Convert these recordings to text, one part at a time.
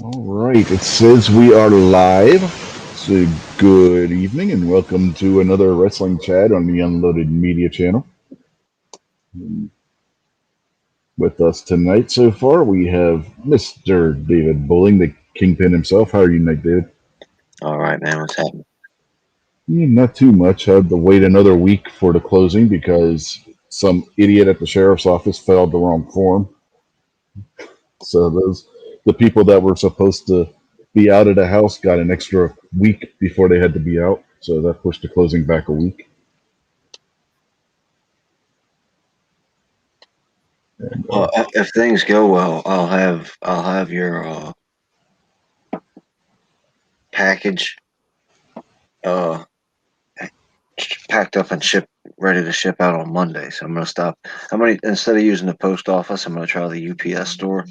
All right, it says we are live. So good evening and welcome to another wrestling chat on the Unloaded Media channel. With us tonight so far, we have Mr. David Bowling, the Kingpin himself. How are you tonight, David? All right, man. What's happening? Not too much. Had to wait another week for the closing because some idiot at the sheriff's office filled the wrong form. So the people that were supposed to be out of the house got an extra week before they had to be out. So that pushed the closing back a week. And, Well, if things go well, I'll have your package uh packed up and ready to ship out on Monday. So I'm gonna stop. I'm gonna instead of using the post office, I'm gonna try the UPS store.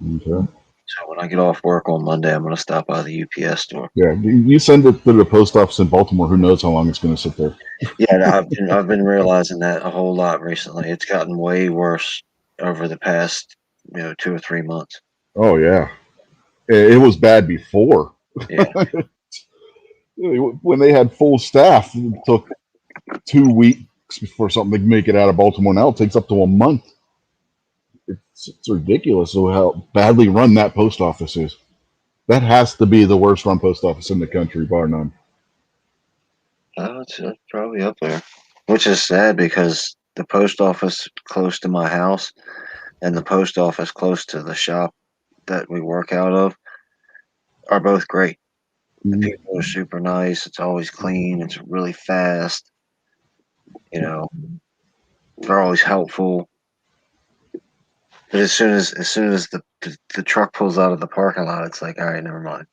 okay. So when I get off work on Monday, I'm gonna stop by the UPS store. Yeah, you send it to the post office in Baltimore. Who knows how long it's going to sit there? Yeah, I've been realizing that a whole lot recently. It's gotten way worse over the past 2 or 3 months. Oh yeah, it was bad before. Yeah. When they had full staff, it took 2 weeks for something to make it out of Baltimore. Now it takes up to a month. It's ridiculous how badly run that post office is. That has to be the worst run post office in the country, bar none. Oh, it's probably up there. Which is sad because the post office close to my house and the post office close to the shop that we work out of are both great. The Mm, people are super nice. It's always clean. It's really fast. You know, they're always helpful. But as soon as the truck pulls out of the parking lot, it's like, all right, never mind.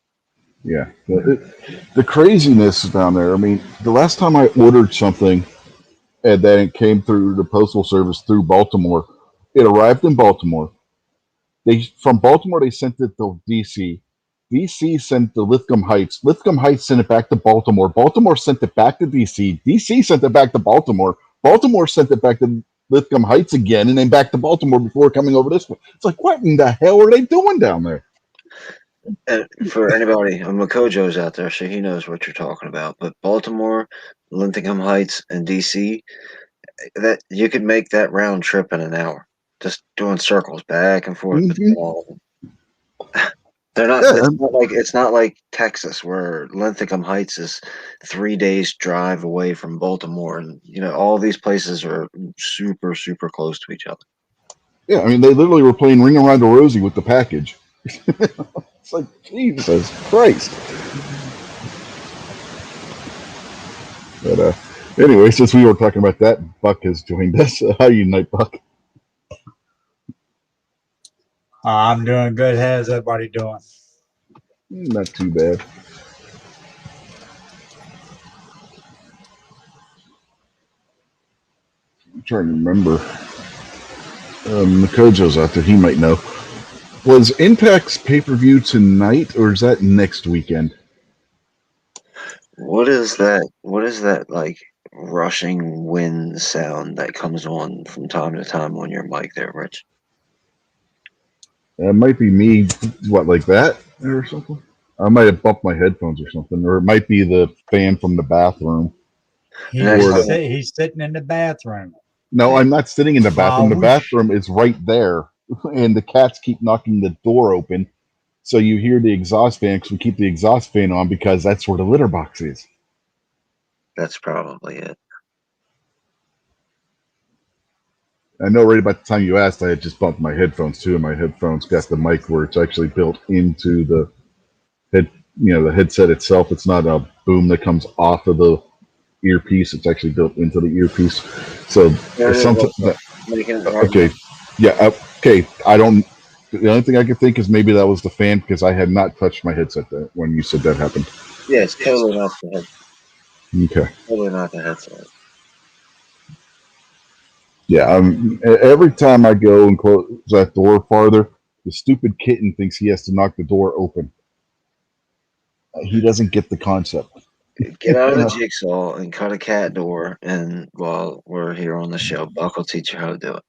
yeah, the craziness down there. I mean, the last time I ordered something and then it came through the postal service through Baltimore. It arrived in Baltimore. They from Baltimore they sent it to DC. DC sent to Lithcomb Heights. Lithcomb Heights sent it back to Baltimore. Baltimore sent it back to DC. DC sent it back to Baltimore. Baltimore sent it back to Lithcomb Heights again, and then back to Baltimore before coming over this way. It's like, what in the hell are they doing down there? And for anybody, Makojo's out there, so he knows what you're talking about. But Baltimore, Linthicum Heights, and DC, that you could make that round trip in an hour, just doing circles back and forth between Mm-hmm. all of them. They're not. Yeah, It's not like Texas, where Linthicum Heights is 3 days drive away from Baltimore, and all these places are super super close to each other. yeah. I mean, they literally were playing Ring Around the Rosie with the package. It's like Jesus Christ. But anyway, since we were talking about that, Buck has joined us. How you tonight, Buck? I'm doing good. How's everybody doing? Not too bad. I'm trying to remember. Makojo's out there. He might know. Was Impact's pay per view tonight, or is that next weekend? What is that? What is that like rushing wind sound that comes on from time to time on your mic there, Rich? It might be me, what, like that or something? I might have bumped my headphones or something, or it might be the fan from the bathroom. The next Or the time, He's sitting in the bathroom. no, yeah, I'm not sitting in the bathroom. The Whoosh. bathroom is right there, and the cats keep knocking the door open, so you hear the exhaust fan because we keep the exhaust fan on because that's where the litter box is. that's probably it. I know right about the time you asked, I had just bumped my headphones too, and my headphones got the mic where it's actually built into the head, the headset itself. It's not a boom that comes off of the earpiece. It's actually built into the earpiece. So There it is, something. also making it right now. Okay, yeah, okay. I don't. The only thing I could think is maybe that was the fan because I had not touched my headset when you said that happened. Yeah, it's totally not the head, Okay. totally not the headset. Yeah. Every time I go and close that door farther, the stupid kitten thinks he has to knock the door open. He doesn't get the concept. Get out of the jigsaw and cut a cat door, and while we're here on the show, Buck will teach you how to do it.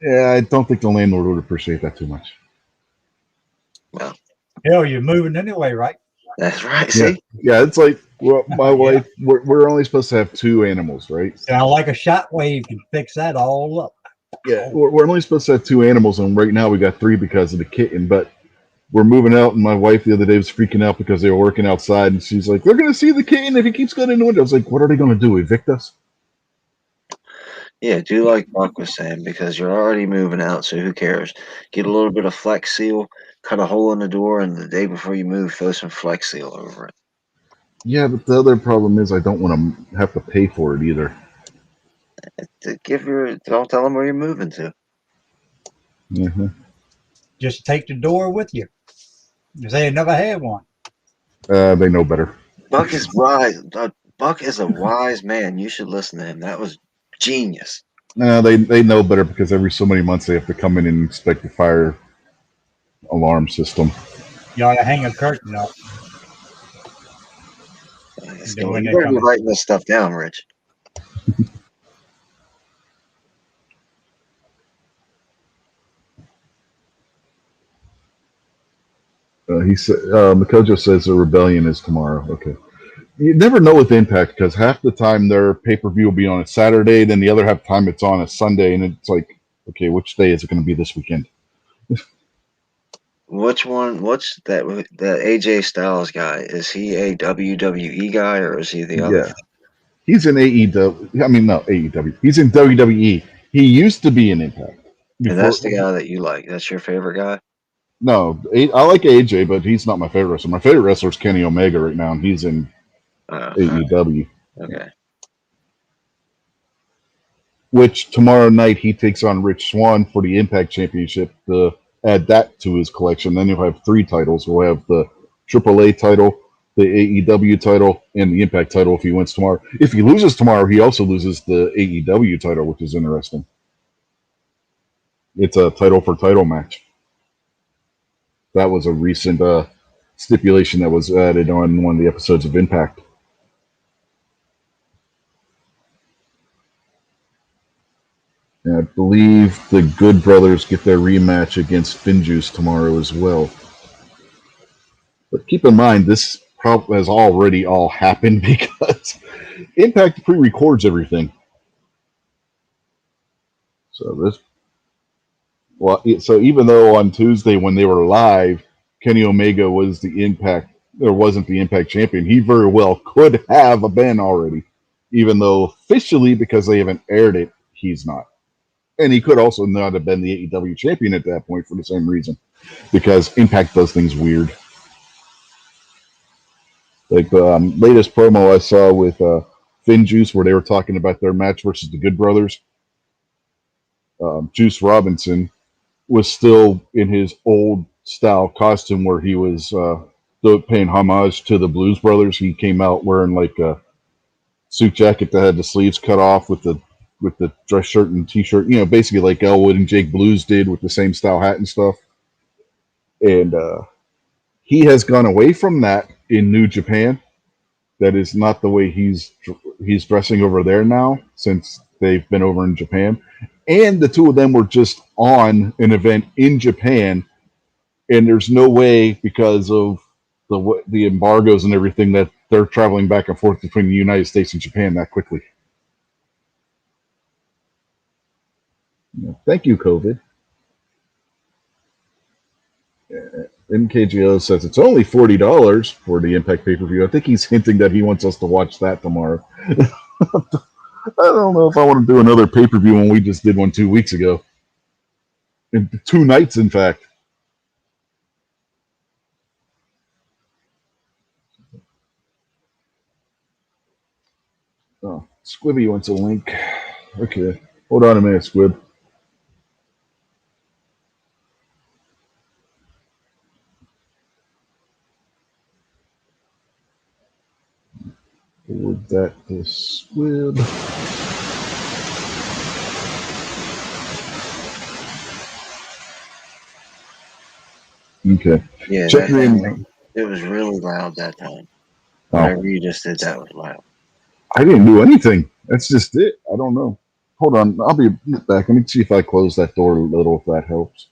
Yeah, I don't think the landlord would appreciate that too much. Well, Hell, you're moving anyway, right? That's right. Yeah, See, yeah. It's like, well, my Yeah. wife. We're only supposed to have 2 animals, right? Sound like a shockwave can fix that all up. Yeah, we're only supposed to have 2 animals, and right now we got 3 because of the kitten. But we're moving out, and my wife the other day was freaking out because they were working outside, and she's like, "We're gonna see the kitten if he keeps going in the window." I was like, "What are they gonna do? Evict us?" yeah, do like Buck was saying because you're already moving out, so who cares? Get a little bit of Flex Seal, cut a hole in the door, and the day before you move, throw some Flex Seal over it. Yeah, but the other problem is I don't want to have to pay for it either. Don't tell them where you're moving to. Mm-hmm. Just take the door with you. You say you never had one. They know better. Buck is wise. Buck is a wise man. You should listen to him. That was genius. They know better because every so many months they have to come in and inspect the fire alarm system. You ought to hang a curtain up. You better be writing this stuff down, Rich. He said, Makojo says the rebellion is tomorrow. Okay. You never know with Impact because half the time their pay-per-view will be on a Saturday, then the other half the time it's on a Sunday, and it's like, okay, which day is it going to be this weekend? Which one? What's that? The AJ Styles guy? Is he a WWE guy or is he the other? Yeah. He's in AEW. I mean, no, AEW. He's in WWE. He used to be in Impact. And that's the guy that you like. That's your favorite guy? No, I like AJ, but he's not my favorite wrestler. My favorite wrestler is Kenny Omega right now, and he's in AEW. Okay. Which tomorrow night he takes on Rich Swann for the Impact Championship to add that to his collection. Then he'll have 3 titles. We'll have the AAA title, the AEW title, and the Impact title if he wins tomorrow. If he loses tomorrow, he also loses the AEW title, which is interesting. It's a title for title match. That was a recent stipulation that was added on one of the episodes of Impact. And I believe the Good Brothers get their rematch against Finjuice tomorrow as well. But keep in mind, this has already all happened because Impact pre-records everything. So even though on Tuesday when they were live, Kenny Omega was wasn't the Impact champion, he very well could have been already, even though officially, because they haven't aired it, he's not. And he could also not have been the AEW champion at that point for the same reason, because Impact does things weird. Like the latest promo I saw with Finjuice, where they were talking about their match versus the Good Brothers, Juice Robinson was still in his old style costume where he was paying homage to the Blues Brothers. He came out wearing like a suit jacket that had the sleeves cut off with the dress shirt and t-shirt, basically like Elwood and Jake Blues did with the same style hat and stuff. And he has gone away from that in New Japan. That is not the way he's dressing over there now, since they've been over in Japan. And the two of them were just on an event in Japan, and there's no way, because of the embargoes and everything, that they're traveling back and forth between the United States and Japan that quickly. Thank you, COVID. NKGO says it's only $40 for the Impact pay-per-view. I think he's hinting that he wants us to watch that tomorrow. I don't know if I want to do another pay-per-view when we just did one 2 weeks ago. 2 nights, in fact. Oh, Squibby wants a link. Okay. Hold on a minute, Squib. Forward that to Squib. Okay. Yeah, Check your email. it was really loud that time. Oh. Whatever you just did, that was loud. I didn't do anything. That's just it. I don't know. Hold on. I'll be back. Let me see if I close that door a little, if that helps.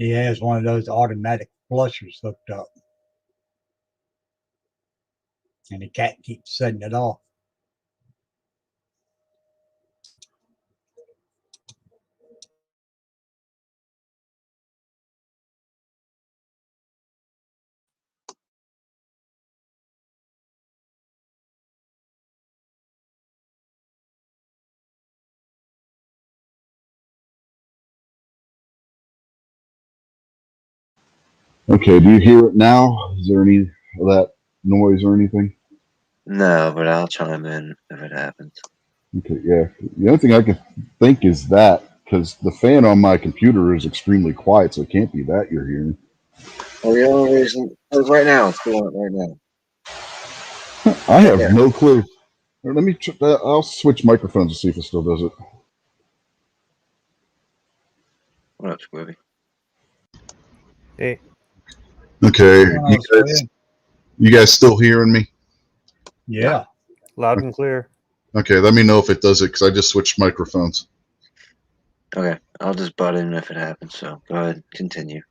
He has one of those automatic flushers hooked up. And the cat keeps setting it off. Okay, do you hear it now? Is there any of that noise or anything? No, but I'll chime in if it happens. Okay, yeah. The only thing I can think is that, because the fan on my computer is extremely quiet, so it can't be that you're hearing. Well, the only reason, right now, it's doing it right now. I have no clue. Let me. I'll switch microphones to see if it still does it. What up, Squibby? Hey, Okay, Oh, you guys still hearing me? yeah. loud and clear. Okay, let me know if it does it because I just switched microphones. Okay, I'll just butt in if it happens. So go ahead, continue.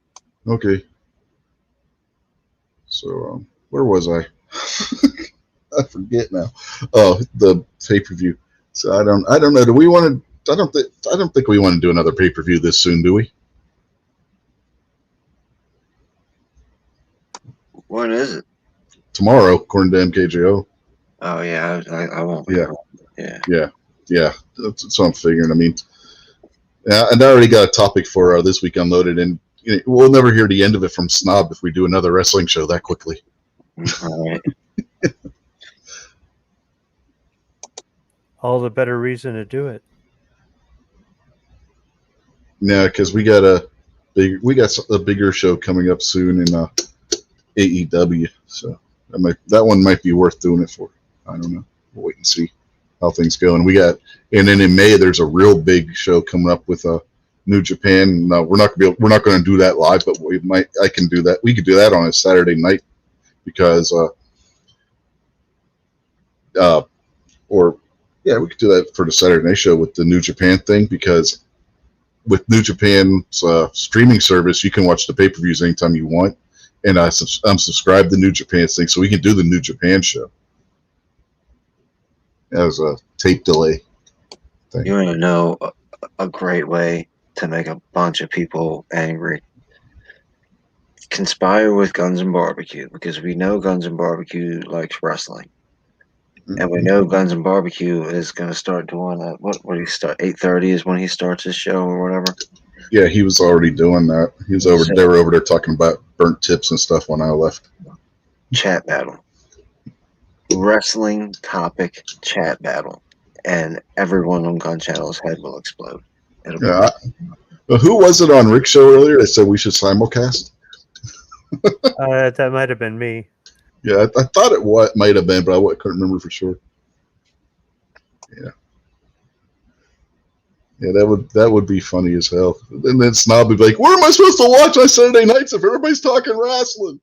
Okay. So where was I? I forget now. Oh, the pay-per-view. So I don't know. Do we want to? I don't think we want to do another pay-per-view this soon, do we? When is it? Tomorrow, according to MKJO. Oh yeah, I won't be. Yeah. Around. Yeah. That's what I'm figuring. I mean, yeah, and I already got a topic for this week unloaded, and we'll never hear the end of it from Snob if we do another wrestling show that quickly. All right. All the better reason to do it. Yeah, because we got a bigger show coming up soon in AEW, so that one might be worth doing it for. I don't know. We'll wait and see how things go. And and then in May there's a real big show coming up with New Japan. No, we're not going to do that live, but I can do that. We could do that on a Saturday night because we could do that for the Saturday night show with the New Japan thing, because with New Japan's streaming service, you can watch the pay-per-views anytime you want. And I'm subscribed to New Japan's thing, so we can do the New Japan show as a tape delay thing. You want to know a great way to make a bunch of people angry? Conspire with Guns and Barbecue, because we know Guns and Barbecue likes wrestling. And we know Guns and Barbecue is going to start doing that. What he start? 8:30 is when he starts his show or whatever. Yeah, he was already doing that. They were over there talking about burnt tips and stuff when I left. Chat battle. Wrestling topic chat battle. And everyone on Gun Channel's head will explode. But who was it on Rick's show earlier that said we should simulcast? That might have been me. Yeah, I thought it might have been, but I couldn't remember for sure. Yeah, that would be funny as hell. And then Snob would be like, "What am I supposed to watch on Saturday nights if everybody's talking wrestling?"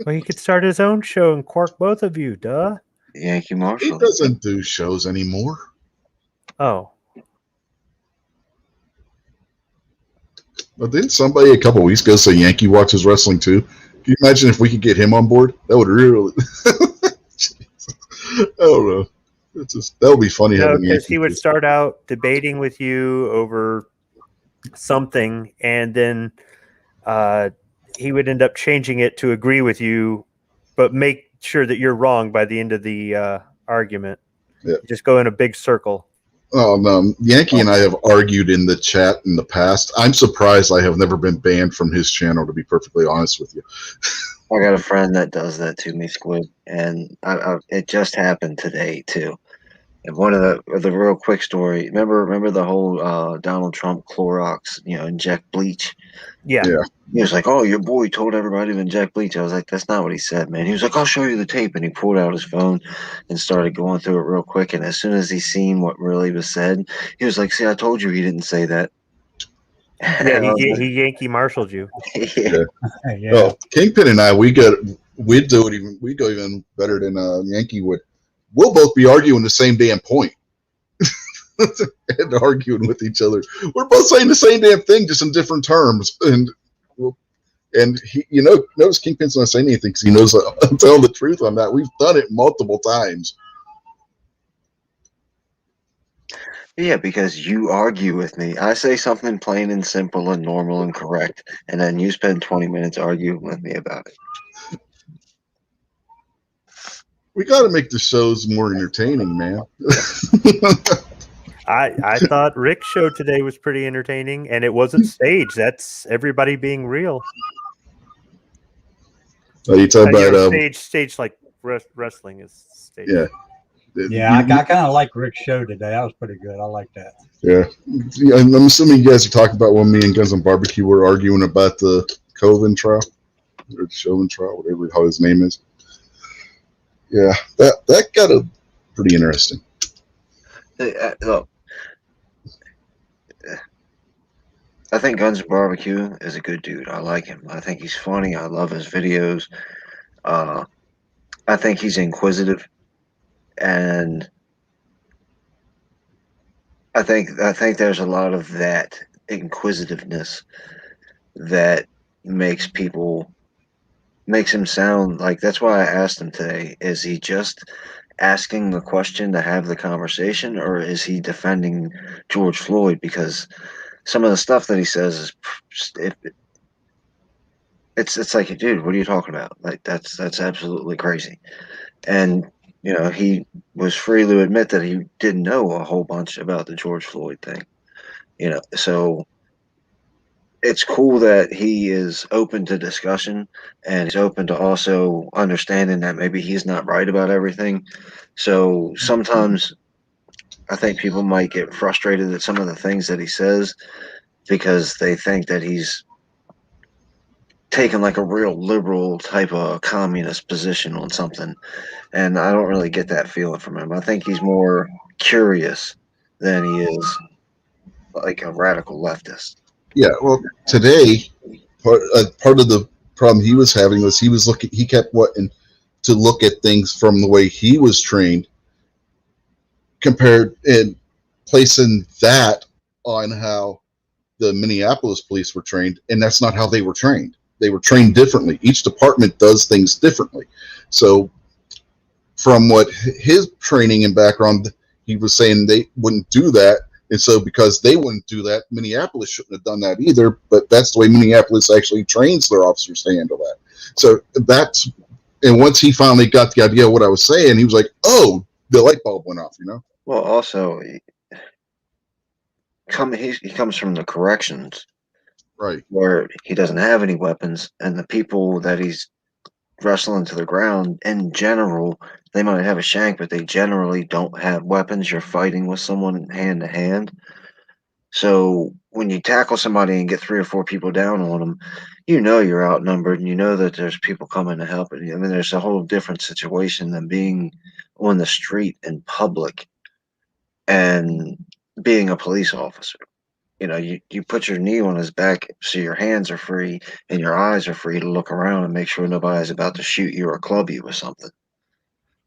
Well, he could start his own show and quark both of you, duh. Yankee He Marshall. doesn't do shows anymore. Oh. But didn't somebody a couple weeks ago say Yankee watches wrestling too? Can you imagine if we could get him on board? That would really... I don't know. That would be funny. No, because he would start out debating with you over something, and then he would end up changing it to agree with you, but make sure that you're wrong by the end of the argument. Yeah. Just go in a big circle. Oh, no. Yankee and I have argued in the chat in the past. I'm surprised I have never been banned from his channel, to be perfectly honest with you. I got a friend that does that to me, Squid, and it just happened today too. And one of the real quick story. Remember the whole Donald Trump Clorox, inject bleach. Yeah. He was like, "Oh, your boy told everybody to inject bleach." I was like, "That's not what he said, man." He was like, "I'll show you the tape," and he pulled out his phone and started going through it real quick. And as soon as he seen what really was said, he was like, "See, I told you he didn't say that." Yeah, he Yankee Marshalled you. Yeah. Yeah. Oh, Kingpin and I, we'd go even better than Yankee would. We'll both be arguing the same damn point and arguing with each other. We're both saying the same damn thing, just in different terms. And Well, and he, notice Kingpin's not saying anything because he knows I'm telling the truth on that. We've done it multiple times. Yeah, because you argue with me. I say something plain and simple and normal and correct, and then you spend 20 minutes arguing with me about it. We got to make the shows more entertaining, man. I thought Rick's show today was pretty entertaining, and it wasn't staged. That's everybody being real. You talk about Stage like wrestling is staged. Yeah. Yeah, I kind of like Rick's show today. That was pretty good. I like that. Yeah. I'm assuming you guys are talking about when me and Guns on Barbecue were arguing about the Coven trial or the Chauvin trial, whatever how his name is. Yeah, that got a pretty interesting. Look, I think Guns N' Barbecue is a good dude. I like him. I think he's funny. I love his videos. I think he's inquisitive, and I think there's a lot of that inquisitiveness that makes him sound like. That's why I asked him today, is he just asking the question to have the conversation, or is he defending George Floyd? Because some of the stuff that he says is it's like, dude, what are you talking about? Like that's absolutely crazy. And he was free to admit that he didn't know a whole bunch about the George Floyd thing. So it's cool that he is open to discussion, and he's open to also understanding that maybe he's not right about everything. So sometimes I think people might get frustrated at some of the things that he says because they think that he's taken like a real liberal type of communist position on something. And I don't really get that feeling from him. I think he's more curious than he is like a radical leftist. Yeah, well, today, part of the problem he was having was he kept wanting to look at things from the way he was trained, compared and placing that on how the Minneapolis police were trained, and that's not how they were trained. They were trained differently. Each department does things differently. So from what his training and background, he was saying they wouldn't do that. And so because they wouldn't do that, Minneapolis shouldn't have done that either. But that's the way Minneapolis actually trains their officers to handle that. So and once he finally got the idea of what I was saying, he was like, oh, the light bulb went off, Well, also, he comes from the corrections, right, where he doesn't have any weapons, and the people that he's wrestling to the ground, in general, they might have a shank, but they generally don't have weapons. You're fighting with someone hand to hand. So when you tackle somebody and get 3 or 4 people down on them, you're outnumbered, and you know that there's people coming to help. I mean, there's a whole different situation than being on the street in public and being a police officer. You put your knee on his back so your hands are free and your eyes are free to look around and make sure nobody's about to shoot you or club you with something.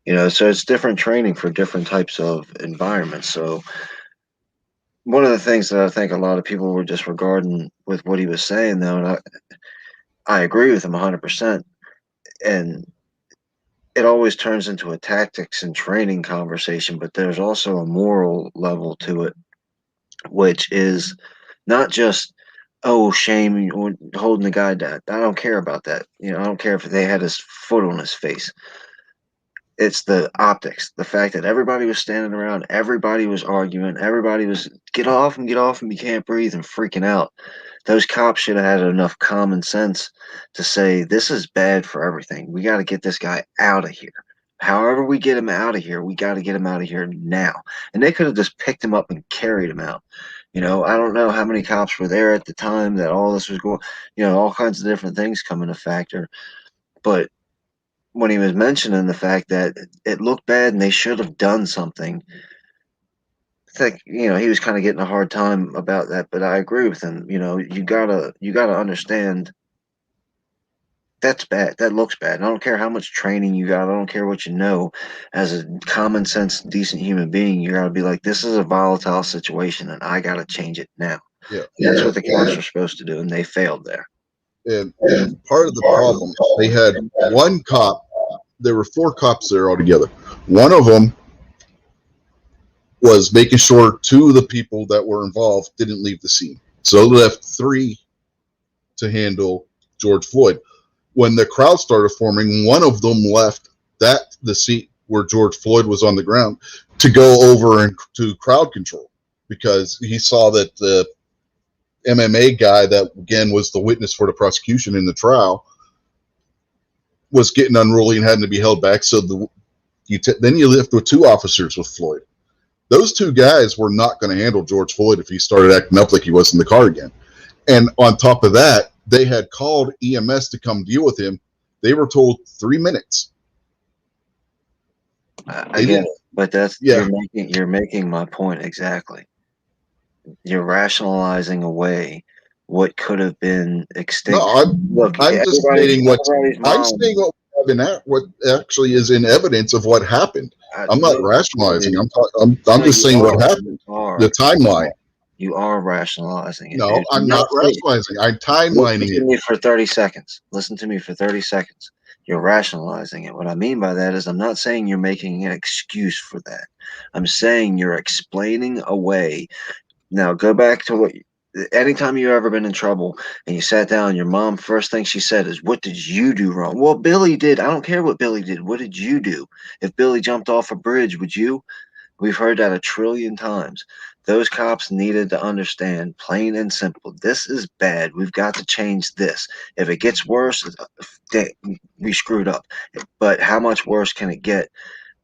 So it's different training for different types of environments. So one of the things that I think a lot of people were disregarding with what he was saying, though, and I agree with him 100%, and it always turns into a tactics and training conversation, but there's also a moral level to it, which is not just, oh, shame, holding the guy down. I don't care about that. I don't care if they had his foot on his face. It's the optics, the fact that everybody was standing around, everybody was arguing, everybody was get off and you can't breathe and freaking out. Those cops should have had enough common sense to say, this is bad for everything. We got to get this guy out of here. However we get him out of here, we got to get him out of here now. And they could have just picked him up and carried him out. I don't know how many cops were there at the time that all this was going, all kinds of different things come into factor. But when he was mentioning the fact that it looked bad and they should have done something, I think, he was kind of getting a hard time about that, but I agree with him. You gotta understand that's bad. That looks bad. And I don't care how much training you got. I don't care what you know. As a common sense, decent human being, you gotta be like, this is a volatile situation and I gotta change it now. yeah. That's what the cops are supposed to do, and they failed there. And part of the problem, they had one cop. There were 4 cops there altogether. One of them was making sure 2 of the people that were involved didn't leave the scene. So they left 3 to handle George Floyd. When the crowd started forming, one of them left the seat where George Floyd was on the ground to go over and to crowd control, because he saw that the MMA guy that again was the witness for the prosecution in the trial was getting unruly and having to be held back. So then you left with 2 officers with Floyd. Those 2 guys were not going to handle George Floyd if he started acting up like he was in the car again. And on top of that, they had called EMS to come deal with him. They were told 3 minutes. I get it, but you're making my point exactly. You're rationalizing away what could have been extinct. No, I'm just stating what actually is in evidence of what happened. I'm not rationalizing. I'm just saying what happened. The timeline. You are rationalizing it. No, Dude. I'm not rationalizing. I'm timelining Listen to me for 30 seconds. Listen to me for 30 seconds. You're rationalizing it. What I mean by that is I'm not saying you're making an excuse for that. I'm saying you're explaining away. Now, go back to what anytime you've ever been in trouble and you sat down, your mom, first thing she said is, "What did you do wrong?" Well, Billy did. I don't care what Billy did. What did you do? If Billy jumped off a bridge, would you? We've heard that 1,000,000,000,000 times. Those cops needed to understand, plain and simple, this is bad. We've got to change this. If it gets worse, we screwed up. But how much worse can it get?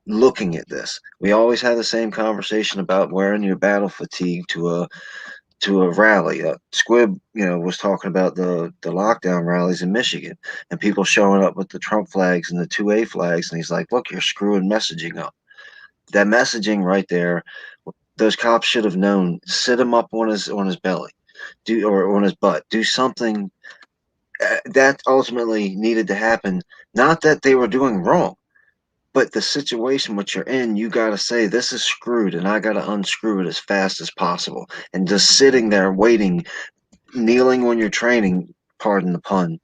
Looking at this, we always have the same conversation about wearing your battle fatigue to a rally. Squib, was talking about the lockdown rallies in Michigan and people showing up with the Trump flags and the 2A flags, and he's like, "Look, you're screwing messaging up." That messaging right there, those cops should have known. Sit him up on his belly, or on his butt. Do something that ultimately needed to happen. Not that they were doing wrong, but the situation which you're in, you got to say, this is screwed, and I got to unscrew it as fast as possible. And just sitting there waiting, kneeling when you're training, pardon the pun,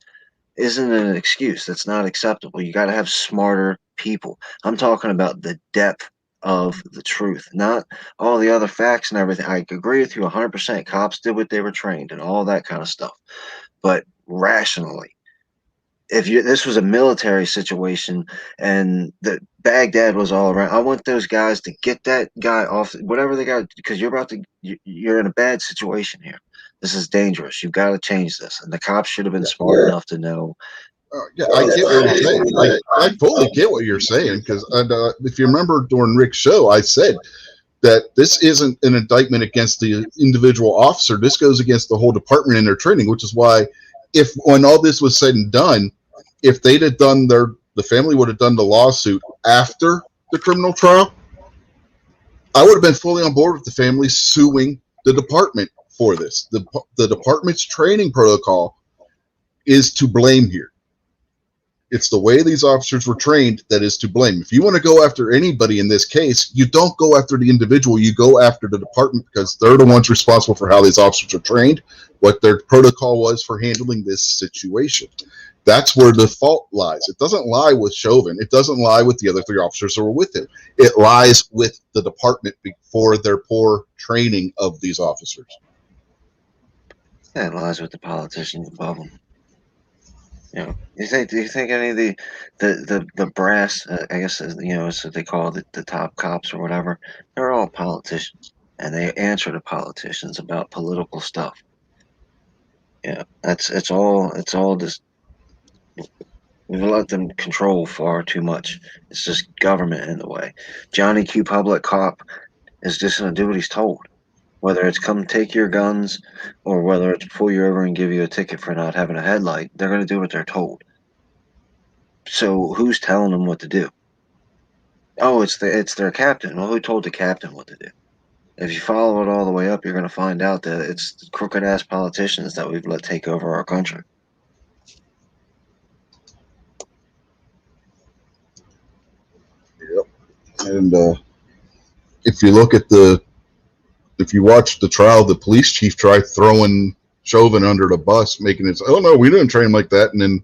isn't an excuse. That's not acceptable. You got to have smarter people. I'm talking about the depth of the truth, not all the other facts and everything. I agree with you 100%. Cops did what they were trained and all that kind of stuff. But rationally, if this was a military situation and the Baghdad was all around, I want those guys to get that guy off, whatever they got, because you're in a bad situation here. This is dangerous. You've got to change this. And the cops should have been smart enough to know. Yeah, I get what you're saying. I fully get what you're saying, because if you remember during Rick's show, I said that this isn't an indictment against the individual officer. This goes against the whole department in their training, which is why when all this was said and done, if they'd have done the family would have done the lawsuit after the criminal trial, I would have been fully on board with the family suing the department for this. The department's training protocol is to blame here. It's the way these officers were trained that is to blame. If you want to go after anybody in this case, you don't go after the individual, you go after the department, because they're the ones responsible for how these officers are trained, what their protocol was for handling this situation. That's where the fault lies. It doesn't lie with Chauvin. It doesn't lie with the other 3 officers who were with him. It lies with the department for their poor training of these officers. That lies with the politicians above them. Do you think any of the brass, I guess, is what they call the top cops or whatever, they're all politicians, and they answer to politicians about political stuff. Yeah, it's all just, we've let them control far too much. It's just government in the way. Johnny Q. Public Cop is just going to do what he's told. Whether it's come take your guns or whether it's pull you over and give you a ticket for not having a headlight, they're going to do what they're told. So who's telling them what to do? Oh, it's their captain. Well, who told the captain what to do? If you follow it all the way up, you're going to find out that it's crooked-ass politicians that we've let take over our country. Yep. And if you watch the trial, the police chief tried throwing Chauvin under the bus, making it, oh no, we didn't train him like that. And then,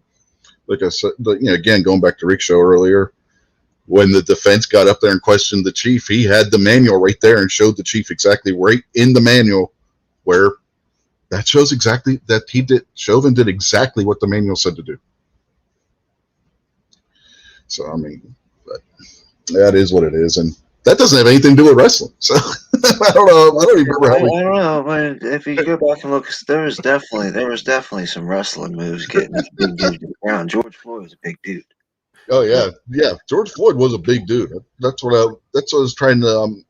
like I said, again, going back to Rick's show earlier, when the defense got up there and questioned the chief, he had the manual right there and showed the chief exactly right in the manual where that shows exactly that Chauvin did exactly what the manual said to do. So, I mean, but that is what it is. And that doesn't have anything to do with wrestling. So, I don't know. I don't even remember how I don't know. I mean, if you go back and look, there was definitely some wrestling moves getting this big dude to the ground. George Floyd was a big dude. Oh yeah, yeah. George Floyd was a big dude. That's what I was trying to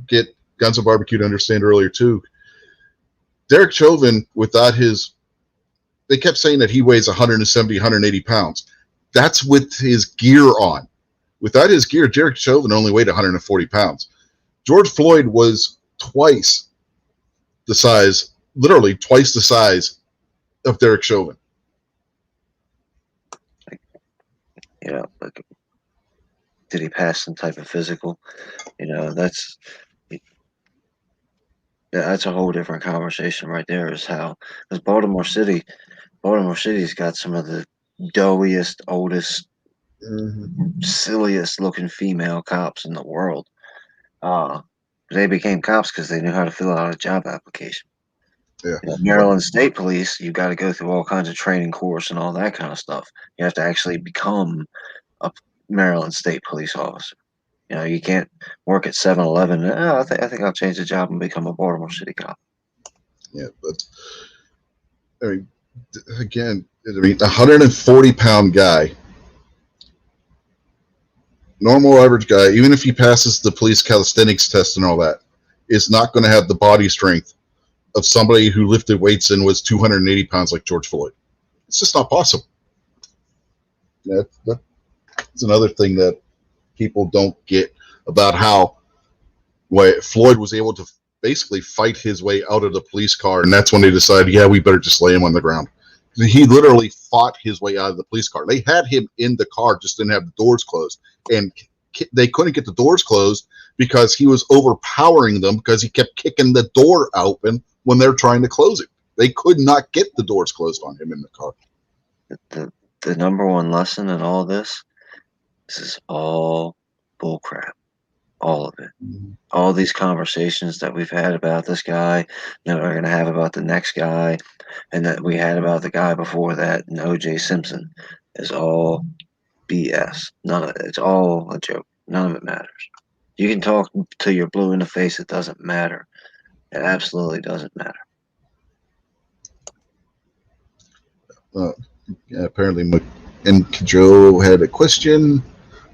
get Guns and Barbecue to understand earlier too. Derek Chauvin, without his, they kept saying that he weighs 170, 180 pounds. That's with his gear on. Without his gear, Derek Chauvin only weighed 140 pounds. George Floyd was twice the size, literally twice the size of Derek Chauvin. Like, did he pass some type of physical? That's a whole different conversation right there. Is how, because Baltimore City's got some of the doughiest, oldest, silliest looking female cops in the world. They became cops because they knew how to fill out a job application. Yeah. Maryland State Police, you got to go through all kinds of training course and all that kind of stuff. You have to actually become a Maryland State Police officer. You can't work at 7-Eleven. I think I'll change the job and become a Baltimore City cop. Yeah, but I mean, again, a 140-pound guy, normal average guy, even if he passes the police calisthenics test and all that, is not going to have the body strength of somebody who lifted weights and was 280 pounds like George Floyd. It's just not possible. That's another thing that people don't get about how Floyd was able to basically fight his way out of the police car, and that's when they decided, yeah, we better just lay him on the ground. He literally fought his way out of the police car. They had him in the car, just didn't have the doors closed, and they couldn't get the doors closed because he was overpowering them because he kept kicking the door open when they're trying to close it. They could not get the doors closed on him in the car. The number one lesson in all this is all bullcrap. All of it. Mm-hmm. All these conversations that we've had about this guy, that we're going to have about the next guy, and that we had about the guy before that, and O.J. Simpson, is all BS. None of it. It's all a joke. None of it matters. You can talk till you're blue in the face. It doesn't matter. It absolutely doesn't matter. Apparently, and Joe had a question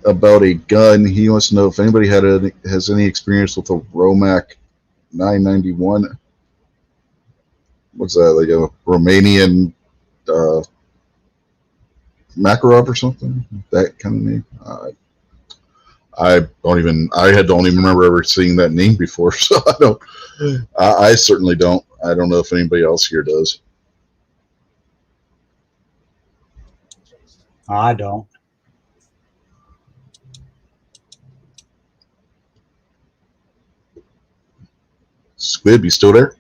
about a gun. He wants to know if anybody has any experience with a Romac 991. What's that, like a Romanian Makarov or something? That kind of name. I don't even remember ever seeing that name before, so I don't. I certainly don't. I don't know if anybody else here does. I don't. Squib, you still there?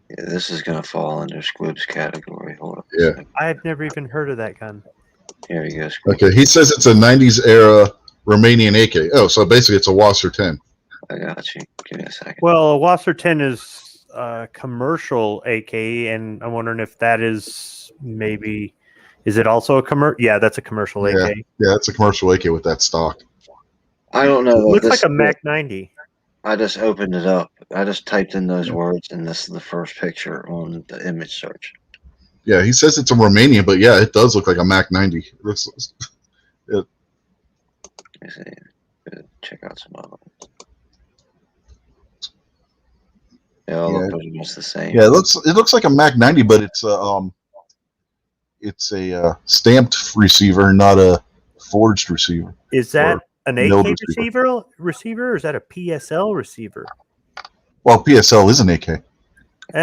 Yeah, this is going to fall under Squib's category. Hold on. Yeah. I've never even heard of that gun. Here you go, Squib. Okay, he says it's a 90s era Romanian AK. Oh, so basically it's a Wasser 10. I got you. Give me a second. Well, a Wasser 10 is a commercial AK, and I'm wondering if that is maybe... Is it also a commercial? Yeah, that's a commercial AK. Yeah, it's a commercial AK with that stock. I don't know. It looks like a Mac 90. I just opened it up. I just typed in those words, and this is the first picture on the image search. Yeah, he says it's a Romanian, but yeah, it does look like a Mac 90. Let me see. Check out some other ones. They all look pretty much the same. Yeah, it looks like a Mac 90, but it's a stamped receiver, not a forged receiver. Is that an AK milled receiver, or is that a PSL receiver? Well, PSL is an AK. All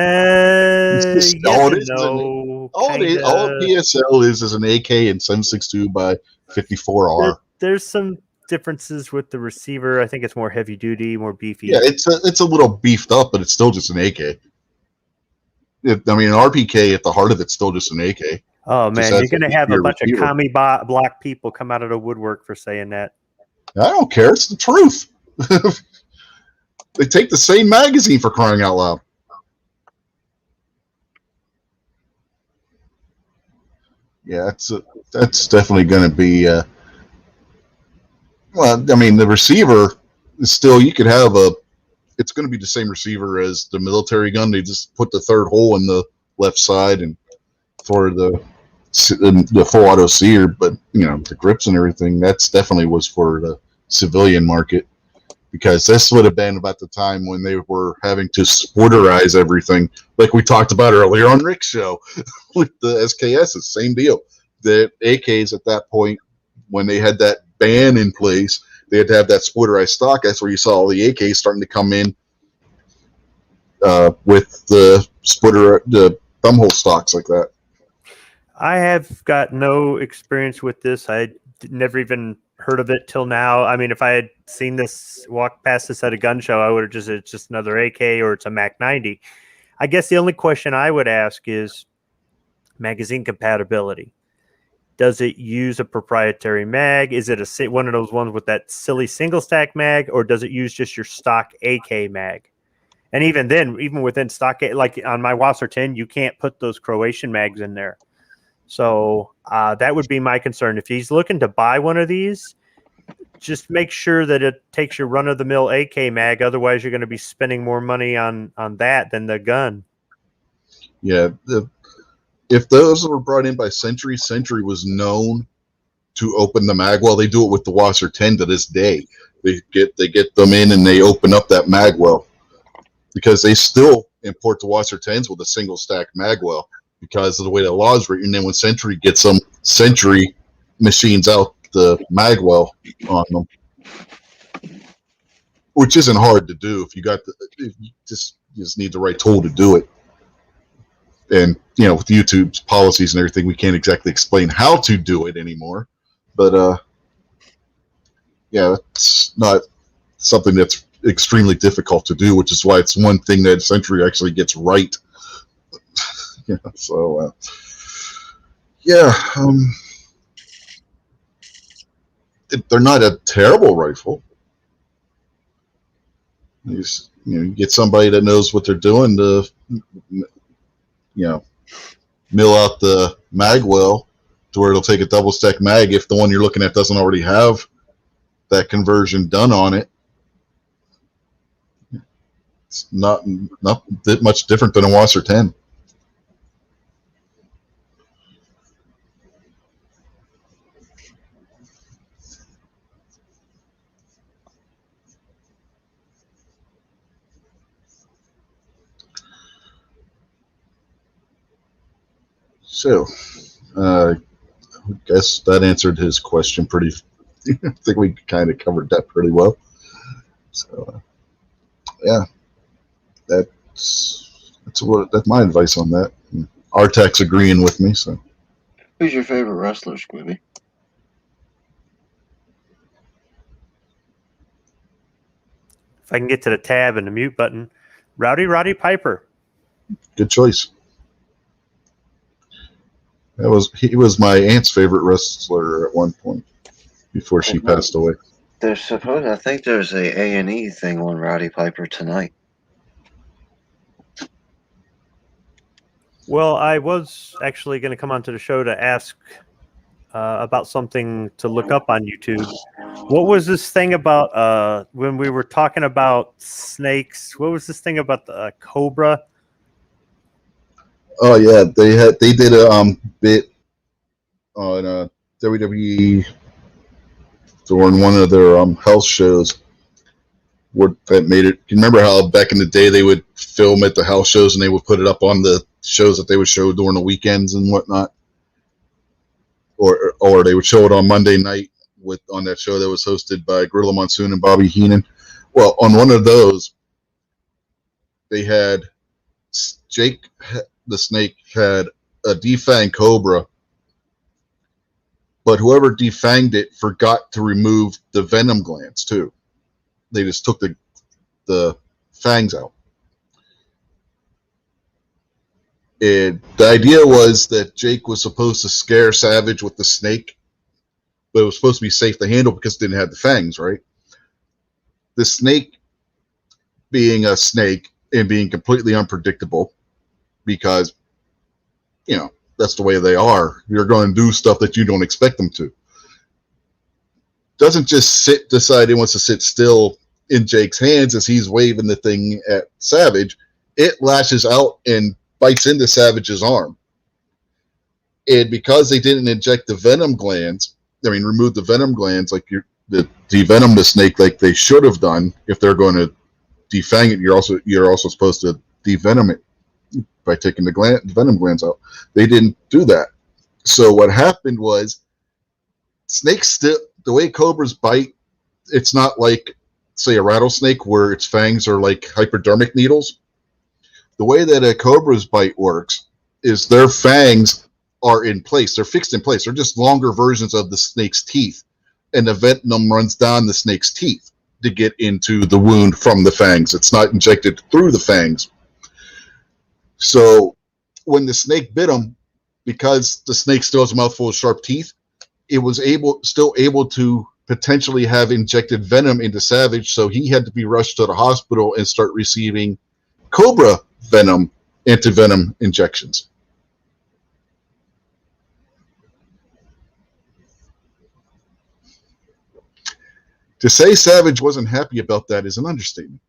PSL is an AK in 7.62 by 54R. There's some differences with the receiver. I think it's more heavy duty, more beefy. Yeah, it's a little beefed up, but it's still just an AK. I mean, an RPK at the heart of it's still just an AK. Oh Just man, you're has gonna a have a bigger bunch of receiver. commie block people come out of the woodwork for saying that. I don't care. It's the truth. They take the same magazine, for crying out loud. Yeah, that's definitely going to be. Well, I mean, the receiver is still. You could have a. It's going to be the same receiver as the military gun. They just put the third hole in the left side and for the full auto sear. But the grips and everything. That's definitely was for the civilian market. Because this would have been about the time when they were having to sporterize everything, like we talked about earlier on Rick's show with the SKS. Same deal. The AKs at that point, when they had that ban in place, they had to have that sporterized stock. That's where you saw all the AKs starting to come in with the the thumbhole stocks like that. I have got no experience with this. I never even heard of it till now. I mean, if I had seen this, walk past this at a gun show, I would have it's just another AK or it's a Mac 90. I guess the only question I would ask is magazine compatibility. Does it use a proprietary mag? Is it one of those ones with that silly single stack mag, or does it use just your stock AK mag? And even then, even within stock, like on my Wasser 10, you can't put those Croatian mags in there. So that would be my concern. If he's looking to buy one of these, just make sure that it takes your run-of-the-mill AK mag. Otherwise, you're going to be spending more money on that than the gun. Yeah, if those were brought in by Century, Century was known to open the mag well. They do it with the Wasser 10 to this day. They get them in and they open up that mag well because they still import the Wasser 10s with a single stack mag well. Because of the way the law is written, and then when Century gets them, Century machines out the magwell on them, which isn't hard to do if you just need the right tool to do it. And with YouTube's policies and everything, we can't exactly explain how to do it anymore. But yeah, it's not something that's extremely difficult to do, which is why it's one thing that Century actually gets right. So they're not a terrible rifle. You get somebody that knows what they're doing to mill out the mag well to where it'll take a double stack mag if the one you're looking at doesn't already have that conversion done on it. It's not that much different than a Wasser 10. So, I guess that answered his question pretty. I think we kind of covered that pretty well. So, yeah, that's my advice on that. Artac's agreeing with me. So, Who's your favorite wrestler, Squibby? If I can get to the tab and the mute button, Roddy Piper. Good choice. He was my aunt's favorite wrestler at one point before she passed away. I think there's a A&E thing on Roddy Piper tonight. Well, I was actually going to come onto the show to ask about something to look up on YouTube. What was this thing about when we were talking about snakes? What was this thing about the cobra? Oh yeah, they did a bit on WWE during one of their health shows. That made it. You remember how back in the day they would film at the house shows and they would put it up on the shows that they would show during the weekends and whatnot, or they would show it on Monday night on that show that was hosted by Gorilla Monsoon and Bobby Heenan. Well, on one of those, they had Jake the Snake had a defanged cobra, but whoever defanged it forgot to remove the venom glands too. They just took the fangs out. And the idea was that Jake was supposed to scare Savage with the snake, but it was supposed to be safe to handle because it didn't have the fangs, right? The snake being a snake and being completely unpredictable because, that's the way they are. You're going to do stuff that you don't expect them to. Doesn't just decide he wants to sit still in Jake's hands as he's waving the thing at Savage. It lashes out and bites into Savage's arm. And because they didn't inject the venom glands, remove the venom glands, like devenom the snake like they should have done. If they're going to defang it, you're also supposed to devenom it by taking the venom glands out. They didn't do that. So what happened was, snakes still, the way cobras bite, it's not like, say, a rattlesnake where its fangs are like hypodermic needles. The way that a cobra's bite works is their fangs are in place. They're fixed in place. They're just longer versions of the snake's teeth. And the venom runs down the snake's teeth to get into the wound from the fangs. It's not injected through the fangs. So when the snake bit him, because the snake still has a mouthful of sharp teeth, it was still able to potentially have injected venom into Savage, so he had to be rushed to the hospital and start receiving cobra venom, anti-venom injections. To say Savage wasn't happy about that is an understatement.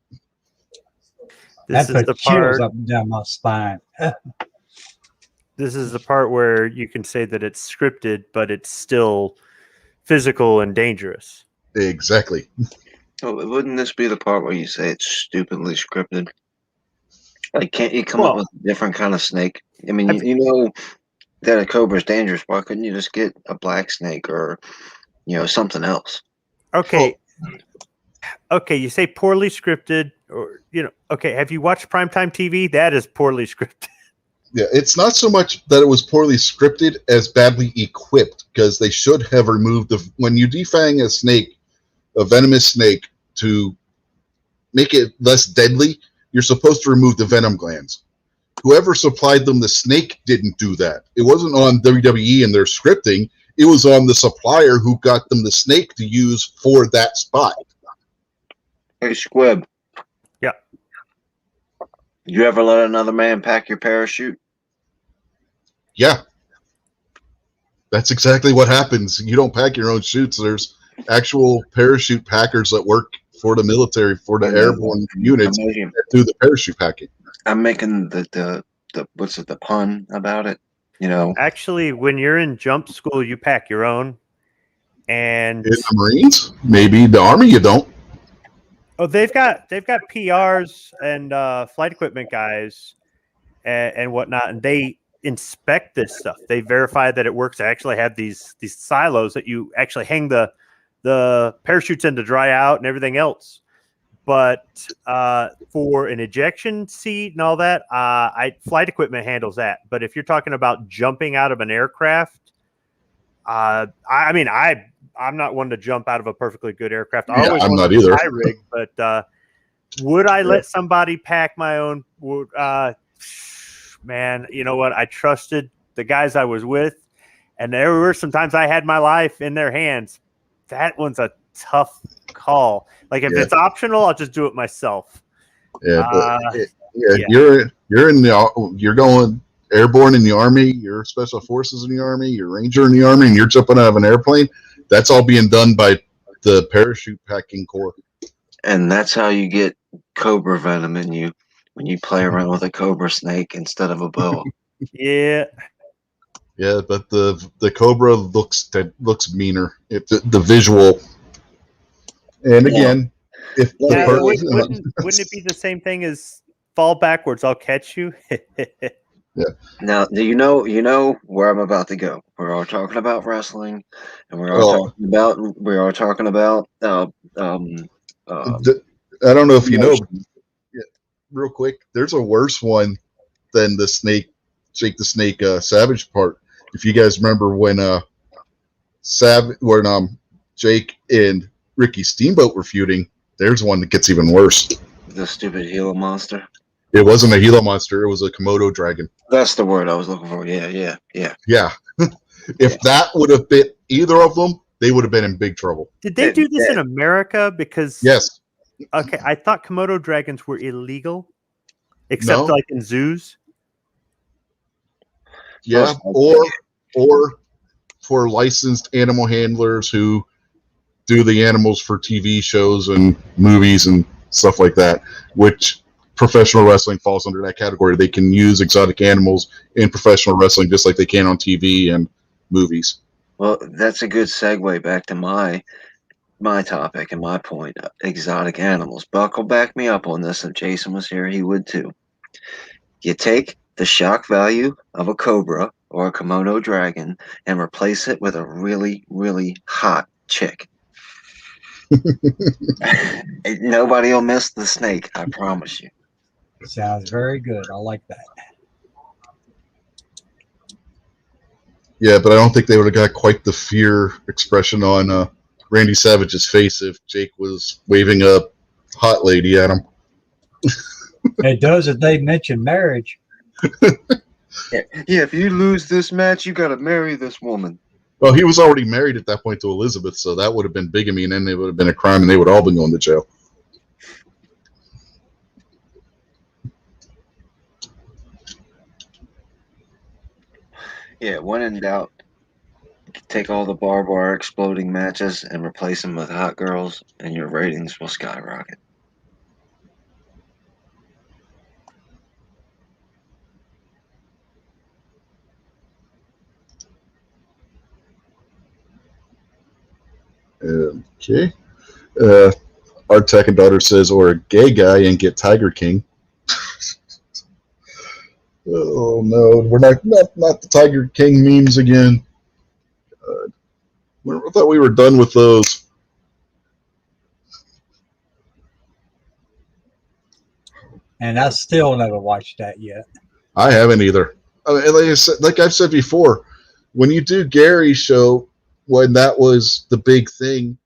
That put chills up and down my spine. This is the part where you can say that it's scripted, but it's still physical and dangerous. Exactly. Oh, wouldn't this be the part where you say it's stupidly scripted? Like, can't you come up with a different kind of snake? I mean, you know that a cobra's dangerous. Why couldn't you just get a black snake or, something else? Okay. Okay, you say poorly scripted, or, okay, have you watched primetime TV? That is poorly scripted. Yeah, it's not so much that it was poorly scripted as badly equipped, because they should have removed when you defang a snake, a venomous snake, to make it less deadly, you're supposed to remove the venom glands. Whoever supplied them the snake didn't do that. It wasn't on WWE and their scripting. It was on the supplier who got them the snake to use for that spot. Hey, Squib. Yeah. You ever let another man pack your parachute? Yeah. That's exactly what happens. You don't pack your own chutes. There's actual parachute packers that work for the military, for the airborne units that do the parachute packing. I'm making the pun about it, Actually, when you're in jump school, you pack your own. And in the Marines, maybe the Army, you don't. Oh, they've got PRs and flight equipment guys and whatnot, and they inspect this stuff. They verify that it works. They actually have these silos that you actually hang the parachutes in to dry out and everything else. But for an ejection seat and all that, flight equipment handles that. But if you're talking about jumping out of an aircraft, I'm not one to jump out of a perfectly good aircraft. I'm not either. High rig, but would I let somebody pack my own? Man, you know what? I trusted the guys I was with, and there were sometimes I had my life in their hands. That one's a tough call. Like if it's optional, I'll just do it myself. Yeah, you're going airborne in the Army. You're special forces in the Army. You're Ranger in the Army, and you're jumping out of an airplane. That's all being done by the parachute packing corps. And that's how you get cobra venom in you, when you play around with a cobra snake instead of a boa. Yeah. Yeah, but the cobra looks meaner. The visual. And again, if wouldn't it be the same thing as fall backwards? I'll catch you. Yeah. Now, do you know where I'm about to go? We're all talking about wrestling, and we're all talking about. I don't know if you know. Real quick, there's a worse one than the Jake the Snake Savage part. If you guys remember when Jake and Ricky Steamboat were feuding, there's one that gets even worse. The stupid Gila monster. It wasn't a Gila monster. It was a Komodo dragon. That's the word I was looking for. Yeah. Yeah. If that would have bit either of them, they would have been in big trouble. Did they do this in America? Because Yes. okay, I thought Komodo dragons were illegal, except No. like in zoos. Yeah. Or for licensed animal handlers who do the animals for TV shows and movies and stuff like that, which professional wrestling falls under that category. They can use exotic animals in professional wrestling just like they can on TV and movies. Well, that's a good segue back to my topic and my point. Exotic animals. Buck will back me up on this. If Jason was here, he would too. You take the shock value of a cobra or a Komodo dragon and replace it with a really, really hot chick. Nobody will miss the snake, I promise you. Sounds very good. I like that. Yeah, but I don't think they would have got quite the fear expression on Randy Savage's face if Jake was waving a hot lady at him. It does if they mention marriage. Yeah, if you lose this match, you got to marry this woman. Well, he was already married at that point to Elizabeth, so that would have been bigamy, and then it would have been a crime, and they would all been going to jail. Yeah, when in doubt, take all the barbed wire exploding matches and replace them with hot girls, and your ratings will skyrocket. Okay. Our tech and daughter says, or a gay guy and get Tiger King. Oh no, we're not the Tiger King memes again. I thought we were done with those. And I still never watched that yet. I haven't either. I mean, like I've said before, when you do Gary's show, when that was the big thing,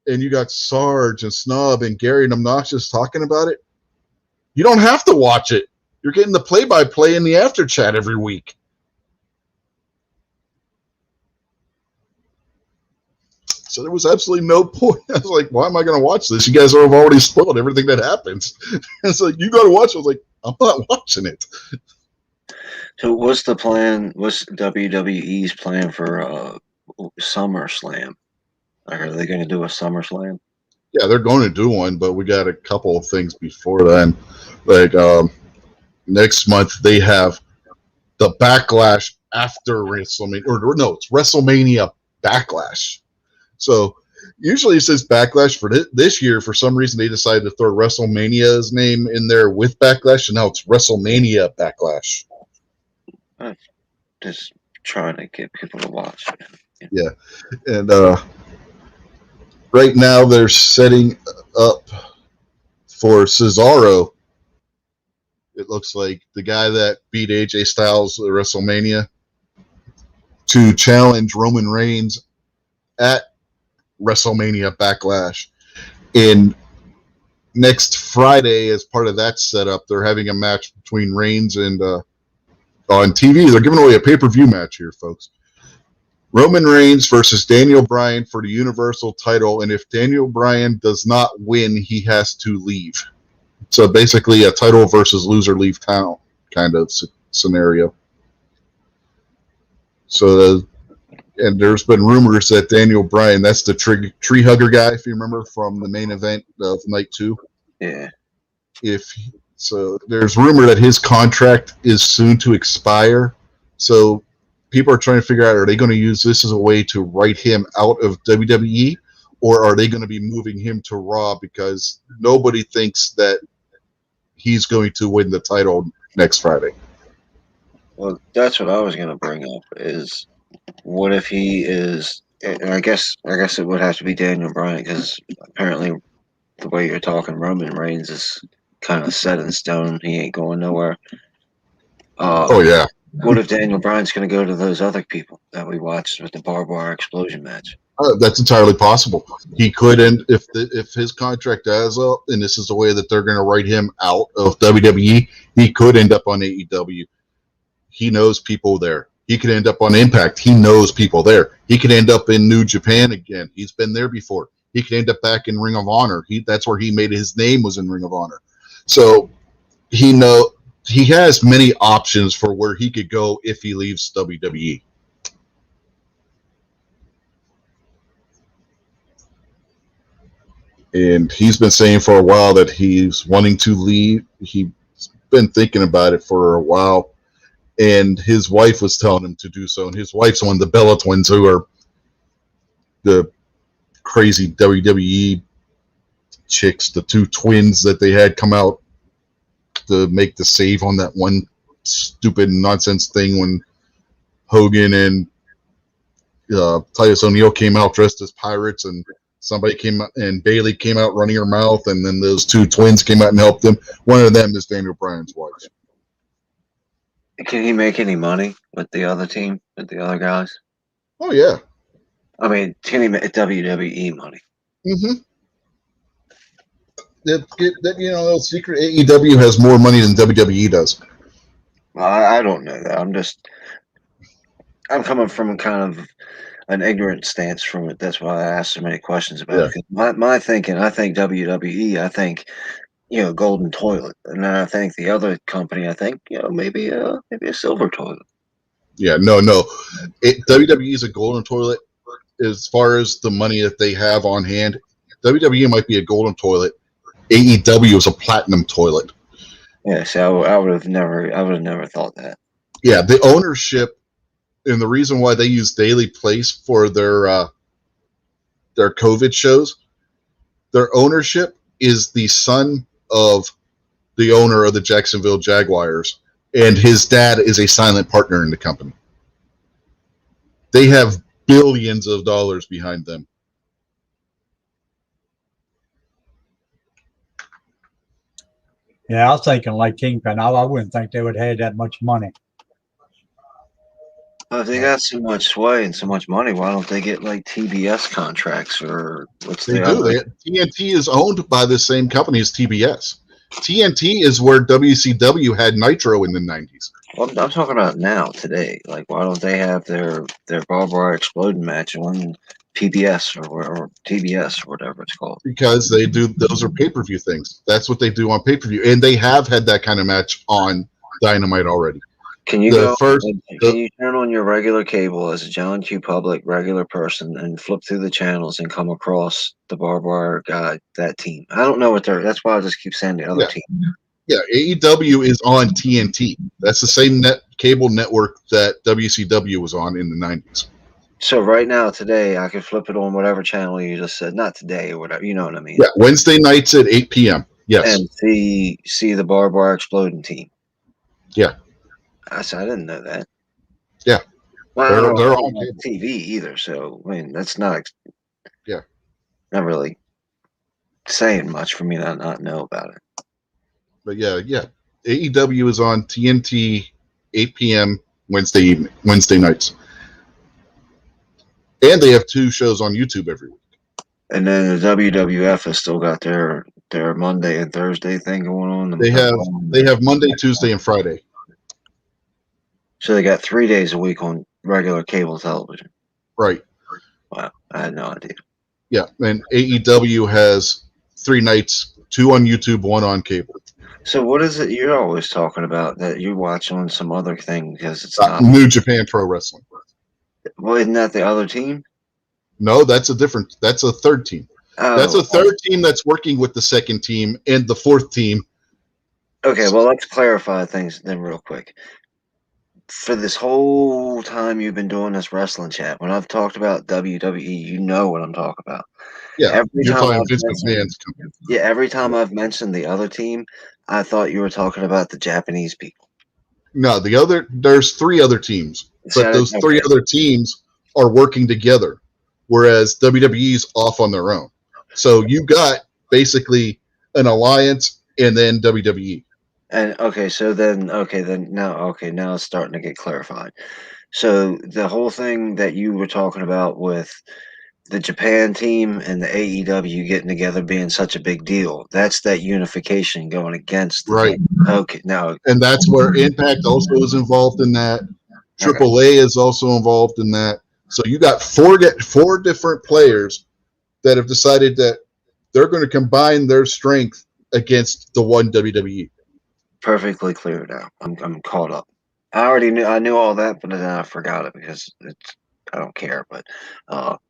and you got Sarge and Snub and Gary and Obnoxious talking about it, you don't have to watch it. You're getting the play-by-play in the after chat every week. So there was absolutely no point. I was like, why am I going to watch this? You guys have already spoiled everything that happens. It's like, you got to watch it. I was like, I'm not watching it. So what's the plan? What's WWE's plan for SummerSlam? Like, are they going to do a SummerSlam? Yeah, they're going to do one, but we got a couple of things before then. Like next month, they have the Backlash after WrestleMania. Or no, it's WrestleMania Backlash. So usually it says Backlash. For this year, for some reason, they decided to throw WrestleMania's name in there with Backlash, and now it's WrestleMania Backlash. Just trying to get people to watch. Yeah. And right now they're setting up for Cesaro. It looks like the guy that beat AJ Styles at WrestleMania to challenge Roman Reigns at WrestleMania Backlash. And next Friday, as part of that setup, they're having a match between Reigns and on TV. They're giving away a pay-per-view match here, folks. Roman Reigns versus Daniel Bryan for the Universal title, and if Daniel Bryan does not win, he has to leave. So basically a title versus loser leave town kind of scenario. So, and there's been rumors that Daniel Bryan, that's the tree hugger guy, if you remember, from the main event of night 2. Yeah. So there's rumor that his contract is soon to expire. So people are trying to figure out, are they going to use this as a way to write him out of WWE, or are they going to be moving him to Raw because nobody thinks that he's going to win the title next Friday? Well, that's what I was going to bring up is what if he is, and I guess it would have to be Daniel Bryan because apparently the way you're talking, Roman Reigns is kind of set in stone. He ain't going nowhere. Oh, yeah. What if Daniel Bryan's going to go to those other people that we watched with the barbed wire explosion match? That's entirely possible. He could, and if his contract is up, and this is the way that they're going to write him out of WWE, He could end up on AEW. He knows people there. He could end up on Impact. He knows people there. He could end up in New Japan again. He's been there before. He could end up back in Ring of Honor. That's where he made his name, was in Ring of Honor. So he has many options for where he could go if he leaves WWE. And he's been saying for a while that he's wanting to leave. He's been thinking about it for a while. And his wife was telling him to do so. And his wife's one of the Bella twins, who are the crazy WWE chicks, the two twins that they had come out to make the save on that one stupid nonsense thing when Hogan and Titus O'Neil came out dressed as pirates, and somebody came out, and Bailey came out running her mouth, and then those two twins came out and helped them. One of them is Daniel Bryan's wife. Can he make any money with the other team, with the other guys? Oh, yeah. I mean, can he make WWE money? Mm-hmm. That secret AEW has more money than WWE does. Well, I don't know that. I'm coming from kind of an ignorant stance from it. That's why I asked so many questions about it. My thinking, I think WWE, I think, golden toilet. And then I think the other company, I think, maybe a silver toilet. Yeah, no. WWE is a golden toilet as far as the money that they have on hand. WWE might be a golden toilet. AEW is a platinum toilet. Yeah, so I would have never thought that. Yeah, the ownership, and the reason why they use Daily Place for their COVID shows, their ownership is the son of the owner of the Jacksonville Jaguars, and his dad is a silent partner in the company. They have billions of dollars behind them. Yeah, I was thinking like Kingpin. I wouldn't think they would have that much money. Well, if they got so much sway and so much money, why don't they get like TBS contracts or what's They the do. other? TNT is owned by the same company as TBS. TNT is where WCW had Nitro in the 90s. Well, I'm talking about now, today. Like, why don't they have their barbed wire exploding match on PBS or TBS or whatever it's called? Because those are pay-per-view things. That's what they do on pay-per-view. And they have had that kind of match on Dynamite already. Can you can you turn on your regular cable as a John Q. Public regular person and flip through the channels and come across the barbed wire guy, that team? I don't know what that's why I just keep saying the other team. Yeah, AEW is on TNT. That's the same cable network that WCW was on in the 90s. So right now, today, I can flip it on whatever channel you just said. Not today or whatever. You know what I mean? Yeah, Wednesday nights at 8 p.m. Yes. And see the barbed wire exploding team. Yeah. I didn't know that. Yeah. Well, they're on TV either. So, I mean, that's not really saying much for me to not know about it. But yeah. AEW is on TNT 8 p.m. Wednesday nights. And they have 2 shows on YouTube every week. And then the WWF has still got their Monday and Thursday thing going on. They have Monday, Tuesday, and Friday. So they got 3 days a week on regular cable television. Right. Wow, I had no idea. Yeah, and AEW has 3 nights, 2 on YouTube, 1 on cable. So what is it you're always talking about that you watch on some other thing because it's not New Japan Pro Wrestling? Well, isn't that the other team? No, that's a third team. Oh, That's a third team that's working with the second team and the fourth team. Okay, well, let's clarify things then real quick. For this whole time you've been doing this wrestling chat, when I've talked about WWE, you know what I'm talking about. Yeah, every time I've mentioned the other team, I thought you were talking about the Japanese people. No, there's 3 other teams, but those 3 other teams are working together, whereas WWE's off on their own. So you got basically an alliance and then WWE. And now it's starting to get clarified. So the whole thing that you were talking about with the Japan team and the AEW getting together being such a big deal. That's that unification going against the Right. Okay, now And that's where Impact also is involved in that. Okay. AAA is also involved in that. So you got four different players that have decided that they're going to combine their strength against the one WWE. perfectly clear now. I'm caught up. I knew all that, but then I forgot it because I don't care. But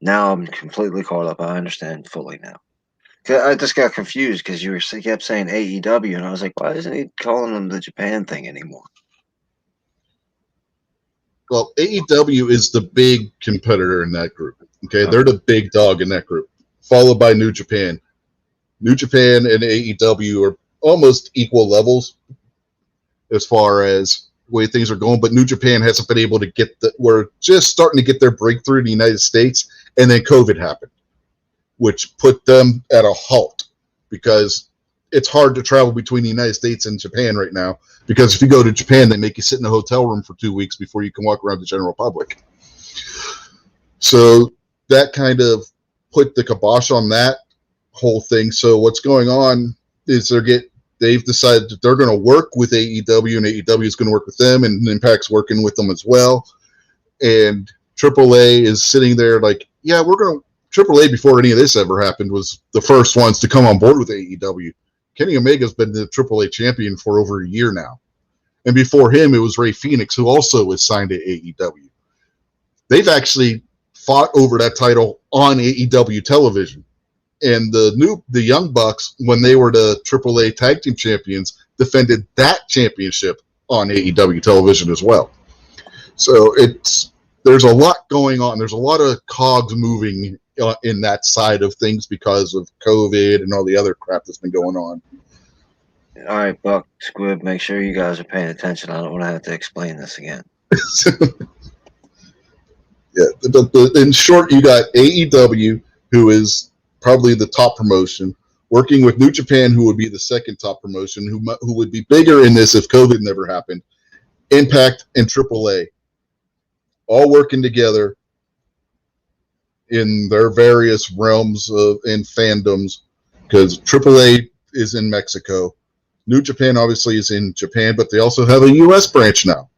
now I'm completely caught up. I understand fully now. 'Cause I just got confused because you kept saying AEW, and I was like, why isn't he calling them the Japan thing anymore? Well, AEW is the big competitor in that group. Okay, they're the big dog in that group, followed by New Japan. New Japan and AEW are almost equal levels as far as way things are going, but New Japan hasn't been able to we're just starting to get their breakthrough in the United States, and then COVID happened, which put them at a halt because it's hard to travel between the United States and Japan right now, because if you go to Japan, they make you sit in a hotel room for 2 weeks before you can walk around the general public. So that kind of put the kibosh on that whole thing. So what's going on is they've decided that they're going to work with AEW, and AEW is going to work with them, and Impact's working with them as well. And AAA is sitting there like, yeah, we're going to. AAA, before any of this ever happened, was the first ones to come on board with AEW. Kenny Omega's been the AAA champion for over a year now. And before him, it was Ray Phoenix, who also was signed to AEW. They've actually fought over that title on AEW television. And the Young Bucks, when they were the AAA Tag Team Champions, defended that championship on AEW television as well. So there's a lot going on. There's a lot of cogs moving in that side of things because of COVID and all the other crap that's been going on. All right, Buck, Squib, make sure you guys are paying attention. I don't want to have to explain this again. Yeah, in short, you got AEW, who is probably the top promotion, working with New Japan, who would be the second top promotion, who would be bigger in this if COVID never happened, Impact and AAA, all working together in their various realms and fandoms, because AAA is in Mexico. New Japan obviously is in Japan, but they also have a U.S. branch now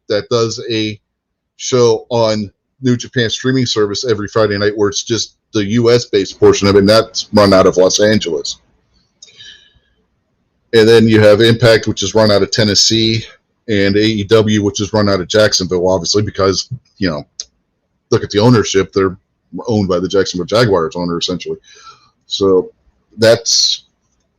that does a show on New Japan streaming service every Friday night, where it's just the U.S.-based portion of it, and that's run out of Los Angeles. And then you have Impact, which is run out of Tennessee, and AEW, which is run out of Jacksonville, obviously, because, look at the ownership. They're owned by the Jacksonville Jaguars owner, essentially. So that's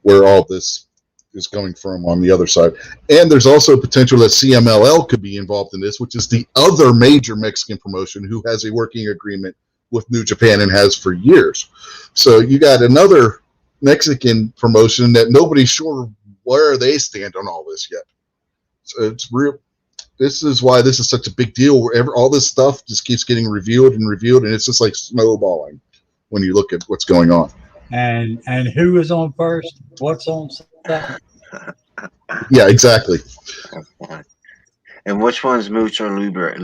where all this is coming from on the other side. And there's also potential that CMLL could be involved in this, which is the other major Mexican promotion who has a working agreement with New Japan and has for years. So you got another Mexican promotion that nobody's sure where they stand on all this yet. So it's real. This is why this is such a big deal. Where all this stuff just keeps getting revealed, and it's just like snowballing when you look at what's going on. And who is on first? What's on second? Yeah, exactly. And which one's Mucho Libre?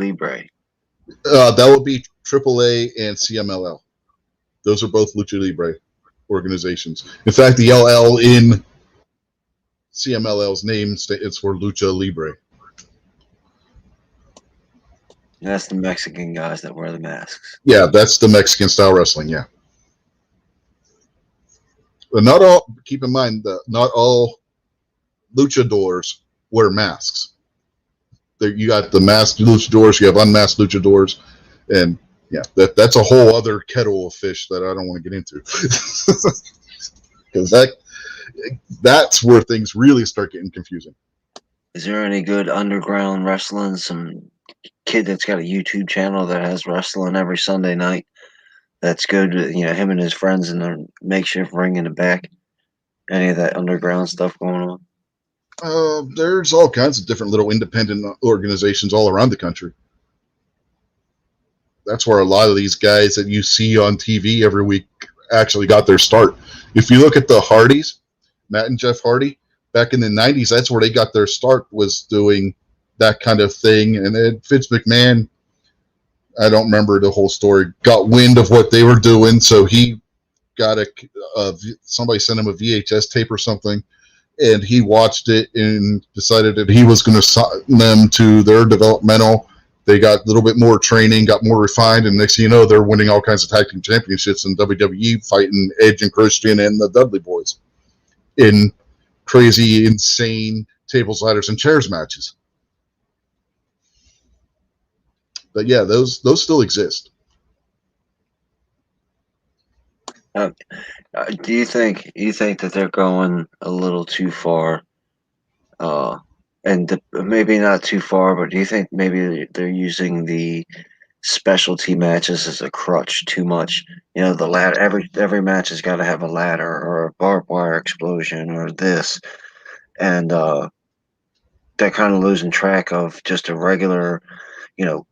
That would be AAA and CMLL. Those are both Lucha Libre organizations. In fact, the LL in CMLL's name is for Lucha Libre. That's the Mexican guys that wear the masks. Yeah, that's the Mexican style wrestling. Yeah, but not all. Keep in mind that not all luchadors wear masks. You got the masked luchadors, you have unmasked luchadors, and yeah, that's a whole other kettle of fish that I don't want to get into, because that's where things really start getting confusing. Is there any good underground wrestling? Some kid that's got a YouTube channel that has wrestling every Sunday night. That's good. Him and his friends in the makeshift ring in the back. Any of that underground stuff going on? There's all kinds of different little independent organizations all around the country. That's where a lot of these guys that you see on TV every week actually got their start. If you look at the Hardys, Matt and Jeff Hardy, back in the 90s, that's where they got their start, was doing that kind of thing. And then Vince McMahon I don't remember the whole story, got wind of what they were doing, so he got somebody sent him a VHS tape or something, and he watched it and decided that he was going to sign them to their developmental. They got a little bit more training, got more refined, and next thing you know, they're winning all kinds of tag team championships in WWE, fighting Edge and Christian and the Dudley Boys in crazy, insane tables, ladders, and chairs matches. But yeah, those still exist. Do you think that they're going a little too far? And maybe not too far, but do you think maybe they're using the specialty matches as a crutch too much? You know, the ladder. Every match has got to have a ladder or a barbed wire explosion or this, and they're kind of losing track of just a regular, you know,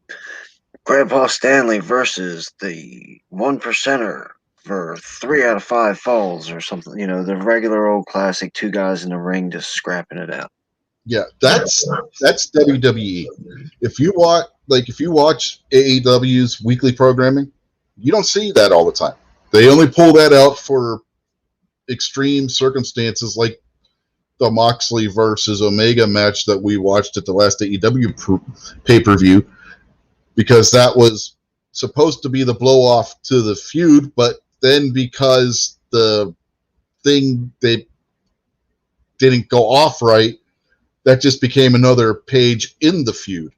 Grandpa Stanley versus the 1%er for 3 out of 5 falls or something. You know, the regular old classic 2 guys in the ring just scrapping it out. Yeah, that's WWE. If you watch AEW's weekly programming, you don't see that all the time. They only pull that out for extreme circumstances, like the Moxley versus Omega match that we watched at the last AEW pay-per-view, because that was supposed to be the blow-off to the feud, but then because the thing they didn't go off right, that just became another page in the feud.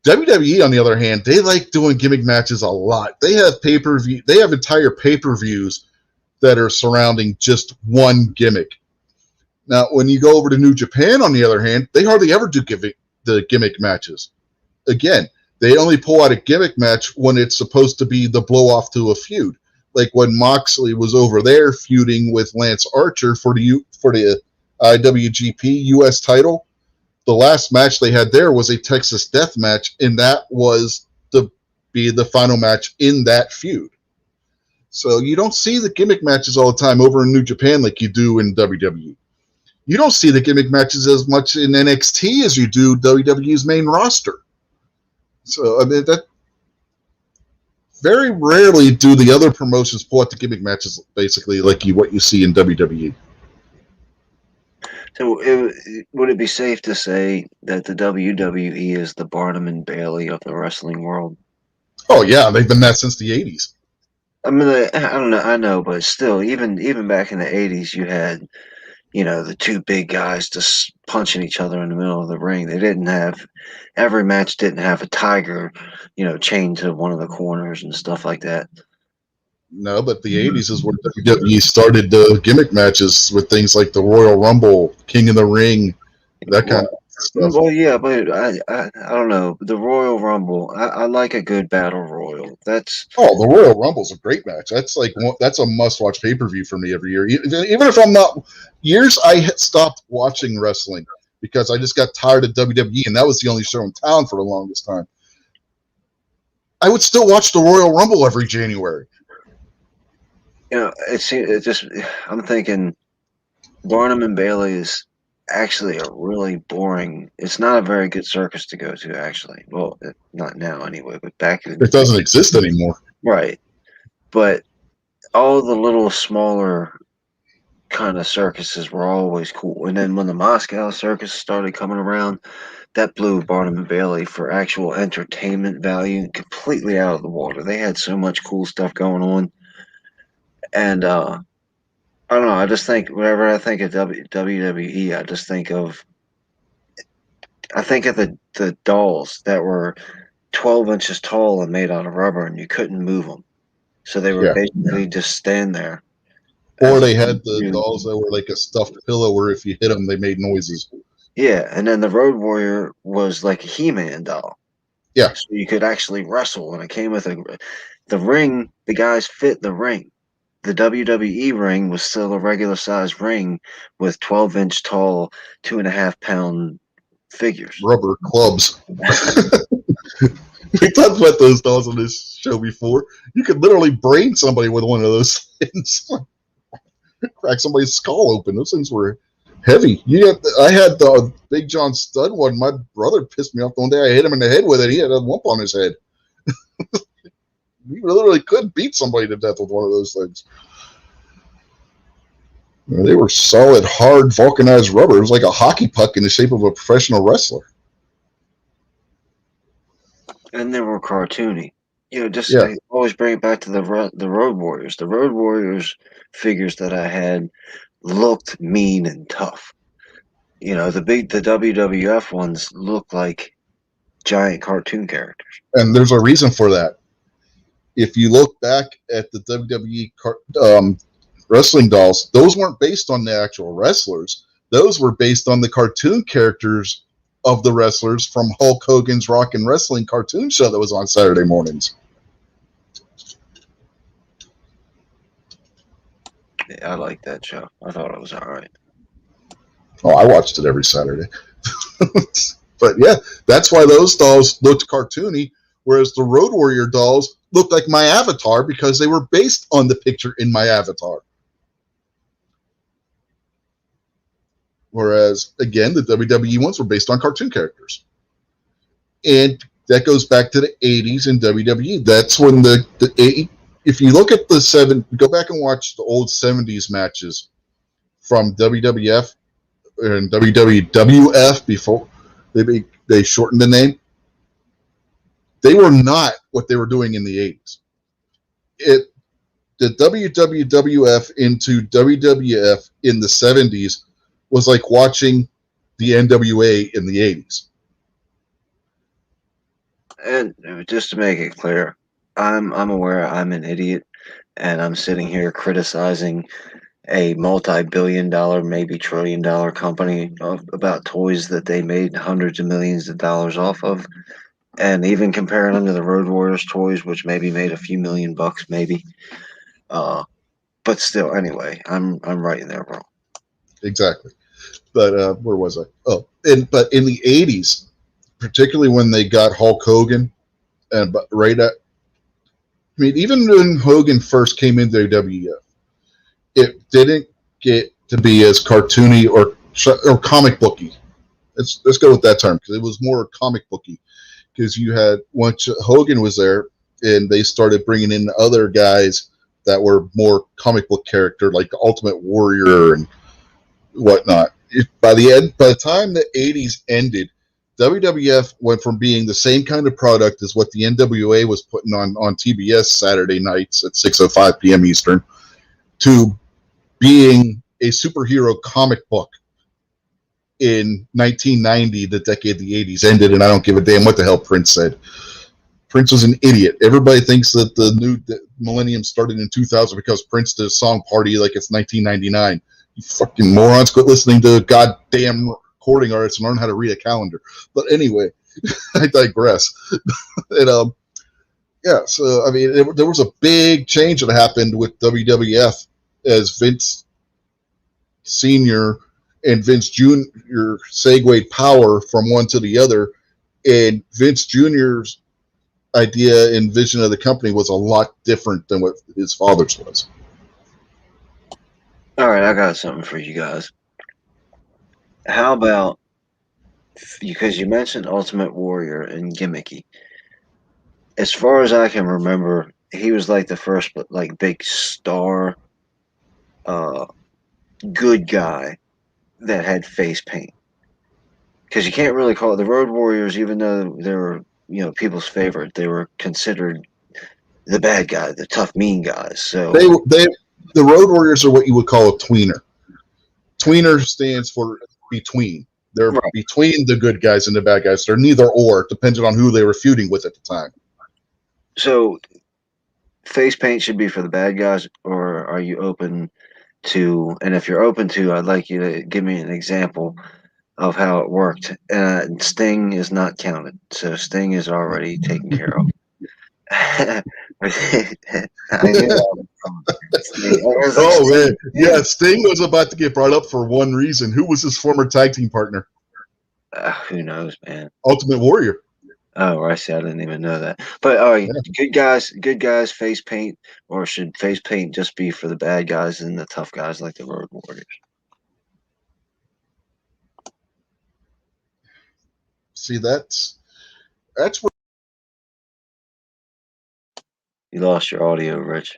WWE, on the other hand, they like doing gimmick matches a lot. They have entire pay-per-views that are surrounding just one gimmick. Now, when you go over to New Japan, on the other hand, they hardly ever do the gimmick matches. Again, they only pull out a gimmick match when it's supposed to be the blow-off to a feud. Like when Moxley was over there feuding with Lance Archer for the IWGP US title, the last match they had there was a Texas Death Match, and that was to be the final match in that feud. So you don't see the gimmick matches all the time over in New Japan like you do in WWE. You don't see the gimmick matches as much in NXT as you do WWE's main roster. So, I mean, that very rarely do the other promotions pull out the gimmick matches basically like what you see in WWE. So, would it be safe to say that the WWE is the Barnum and Bailey of the wrestling world? Oh yeah, they've been that since the 80s. I mean, I don't know. I know, but still, even back in the 80s, you had, you know, the 2 big guys just punching each other in the middle of the ring. They didn't have every match didn't have a tiger, you know, chained to one of the corners and stuff like that. No, but the 80s is where WWE started the gimmick matches with things like the Royal Rumble, King of the Ring, that kind of stuff. Well, yeah, but I don't know. The Royal Rumble, I like a good battle royal. The Royal Rumble's a great match. That's a must-watch pay-per-view for me every year. Even if I'm not years, I had stopped watching wrestling because I just got tired of WWE, and that was the only show in town for the longest time. I would still watch the Royal Rumble every January. You know, I'm thinking Barnum and Bailey is actually a really boring. It's not a very good circus to go to, actually. Well, not now anyway, but back in it doesn't exist anymore. Right. But all the little smaller kind of circuses were always cool. And then when the Moscow circus started coming around, that blew Barnum and Bailey for actual entertainment value completely out of the water. They had so much cool stuff going on. And I don't know. I just think whenever I think of WWE, I think of the dolls that were 12 inches tall and made out of rubber, and you couldn't move them. So they were basically just stand there. Or they had the dolls that were like a stuffed pillow where if you hit them, they made noises. Yeah, and then the Road Warrior was like a He-Man doll. Yeah. So you could actually wrestle, and it came with the ring. The guys fit the ring. The WWE ring was still a regular size ring with 12-inch tall, 2.5-pound figures. Rubber clubs. We talked about those dolls on this show before. You could literally brain somebody with one of those things. Crack somebody's skull open. Those things were heavy. I had the Big John Stud one. My brother pissed me off the one day I hit him in the head with it. He had a lump on his head. You literally could beat somebody to death with one of those things. They were solid, hard, vulcanized rubber. It was like a hockey puck in the shape of a professional wrestler. And they were cartoony. Just Yeah. I always bring it back to the Road Warriors. The Road Warriors figures that I had looked mean and tough. The WWF ones look like giant cartoon characters. And there's a reason for that. If you look back at the WWE wrestling dolls, those weren't based on the actual wrestlers. Those were based on the cartoon characters of the wrestlers from Hulk Hogan's Rock and Wrestling cartoon show that was on Saturday mornings. Yeah, I like that show. I thought it was all right. Oh, I watched it every Saturday. But yeah, that's why those dolls looked cartoony, whereas the Road Warrior dolls looked like my avatar because they were based on the picture in my avatar. Whereas, again, the WWE ones were based on cartoon characters. And that goes back to the 80s in WWE. That's when if you look at go back and watch the old 70s matches from WWF and WWF before they shortened the name. They were not what they were doing in the 80s. The WWF into WWF in the 70s was like watching the NWA in the 80s. And just to make it clear, I'm aware I'm an idiot, and I'm sitting here criticizing a multi-billion-dollar, maybe trillion-dollar company about toys that they made hundreds of millions of dollars off of, and even comparing them to the Road Warriors toys, which maybe made a few $1,000,000, maybe. But still, anyway, I'm right in there wrong. Exactly. But where was I? But in the 80s, particularly when they got Hulk Hogan, and even when Hogan first came into WWF, it didn't get to be as cartoony or comic booky. Let's go with that term because it was more comic booky. Because you had once Hogan was there, and they started bringing in other guys that were more comic book character, like the Ultimate Warrior and whatnot. By the time the 80s ended, WWF went from being the same kind of product as what the NWA was putting on TBS Saturday nights at 6:05 p.m. Eastern to being a superhero comic book in 1990, the decade the 80s ended, and I don't give a damn what the hell Prince said. Prince was an idiot. Everybody thinks that the new millennium started in 2000 because Prince did a song party like it's 1999. You fucking morons, quit listening to goddamn recording artists and learn how to read a calendar. But anyway, I digress. And yeah, so I mean, there was a big change that happened with WWF as Vince Sr. and Vince Jr. segued power from one to the other, and Vince Jr.'s idea and vision of the company was a lot different than what his father's was. All right, I got something for you guys. How about, because you mentioned Ultimate Warrior and gimmicky. As far as I can remember, he was like the first like big star good guy that had face paint. Because you can't really call it the Road Warriors, even though they were, people's favorite. They were considered the bad guy, the tough, mean guys. So The Road Warriors are what you would call a tweener. Tweener stands for between. They're right. between the good guys and the bad guys. They're neither or, depending on who they were feuding with at the time. So face paint should be for the bad guys, or are you open to? And if you're open to, I'd like you to give me an example of how it worked. Sting is not counted, so Sting is already taken care of. I knew that was Oh man, yeah, Sting was about to get brought up for one reason. Who was his former tag team partner? Who knows, man? Ultimate Warrior. Oh, I see. I didn't even know that. But all right, good guys, face paint, or should face paint just be for the bad guys and the tough guys like the Road Warriors? See, that's where You lost your audio, Rich.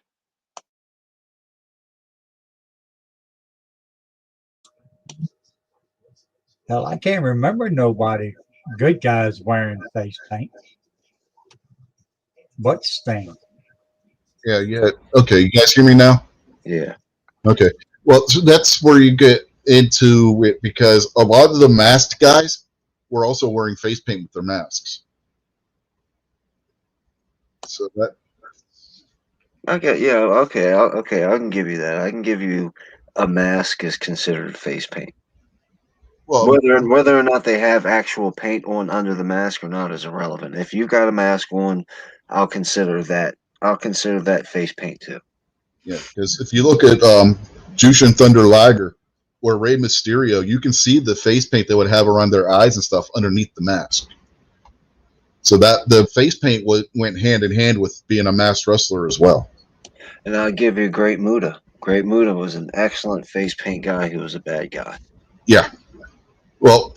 Hell, I can't remember nobody good guys wearing face paint. But Sting. Yeah. Okay, you guys hear me now? Yeah. Okay. Well, so that's where you get into it because a lot of the masked guys were also wearing face paint with their masks. So that Okay. Yeah. Okay. Okay. I can give you that. I can give you a mask is considered face paint. well, Whether or not they have actual paint on under the mask or not is irrelevant. If you've got a mask on, I'll consider that. I'll consider that face paint too. yeah, because if you look at Jushin Thunder Liger or Rey Mysterio, you can see the face paint they would have around their eyes and stuff underneath the mask. So that the face paint went hand in hand with being a masked wrestler as well. And I'll give you Great Muta. Great Muta was an excellent face paint guy who was a bad guy. Yeah. Well,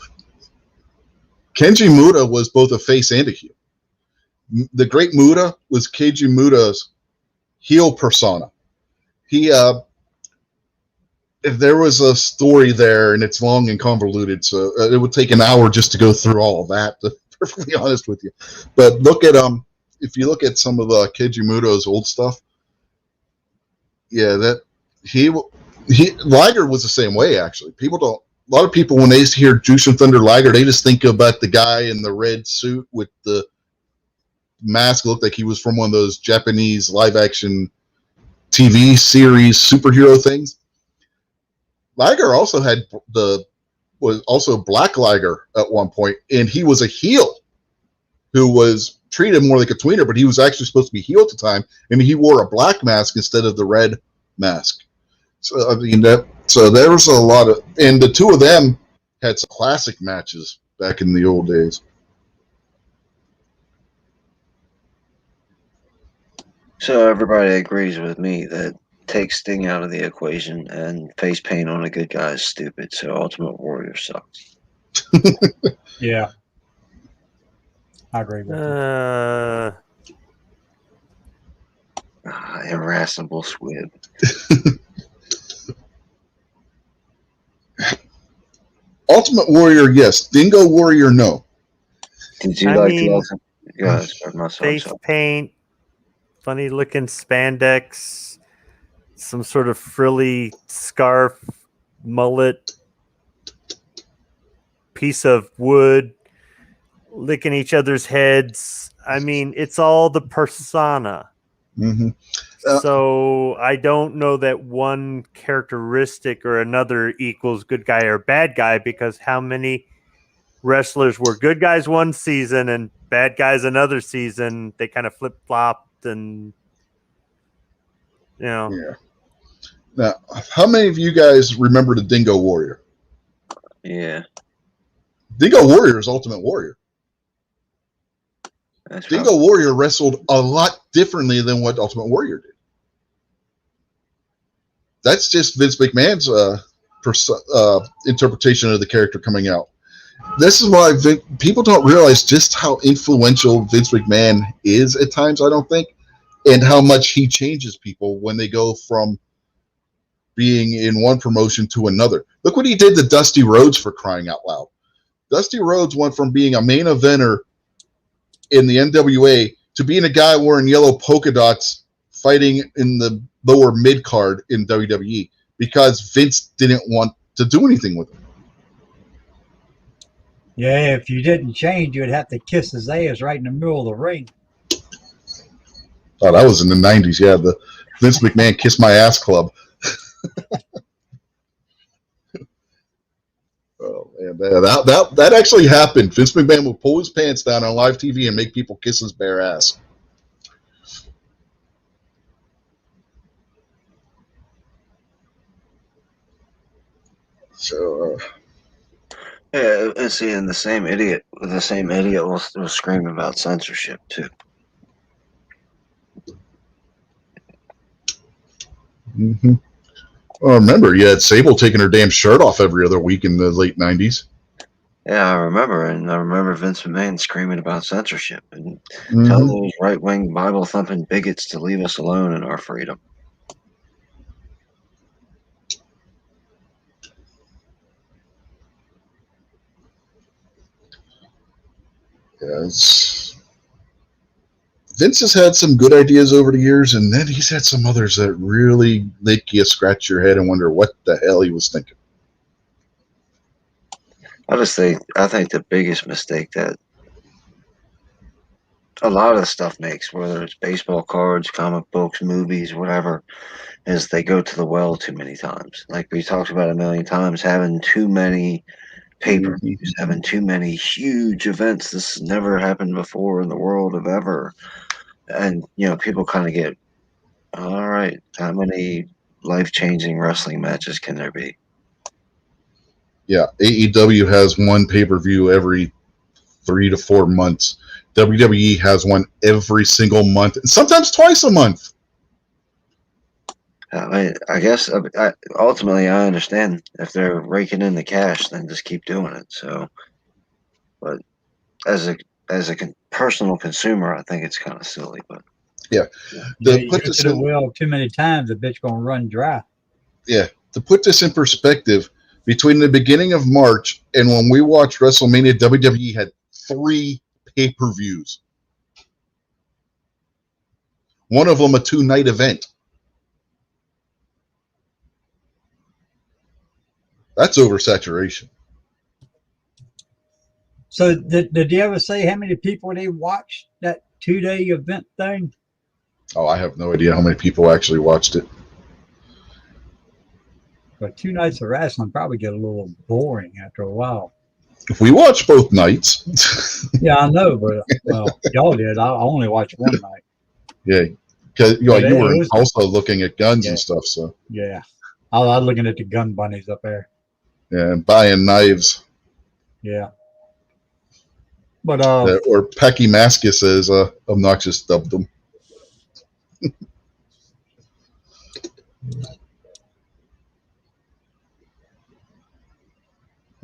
Kenji Muta was both a face and a heel. The Great Muta was Keiji Muta's heel persona. He if there was a story there and it's long and convoluted, so it would take an hour just to go through all of that, to be perfectly honest with you. But look at if you look at some of the Keiji Muta's old stuff, yeah, that he Liger was the same way actually. A lot of people when they hear Jushin Thunder Liger, they just think about the guy in the red suit with the mask, looked like he was from one of those Japanese live action TV series superhero things. Liger also was also Black Liger at one point, and he was a heel who was treated more like a tweener, but he was actually supposed to be heel at the time, and he wore a black mask instead of the red mask. So I mean so there was a lot of, and the two of them had some classic matches back in the old days. So everybody agrees with me that take Sting out of the equation and face paint on a good guy is stupid. So Ultimate Warrior sucks. Yeah. I agree with you. Irascible squib. Ultimate Warrior, yes. Dingo Warrior, no. Did you I mean, face paint, funny looking spandex, some sort of frilly scarf, mullet, piece of wood, licking each other's heads. I mean, it's all the persona. Mm-hmm. So I don't know that one characteristic or another equals good guy or bad guy, because how many wrestlers were good guys one season and bad guys another season? They kind of flip flopped, and you know. Yeah. Now, how many of you guys remember the Dingo Warrior? Yeah. Dingo Warrior is Ultimate Warrior. That's Dingo right. Warrior wrestled a lot differently than what Ultimate Warrior did. That's just Vince McMahon's interpretation of the character coming out. This is why people don't realize just how influential Vince McMahon is at times, I don't think, and how much he changes people when they go from being in one promotion to another. Look what he did to Dusty Rhodes, for crying out loud. Dusty Rhodes went from being a main eventer in the NWA to being a guy wearing yellow polka dots fighting in the lower mid card in WWE because Vince didn't want to do anything with him. Yeah, if you didn't change, you'd have to kiss his ass right in the middle of the ring. Oh, that was in the 90s. Yeah, the Vince McMahon Kiss My Ass Club. Oh, man, that actually happened. Vince McMahon would pull his pants down on live TV and make people kiss his bare ass. So, Yeah, and see, and the same idiot was screaming about censorship too. mm-hmm. Well, remember, you had Sable taking her damn shirt off every other week in the late 90s. Yeah, I remember, and I remember Vince McMahon screaming about censorship and telling Hmm. those right-wing Bible-thumping bigots to leave us alone in our freedom. Yeah, Vince has had some good ideas over the years, and then he's had some others that really make you scratch your head and wonder what the hell he was thinking. I think the biggest mistake that a lot of stuff makes, whether it's baseball cards, comic books, movies, whatever, is they go to the well too many times. Like we talked about a million times, having too many pay-per-views, having too many huge events. This has never happened before in the world of ever. And, people kind of get, all right, how many life-changing wrestling matches can there be? Yeah, AEW has one pay-per-view every 3 to 4 months. WWE has one every single month, and sometimes twice a month. I guess ultimately I understand if they're raking in the cash, then just keep doing it. So, but as a personal consumer, I think it's kind of silly. But Yeah, Yeah, to you put go to this the in, well too many times, the bitch gonna run dry. yeah, to put this in perspective, between the beginning of March and when we watched WrestleMania, WWE had 3 pay-per-views. One of them a 2-night event. That's oversaturation. So did you ever say how many people they watched that 2-day event thing? Oh, I have no idea how many people actually watched it. But 2 nights of wrestling probably get a little boring after a while. We watched both nights. Yeah, I know, but well, y'all did. I only watched one night. Yeah, because But you were it in was Tulsa looking at guns yeah, and stuff. So yeah. I was looking at the gun bunnies up there. yeah, and buying knives. Yeah. But Or Pecky Maskus, as Obnoxious dubbed them.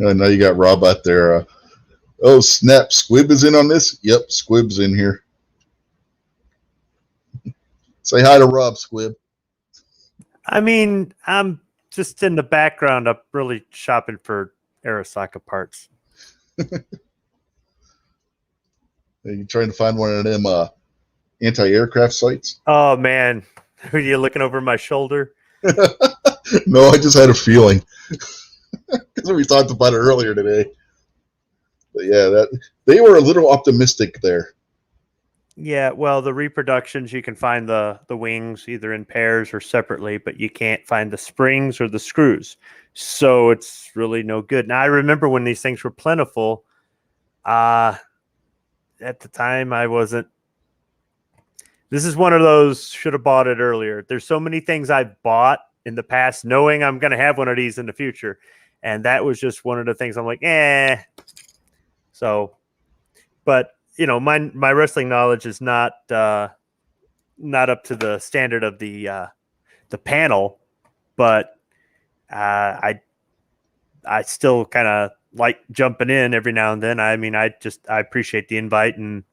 I know you got Rob out there. Oh snap! Squib is in on this. Yep, Squib's in here. Say hi to Rob, Squib. I mean, I'm just in the background. I'm really shopping for Arasaka parts. Are you trying to find one of them anti-aircraft sites? Oh man, are you looking over my shoulder? No, I just had a feeling because we talked about it earlier today. But yeah, that they were a little optimistic there. Yeah, well, the reproductions you can find the wings either in pairs or separately, but you can't find the springs or the screws. So it's really no good. Now I remember when these things were plentiful. At the time I wasn't. This is one of those should have bought it earlier. There's so many things I've bought in the past, knowing I'm going to have one of these in the future, and that was just one of the things I'm like, eh. So, but my wrestling knowledge is not up to the standard of the panel, but I still kind of like jumping in every now and then. I mean, I appreciate the invite and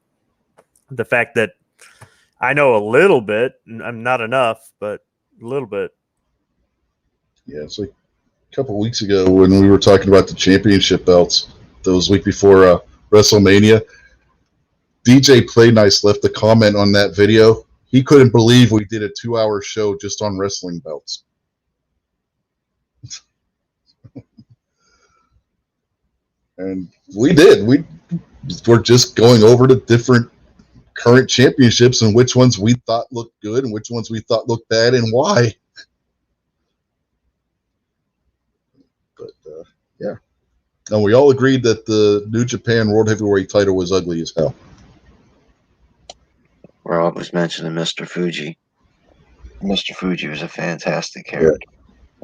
the fact that I know a little bit. I'm not enough, but a little bit. Yeah, it's like a couple of weeks ago when we were talking about the championship belts. That was week before WrestleMania. DJ Play Nice left a comment on that video. He couldn't believe we did a 2-hour show just on wrestling belts. And we did. We're just going over the different current championships and which ones we thought looked good and which ones we thought looked bad and why. But yeah. And we all agreed that the New Japan World Heavyweight title was ugly as hell. Rob was mentioning Mr. Fuji. Mr. Fuji was a fantastic character.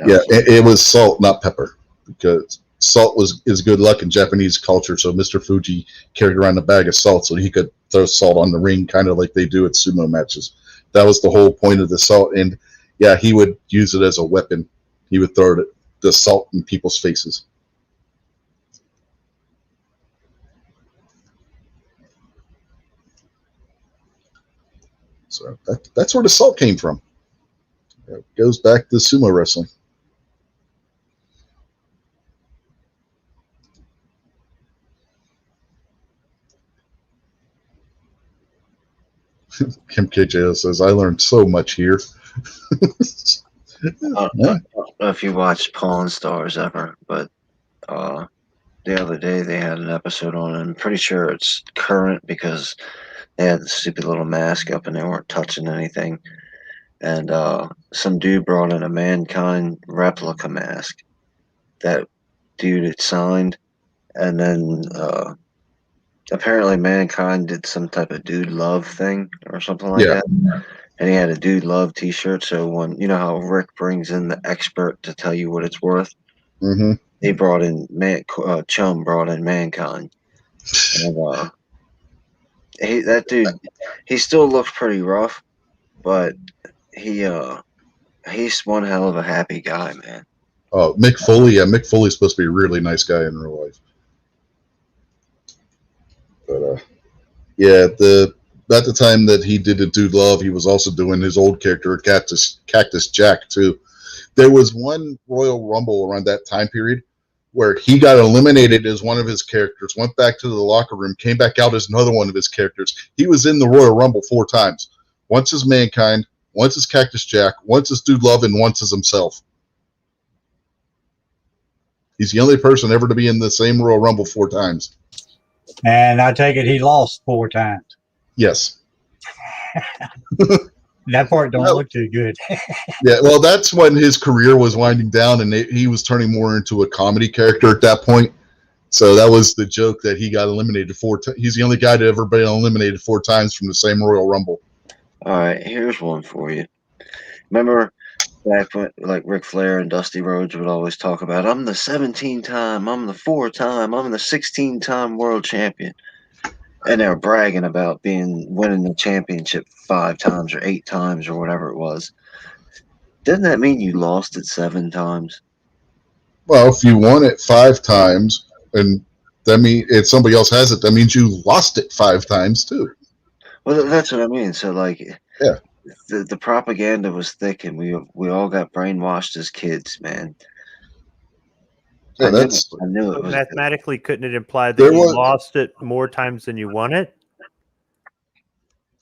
Yeah, it was salt, not pepper, because salt is good luck in Japanese culture. So Mr. Fuji carried around a bag of salt so he could throw salt on the ring, kind of like they do at sumo matches. That was the whole point of the salt. And yeah, he would use it as a weapon. He would throw the salt in people's faces. So that's where the salt came from. It goes back to sumo wrestling. Kim KJO says, I learned so much here. I don't know if you watched Pawn Stars ever, but the other day they had an episode on, and I'm pretty sure it's current because they had the stupid little mask up and they weren't touching anything. And some dude brought in a Mankind replica mask that dude had signed, and then apparently Mankind did some type of dude love thing or something like Yeah. that. And he had a dude love T-shirt. So when you know how Rick brings in the expert to tell you what it's worth, Mm-hmm. he brought in Chum brought in Mankind, and that dude, he still looks pretty rough, but he's one hell of a happy guy, man. Oh, Mick Foley. Yeah, Mick Foley's supposed to be a really nice guy in real life. But yeah, at the time that he did the Dude Love, he was also doing his old character, Cactus Jack, too. There was one Royal Rumble around that time period where he got eliminated as one of his characters, went back to the locker room, came back out as another one of his characters. He was in the Royal Rumble 4 times. Once as Mankind, once as Cactus Jack, once as Dude Love, and once as himself. He's the only person ever to be in the same Royal Rumble 4 times. And I take it he lost 4 times. Yes. That part don't look too good. Yeah, well, that's when his career was winding down, and he was turning more into a comedy character at that point. So that was the joke that he got eliminated 4 times. He's the only guy to ever been eliminated 4 times from the same Royal Rumble. All right, here's one for you. Remember back when, like, Ric Flair and Dusty Rhodes would always talk about, I'm the 17-time, I'm the 4-time, I'm the 16-time world champion. And they were bragging about winning the championship 5 times or 8 times or whatever it was. Doesn't that mean you lost it 7 times? Well, if you won it 5 times, and that means if somebody else has it, that means you lost it 5 times too. Well, that's what I mean. So, like, yeah, the propaganda was thick, and we all got brainwashed as kids, man. Yeah, I knew it was mathematically. Couldn't it imply that you lost it more times than you won it?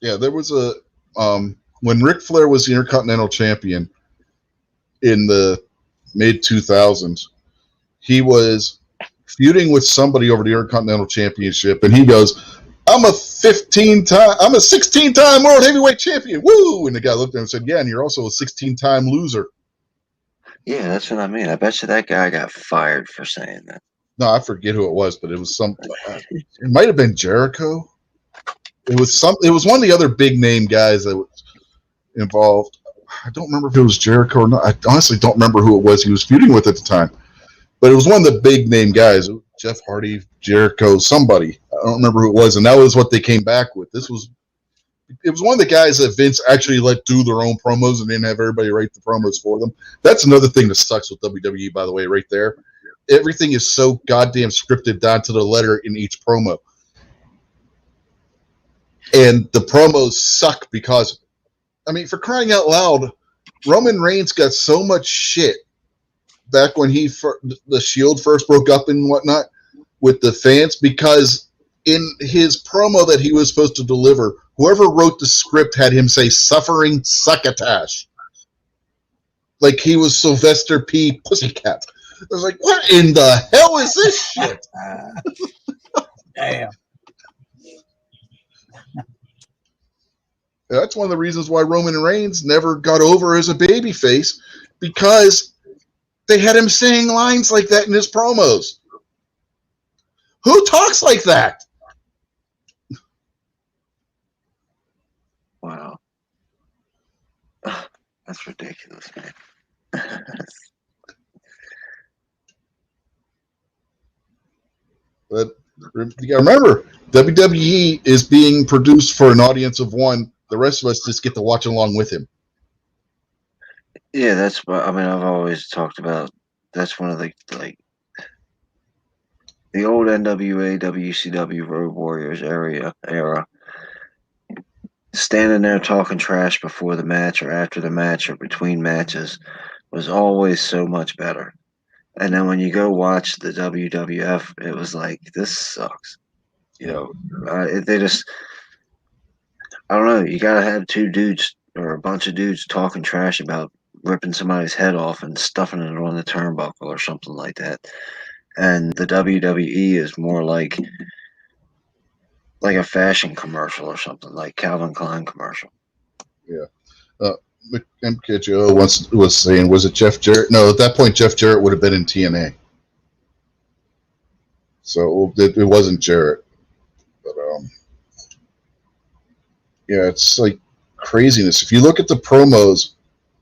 Yeah, there was a when Ric Flair was the Intercontinental Champion in the mid 2000s, he was feuding with somebody over the Intercontinental Championship, and he goes, I'm a 16-time World Heavyweight Champion. Woo! And the guy looked at him and said, yeah, and you're also a 16-time loser. Yeah, that's what I mean. I bet you that guy got fired for saying that. No, I forget who it was, but it was some. It might have been Jericho. It was one of the other big name guys that was involved. I don't remember if it was Jericho or not. I honestly don't remember who it was he was feuding with at the time. But it was one of the big name guys. Jeff Hardy, Jericho, somebody. I don't remember who it was, and that was what they came back with. It was one of the guys that Vince actually let do their own promos and didn't have everybody write the promos for them. That's another thing that sucks with WWE, by the way, right there. Everything is so goddamn scripted down to the letter in each promo. And the promos suck because, I mean, for crying out loud, Roman Reigns got so much shit back when the Shield first broke up and whatnot with the fans because in his promo that he was supposed to deliver, whoever wrote the script had him say suffering succotash. Like he was Sylvester P. Pussycat. I was like, what in the hell is this shit? Damn. That's one of the reasons why Roman Reigns never got over as a babyface, because they had him saying lines like that in his promos. Who talks like that? Wow. That's ridiculous, man. But you gotta remember, WWE is being produced for an audience of one. The rest of us just get to watch along with him. Yeah, that's what I mean. I've always talked about. That's one of the old NWA, WCW, Road Warriors era. standing there talking trash before the match or after the match or between matches was always so much better. And then when you go watch the WWF, it was like, this sucks. You know, they just, I don't know, you got to have two dudes or a bunch of dudes talking trash about ripping somebody's head off and stuffing it on the turnbuckle or something like that. And the WWE is more like a fashion commercial or something, like Calvin Klein commercial. Yeah. MKJO once was saying, was it Jeff Jarrett? No, at that point, Jeff Jarrett would have been in TNA. So it wasn't Jarrett. But, yeah, it's like craziness. If you look at the promos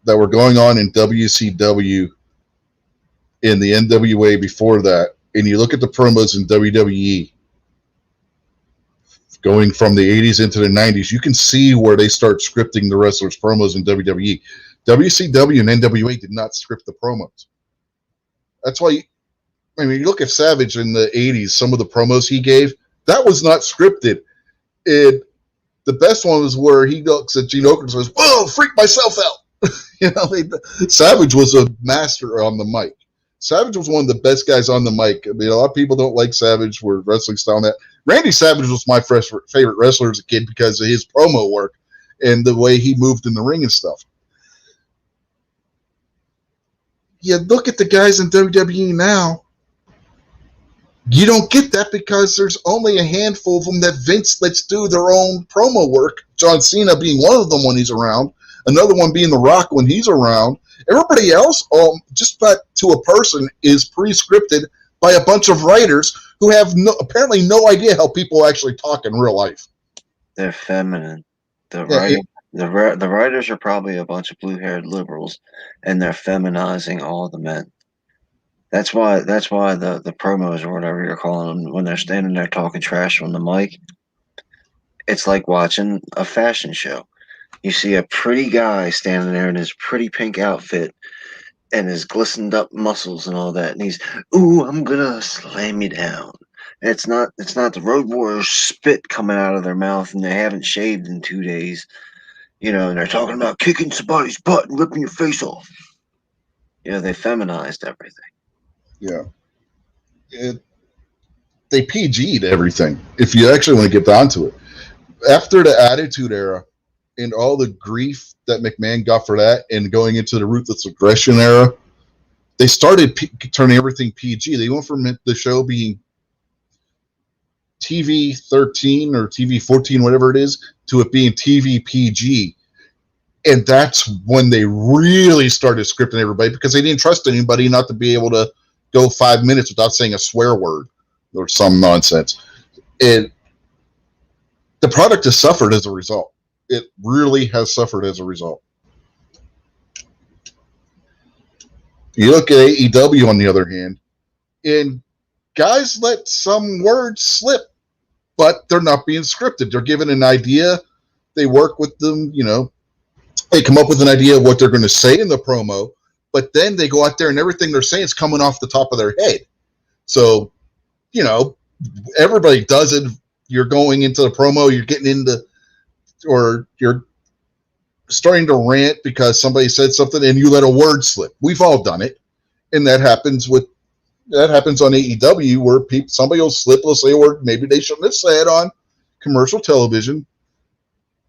that were going on in WCW, in the NWA before that, and you look at the promos in WWE, going from the 80s into the 90s, you can see where they start scripting the wrestlers' promos in WWE. WCW and NWA did not script the promos. That's why, you look at Savage in the 80s, some of the promos he gave, that was not scripted. The best one was where he looks at Gene Okerlund and says, "Whoa, freak myself out." Savage was a master on the mic. Savage was one of the best guys on the mic. A lot of people don't like Savage, where wrestling style that. Randy Savage was my favorite wrestler as a kid because of his promo work and the way he moved in the ring and stuff. You look at the guys in WWE now, you don't get that because there's only a handful of them that Vince lets do their own promo work. John Cena being one of them when he's around, another one being The Rock when he's around. Everybody else, just about to a person, is pre-scripted by a bunch of writers who have apparently no idea how people actually talk in real life. They're feminine. The writers are probably a bunch of blue-haired liberals, and they're feminizing all the men. That's why the promos or whatever you're calling them, when they're standing there talking trash on the mic, it's like watching a fashion show. You see a pretty guy standing there in his pretty pink outfit and his glistened up muscles and all that, and he's, "Ooh, I'm gonna slam you down." And it's not the Road Warrior spit coming out of their mouth and they haven't shaved in 2 days, and they're talking about kicking somebody's butt and ripping your face off. They feminized everything. Yeah. They PG'd everything, if you actually want to get down to it. After the Attitude Era and all the grief that McMahon got for that, and going into the Ruthless Aggression era, they started turning everything PG. They went from the show being TV 13 or TV 14, whatever it is, to it being TV PG. And that's when they really started scripting everybody, because they didn't trust anybody not to be able to go 5 minutes without saying a swear word or some nonsense. And the product has suffered as a result. It really has suffered as a result. You look at AEW on the other hand, and guys let some words slip, but they're not being scripted. They're given an idea. They work with them, they come up with an idea of what they're going to say in the promo, but then they go out there and everything they're saying is coming off the top of their head. So, everybody does it. You're going into the promo, you're getting into, or you're starting to rant because somebody said something and you let a word slip. We've all done it. And that happens on AEW, where somebody will slip, will say a word maybe they shouldn't have said on commercial television,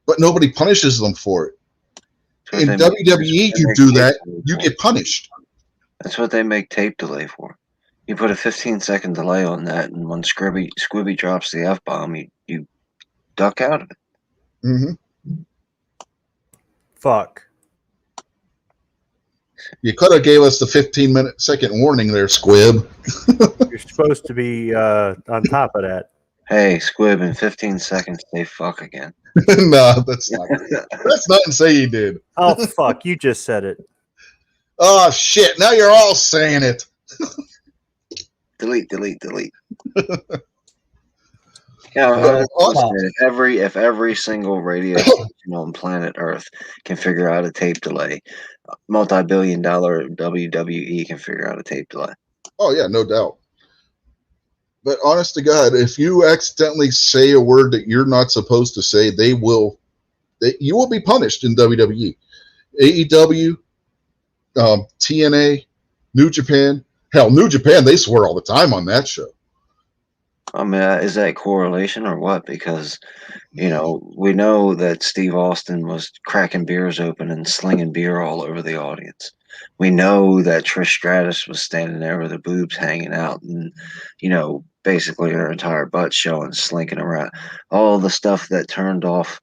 but nobody punishes them for it. In WWE, you do that, you get punished. That's what they make tape delay for. You put a 15-second delay on that, and when Squibby drops the F-bomb, you duck out of it. Mm-hmm. Fuck. You could have gave us the 15-second warning there, Squib. You're supposed to be on top of that. Hey, Squib, in 15 seconds, say fuck again. No, that's not. That's nothing say you did. Oh, fuck. You just said it. Oh, shit. Now you're all saying it. Delete. If every single radio station on planet Earth can figure out a tape delay, multi-billion-dollar WWE can figure out a tape delay. Oh, yeah, no doubt. But honest to God, if you accidentally say a word that you're not supposed to say, they will You will be punished in WWE. AEW, TNA, New Japan. Hell, New Japan, they swear all the time on that show. I mean, is that correlation or what? Because, we know that Steve Austin was cracking beers open and slinging beer all over the audience. We know that Trish Stratus was standing there with her boobs hanging out and, basically her entire butt showing, slinking around. All the stuff that turned off,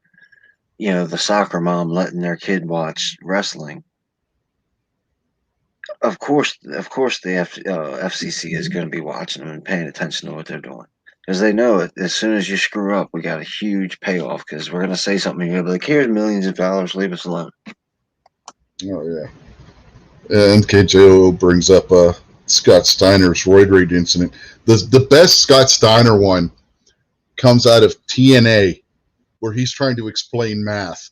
the soccer mom letting their kid watch wrestling. Of course, the FCC is going to be watching them and paying attention to what they're doing. Because they know it. As soon as you screw up, we got a huge payoff. Because we're going to say something, and you're going to be like, here's millions of dollars, leave us alone. Oh, yeah. NKJO brings up Scott Steiner's Roid Rage incident. The best Scott Steiner one comes out of TNA, where he's trying to explain math.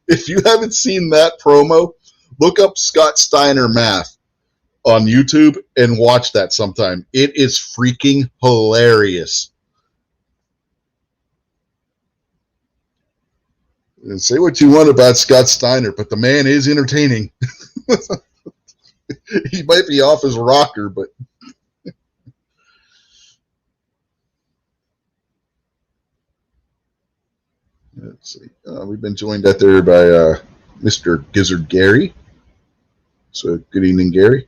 If you haven't seen that promo, look up Scott Steiner math on YouTube and watch that sometime. It is freaking hilarious. And say what you want about Scott Steiner, but the man is entertaining. He might be off his rocker, but let's see. We've been joined out there by Mr. Gizzard Gary. So good evening, Gary.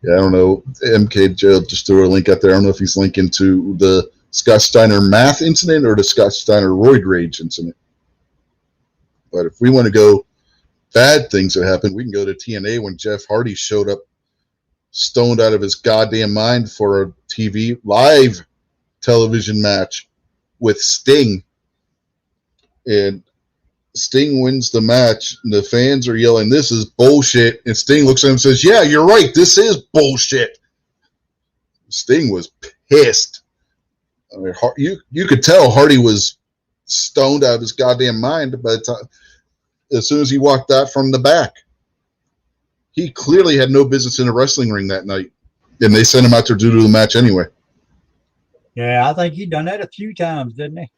Yeah, I don't know. MK Joe just threw a link out there. I don't know if he's linking to the Scott Steiner math incident or the Scott Steiner Roid Rage incident. But if we want to go bad things that happened, we can go to TNA when Jeff Hardy showed up stoned out of his goddamn mind for a live television match with Sting. And Sting wins the match, and the fans are yelling, "This is bullshit." And Sting looks at him and says, "Yeah, you're right. This is bullshit." Sting was pissed. I mean, you could tell Hardy was stoned out of his goddamn mind by the time, as soon as he walked out from the back. He clearly had no business in a wrestling ring that night, and they sent him out there to do the match anyway. Yeah, I think he done that a few times, didn't he?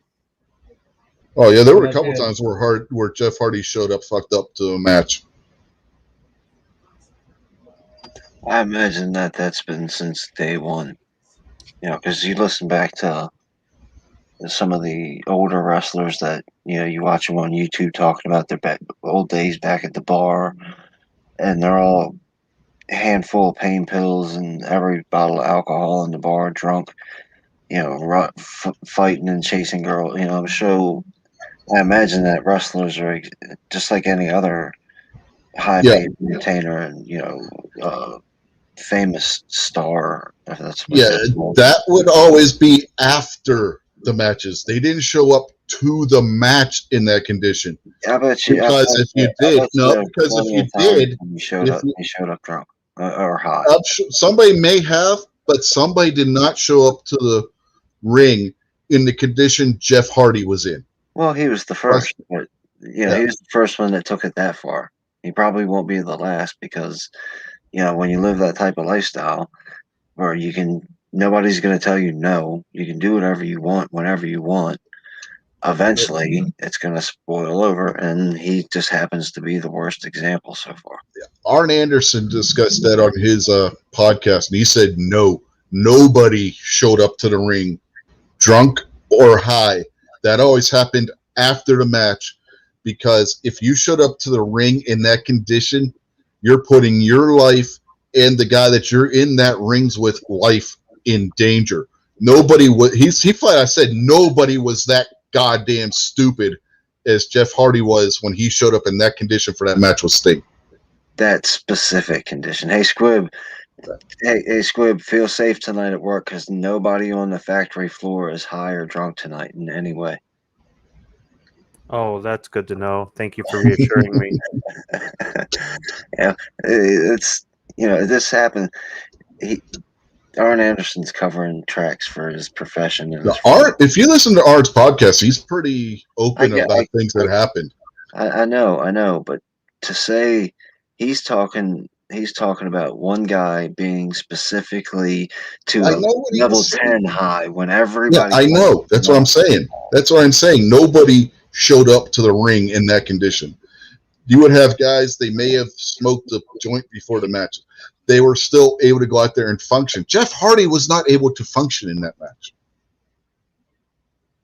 Oh yeah, there were a couple times where Jeff Hardy showed up fucked up to a match. I imagine that's been since day one. Because you listen back to some of the older wrestlers that you watch them on YouTube talking about their old days back at the bar, and they're all a handful of pain pills and every bottle of alcohol in the bar, drunk, fighting and chasing girls. I imagine that wrestlers are just like any other high-paid entertainer and famous star. If that's what that would always be after the matches. They didn't show up to the match in that condition. I bet you. Because if you did, he showed up drunk or high. Somebody may have, but somebody did not show up to the ring in the condition Jeff Hardy was in. Well, he was the first, but he was the first one that took it that far. He probably won't be the last because, when you live that type of lifestyle, where nobody's going to tell you no, you can do whatever you want whenever you want. Eventually, it's going to spoil over, and he just happens to be the worst example so far. Yeah. Arn Anderson discussed that on his podcast, and he said nobody showed up to the ring drunk or high. That always happened after the match, because if you showed up to the ring in that condition, you're putting your life and the guy that you're in that ring's with life in danger. Nobody was. He flat out said nobody was that goddamn stupid as Jeff Hardy was when he showed up in that condition for that match with Sting. That specific condition. Hey, Squib. Hey, Squib, feel safe tonight at work because nobody on the factory floor is high or drunk tonight in any way. Oh, that's good to know. Thank you for reassuring me. Yeah, it's this happened. Arn Anderson's covering tracks for his profession. And if you listen to Art's podcast, he's pretty open about things that happened. I know, but to say he's talking he's talking about one guy being specifically to I a know what he level was saying. 10 high when Yeah, everybody. I know. That's what I'm saying. That's what I'm saying. Nobody showed up to the ring in that condition. You would have guys, they may have smoked a joint before the match. They were still able to go out there and function. Jeff Hardy was not able to function in that match.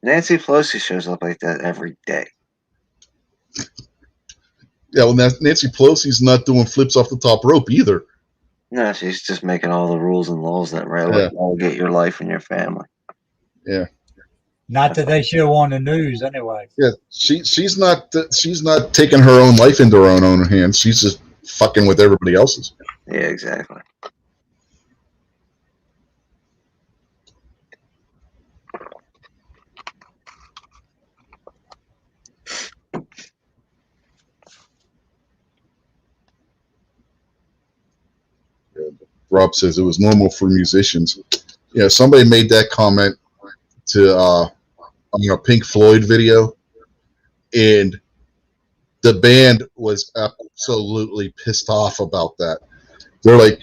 Nancy Pelosi shows up like that every day. Yeah, well, Nancy Pelosi's not doing flips off the top rope either. No, she's just making all the rules and laws that relegate your life and your family. Yeah. Not that they show on the news anyway. Yeah, she's not taking her own life into her own hands. She's just fucking with everybody else's. Yeah, exactly. Rob says it was normal for musicians. Yeah, somebody made that comment to on a Pink Floyd video, and the band was absolutely pissed off about that. They're like,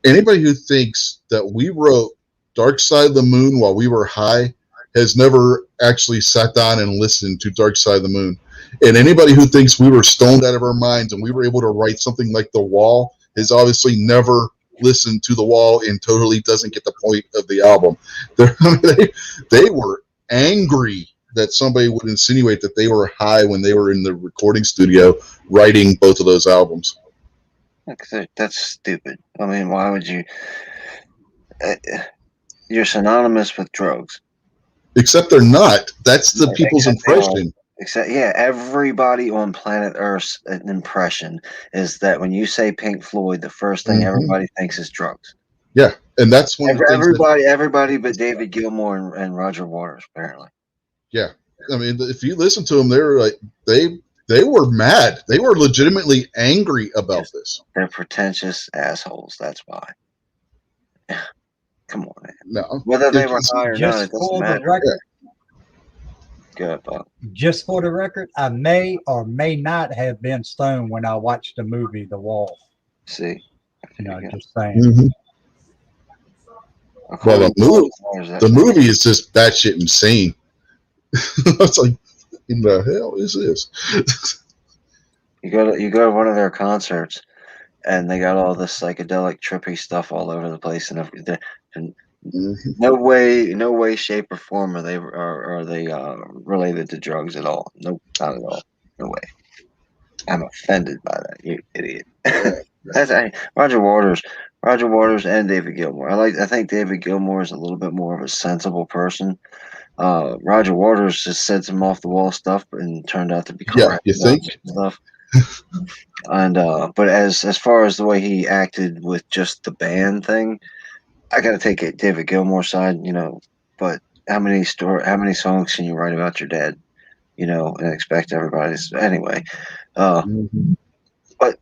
anybody who thinks that we wrote Dark Side of the Moon while we were high has never actually sat down and listened to Dark Side of the Moon. And anybody who thinks we were stoned out of our minds and we were able to write something like The Wall has obviously never listened to The Wall and totally doesn't get the point of the album. They were angry that somebody would insinuate that they were high when they were in the recording studio writing both of those albums. That's stupid. I mean, why would you? You're synonymous with drugs. Except they're not. That's the people's impression. Except, yeah, everybody on planet Earth's impression is that when you say Pink Floyd, the first thing everybody thinks is drugs. Yeah, and that's one of the things everybody but David Gilmour and Roger Waters, apparently. Yeah, I mean, if you listen to them, they're like they were mad. They were legitimately angry about this. They're pretentious assholes. That's why. Come on, man. No, whether they were high or not, it doesn't matter. Record, Good, Bob. just for the record, I may or may not have been stoned when I watched the movie The Wall. See, just saying. Mm-hmm. Well, the movie is just batshit insane. It's like, in the hell is this? You go to one of their concerts, and they got all this psychedelic, trippy stuff all over the place, and no way, shape, or form are they related to drugs at all. No, not at all. No way. I'm offended by that, you idiot. Roger Waters and David Gilmour. I think David Gilmour is a little bit more of a sensible person. Roger Waters just said some off the wall stuff and turned out to be correct. Yeah, you think? Stuff. And but as far as the way he acted with just the band thing, I got to take it David Gilmour's side, But how many songs can you write about your dad, and expect everybody's anyway? But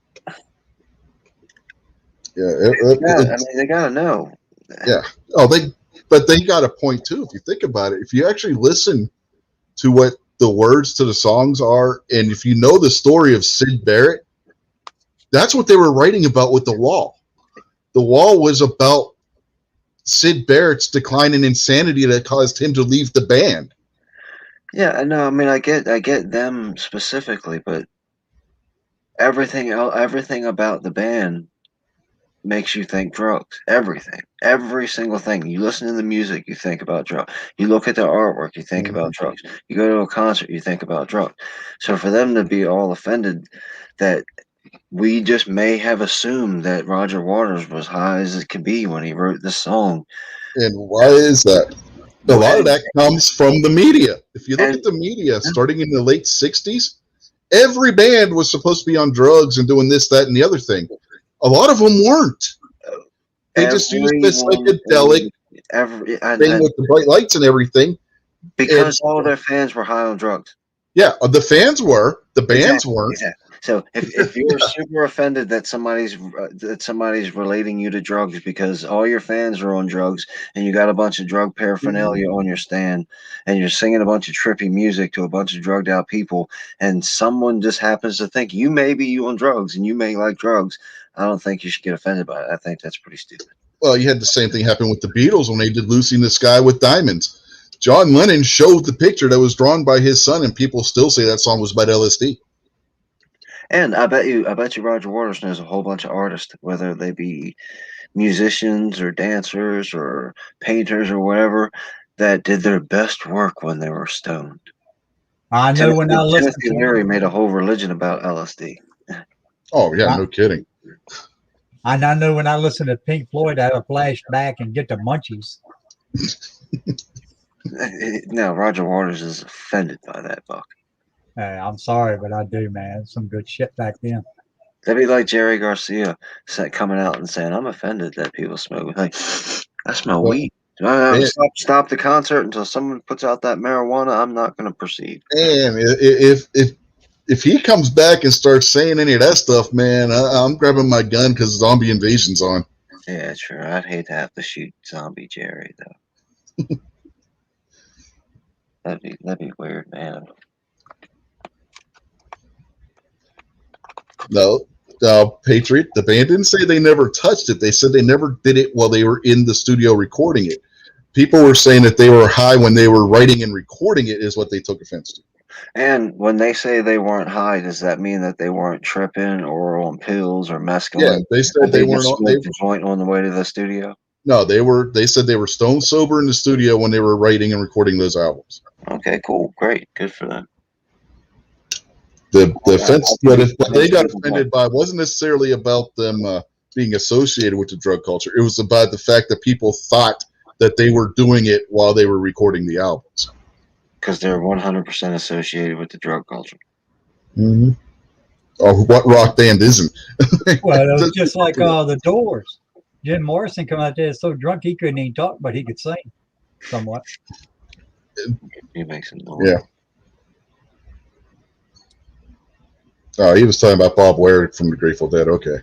yeah, they gotta know. Yeah. But they got a point too. If you think about it, if you actually listen to what the words to the songs are, and if you know the story of Syd Barrett, that's what they were writing about with The Wall. The Wall was about Syd Barrett's decline in insanity that caused him to leave the band. Yeah, I know. I mean, I get them specifically, but everything about the band makes you think drugs. Every single thing. You listen to the music, you think about drugs. You look at the artwork, you think about drugs. You go to a concert, you think about drugs. So for them to be all offended that we just may have assumed that Roger Waters was high as it could be when he wrote this song. And why is that? A lot of that comes from the media. If you look at the media, starting in the late 60s, every band was supposed to be on drugs and doing this, that, and the other thing. A lot of them weren't. They just used this psychedelic thing with the bright lights and everything. Because all their fans were high on drugs. Yeah, the fans were. The bands weren't. Exactly. So if you're super offended that somebody's relating you to drugs because all your fans are on drugs and you got a bunch of drug paraphernalia on your stand and you're singing a bunch of trippy music to a bunch of drugged out people and someone just happens to think you may be on drugs and you may like drugs, I don't think you should get offended by it. I think that's pretty stupid. Well, you had the same thing happen with the Beatles when they did Lucy in the Sky with Diamonds. John Lennon showed the picture that was drawn by his son, and people still say that song was about LSD. And I bet you Roger Waters knows a whole bunch of artists, whether they be musicians or dancers or painters or whatever, that did their best work when they were stoned. I know when I listen Timothy to Leary made a whole religion about LSD. Oh, yeah, no kidding. and I know when I listen to Pink Floyd, I have a flashback and get the munchies. No, Roger Waters is offended by that, Buck. I'm sorry, but I do, man. Some good shit back then. That'd be like Jerry Garcia coming out and saying, "I'm offended that people smoke." Like, I smell weed. Stop the concert until someone puts out that marijuana. I'm not going to proceed. And if he comes back and starts saying any of that stuff, man, I'm grabbing my gun because zombie invasion's on. Yeah, sure. I'd hate to have to shoot zombie Jerry though. That'd be weird, man. No, Patriot, the band didn't say they never touched it. They said they never did it while they were in the studio recording it. People were saying that they were high when they were writing and recording it is what they took offense to. And when they say they weren't high, does that mean that they weren't tripping or on pills or mescaline? Yeah, they said they weren't. They joint on the way to the studio. No, they were. They said they were stone sober in the studio when they were writing and recording those albums. Okay, cool, great, good for them. The offense, what they got offended by wasn't necessarily about them being associated with the drug culture. It was about the fact that people thought that they were doing it while they were recording the albums. Because they're 100% associated with the drug culture. Mm-hmm. Oh, what rock band isn't? Well, it was just like the Doors. Jim Morrison come out there so drunk he couldn't even talk, but he could sing somewhat. He makes some noise. Yeah. Oh, he was talking about Bob Ware from the Grateful Dead. Okay.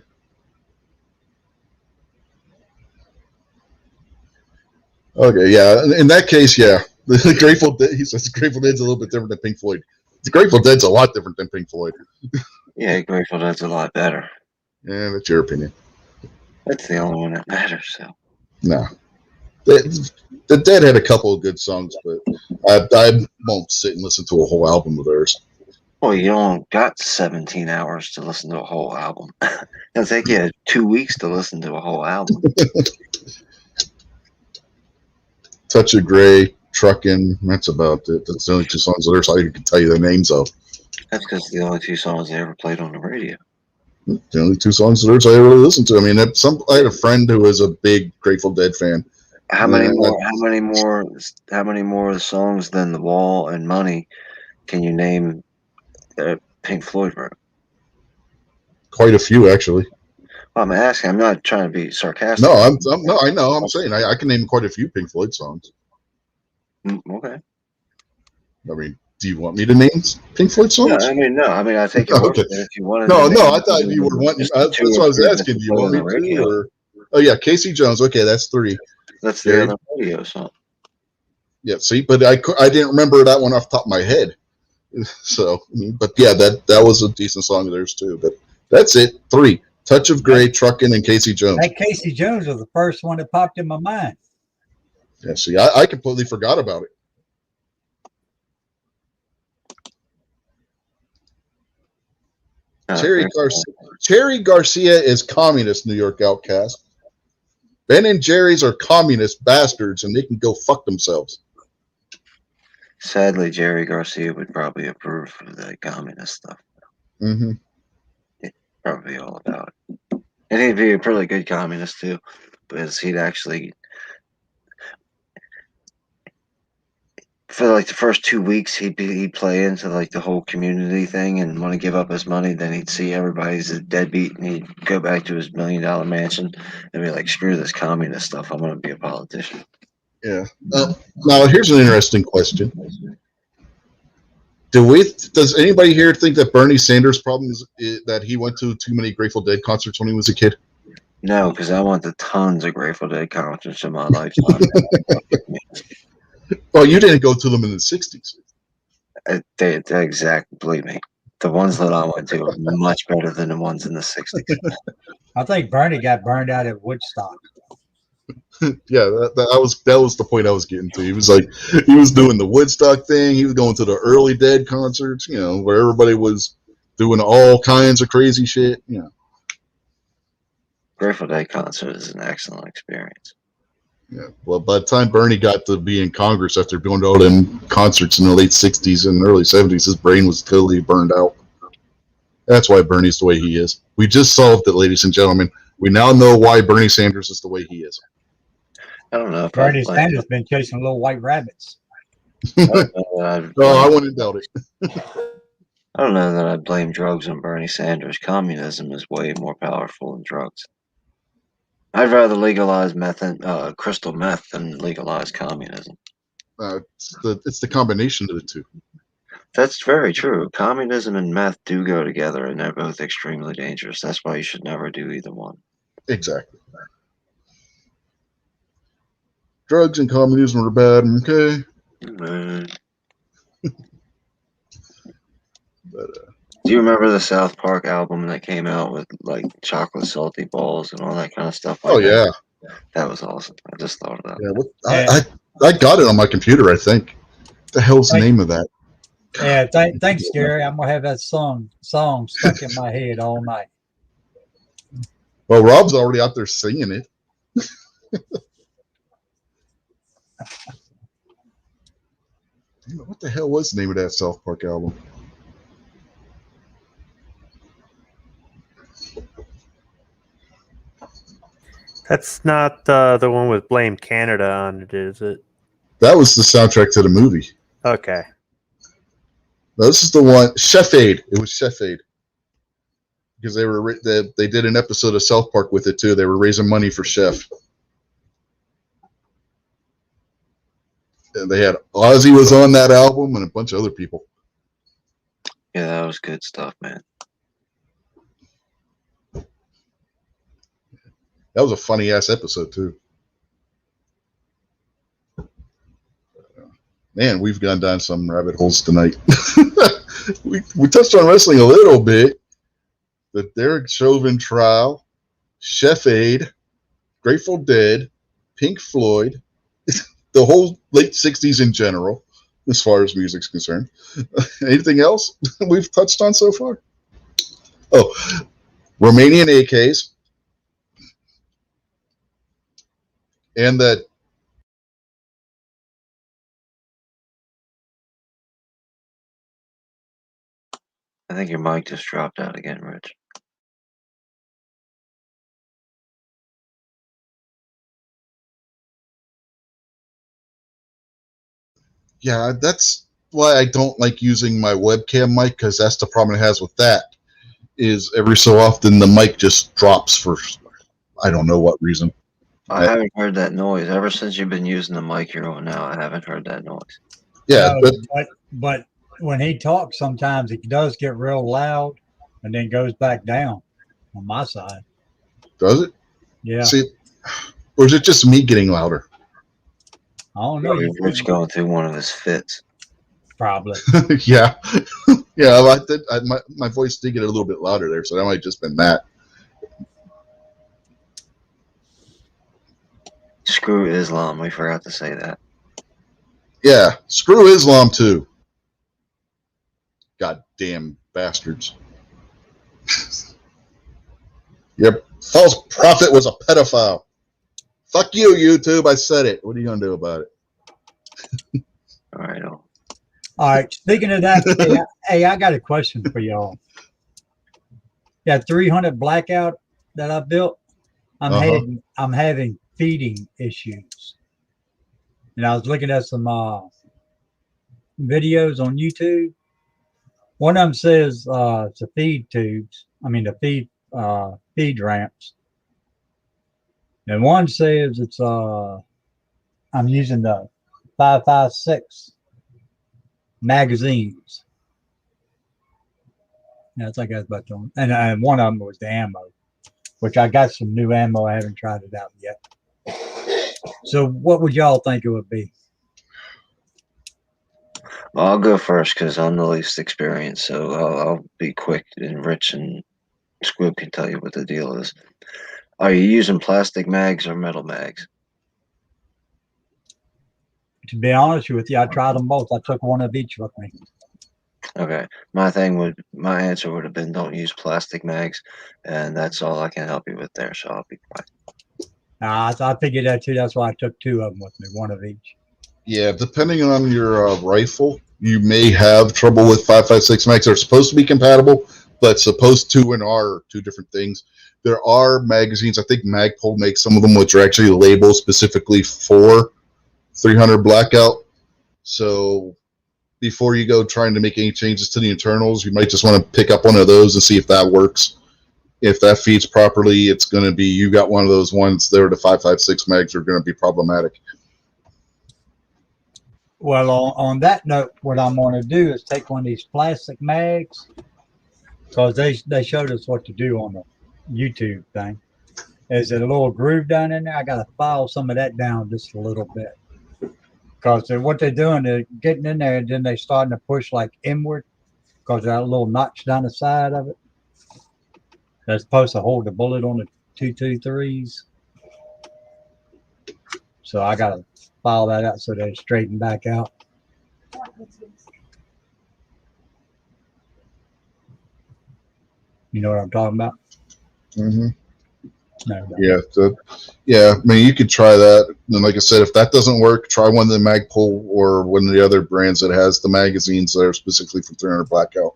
Okay, yeah. In that case, yeah. The Grateful Dead, he says the Grateful Dead's a little bit different than Pink Floyd. The Grateful Dead's a lot different than Pink Floyd. Yeah, Grateful Dead's a lot better. Yeah, that's your opinion. That's the only one that matters, so. No. The Dead had a couple of good songs, but I won't sit and listen to a whole album of theirs. Well, you don't got 17 hours to listen to a whole album. It'll take you 2 weeks to listen to a whole album. Touch of Grey, Truckin', that's about it. That's the only two songs that I can tell you the names of. That's because the only two songs they ever played on the radio. The only two songs that I really listened to. I mean, I had a friend who was a big Grateful Dead fan. How many more songs than The Wall and Money can you name that Pink Floyd wrote? Quite a few, actually. Well, I'm asking. I'm not trying to be sarcastic. No, I know. I'm saying I can name quite a few Pink Floyd songs. Okay. I mean, do you want me to name Pink Floyd songs? No. I mean, I take your word for it if you wanted. No. I thought you were wanting. That's what I was asking. Do you want me to? Or, oh yeah, Casey Jones. Okay, that's 3. That's the other radio song. Yeah. See, but I didn't remember that one off the top of my head. So, but yeah, that was a decent song of theirs too. But that's it. 3. Touch of Grey, Truckin', and Casey Jones. That Casey Jones was the first one that popped in my mind. Yeah, see, I completely forgot about it. Cherry Garcia is communist, New York Outcast. Ben and Jerry's are communist bastards, and they can go fuck themselves. Sadly, Jerry Garcia would probably approve of the communist stuff. Mm-hmm. Probably all about it. And he'd be a pretty good communist too, because he'd actually, for like the first 2 weeks, he'd play into like the whole community thing and want to give up his money. Then he'd see everybody's a deadbeat, and he'd go back to his $1 million mansion and be like, "Screw this communist stuff. I'm going to be a politician." Yeah. Now here's an interesting question. Does anybody here think that Bernie Sanders' problem is that he went to too many Grateful Dead concerts when he was a kid? No, because I went to tons of Grateful Dead concerts in my lifetime. Well, you didn't go to them in the 60s. They exactly, believe me. The ones that I went to are much better than the ones in the 60s. I think Bernie got burned out at Woodstock. Yeah, that was the point I was getting to. He was doing the Woodstock thing. He was going to the early Dead concerts, where everybody was doing all kinds of crazy shit. Grateful Dead concert is an excellent experience. Yeah. Well, by the time Bernie got to be in Congress after going to all them concerts in the late 60s and early 70s, his brain was totally burned out. That's why Bernie's the way he is. We just solved it, ladies and gentlemen. We now know why Bernie Sanders is the way he is. I don't know if Bernie Sanders been chasing little white rabbits. I wouldn't doubt it. I don't know that I'd blame drugs on Bernie Sanders. Communism is way more powerful than drugs. I'd rather legalize crystal meth than legalize communism. It's the combination of the two. That's very true. Communism and meth do go together, and they're both extremely dangerous. That's why you should never do either one. Exactly. Drugs and communism are bad, okay? But, do you remember the South Park album that came out with like chocolate salty balls and all that kind of stuff? yeah. That was awesome. I just thought of that. Yeah, I got it on my computer, I think. What the hell's the name of that? Yeah, thanks, Gary. I'm gonna have that song stuck in my head all night. Well, Rob's already out there singing it. What the hell was the name of that South Park album? That's not the one with Blame Canada on it, is it? That was the soundtrack to the movie. Okay. No, this is the one, Chef Aid. It was Chef Aid. Because they did an episode of South Park with it too. They were raising money for Chef. And they had Ozzy was on that album and a bunch of other people. Yeah, that was good stuff, man. That was a funny ass episode too. Man, we've gone down some rabbit holes tonight. we touched on wrestling a little bit. The Derek Chauvin trial, Chef Aid, Grateful Dead, Pink Floyd, the whole late 60s in general, as far as music's concerned. Anything else we've touched on so far? Oh, Romanian AKs. And that I think your mic just dropped out again, Rich. Yeah, that's why I don't like using my webcam mic, because that's the problem it has with that, is every so often the mic just drops for I don't know what reason. I haven't heard that noise. Ever since you've been using the mic you're on now, I haven't heard that noise. Yeah, but when he talks, sometimes it does get real loud and then goes back down on my side. Does it? Yeah. See, or is it just me getting louder? I don't know. Rich going through one of his fits. Probably. Yeah. Yeah, my voice did get a little bit louder there, so that might have just been that. Screw Islam. We forgot to say that. Yeah, screw Islam too. Goddamn bastards. Your false prophet was a pedophile. Fuck you, YouTube. I said it. What are you going to do about it? All right. Speaking of that, hey, I got a question for y'all. That 300 blackout that I built, I'm having feeding issues. And I was looking at some videos on YouTube. One of them says it's a feed tubes. I mean, the feed ramps. And one says it's I'm using the 5.56 magazines. Yeah, I think that's about the only. And one of them was the ammo, which I got some new ammo. I haven't tried it out yet. So, what would y'all think it would be? Well, I'll go first because I'm the least experienced, so I'll be quick and Rich and Squib can tell you what the deal is. Are you using plastic mags or metal mags? To be honest with you, I tried them both. I took one of each with me. Okay, my answer would have been don't use plastic mags, and that's all I can help you with there. So I'll be quiet. I figured that too. That's why I took two of them with me, one of each. Yeah, depending on your rifle, you may have trouble with 5.56 mags. They're supposed to be compatible, but supposed to and are two different things. There are magazines. I think Magpul makes some of them, which are actually labeled specifically for 300 blackout. So before you go trying to make any changes to the internals, you might just want to pick up one of those and see if that works. If that feeds properly, it's going to be, you got one of those ones there, the 5.56 mags are going to be problematic. Well, on that note, what I'm going to do is take one of these plastic mags, because they showed us what to do on the YouTube thing. Is it a little groove down in there? I got to file some of that down just a little bit. Because what they're doing, they're getting in there and then they're starting to push like inward, because there's a little notch down the side of it. That's supposed to hold the bullet on the 223s. So I got to file that out so they straighten back out. You know what I'm talking about? Mm-hmm. No. Yeah. I mean, you could try that. And like I said, if that doesn't work, try one of the Magpul or one of the other brands that has the magazines that are specifically for 300 blackout.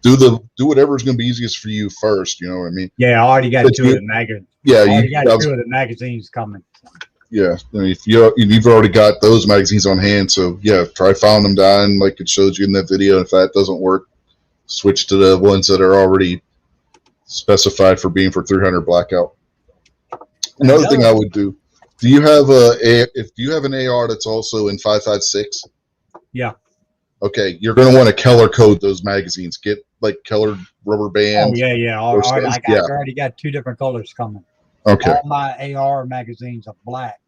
Do whatever's going to be easiest for you first. You know what I mean? Yeah, I already got two of the magazines. Yeah, two of the magazines coming. Yeah, I mean, if you've already got those magazines on hand, so yeah, try filing them down like it shows you in that video. If that doesn't work, switch to the ones that are already specified for being for 300 blackout. Another thing I would do: do you have an AR that's also in 5.56? Yeah. Okay, you're going to want to color code those magazines. Get like colored rubber bands. Oh yeah. I already got two different colors coming. Okay. All my AR magazines are black,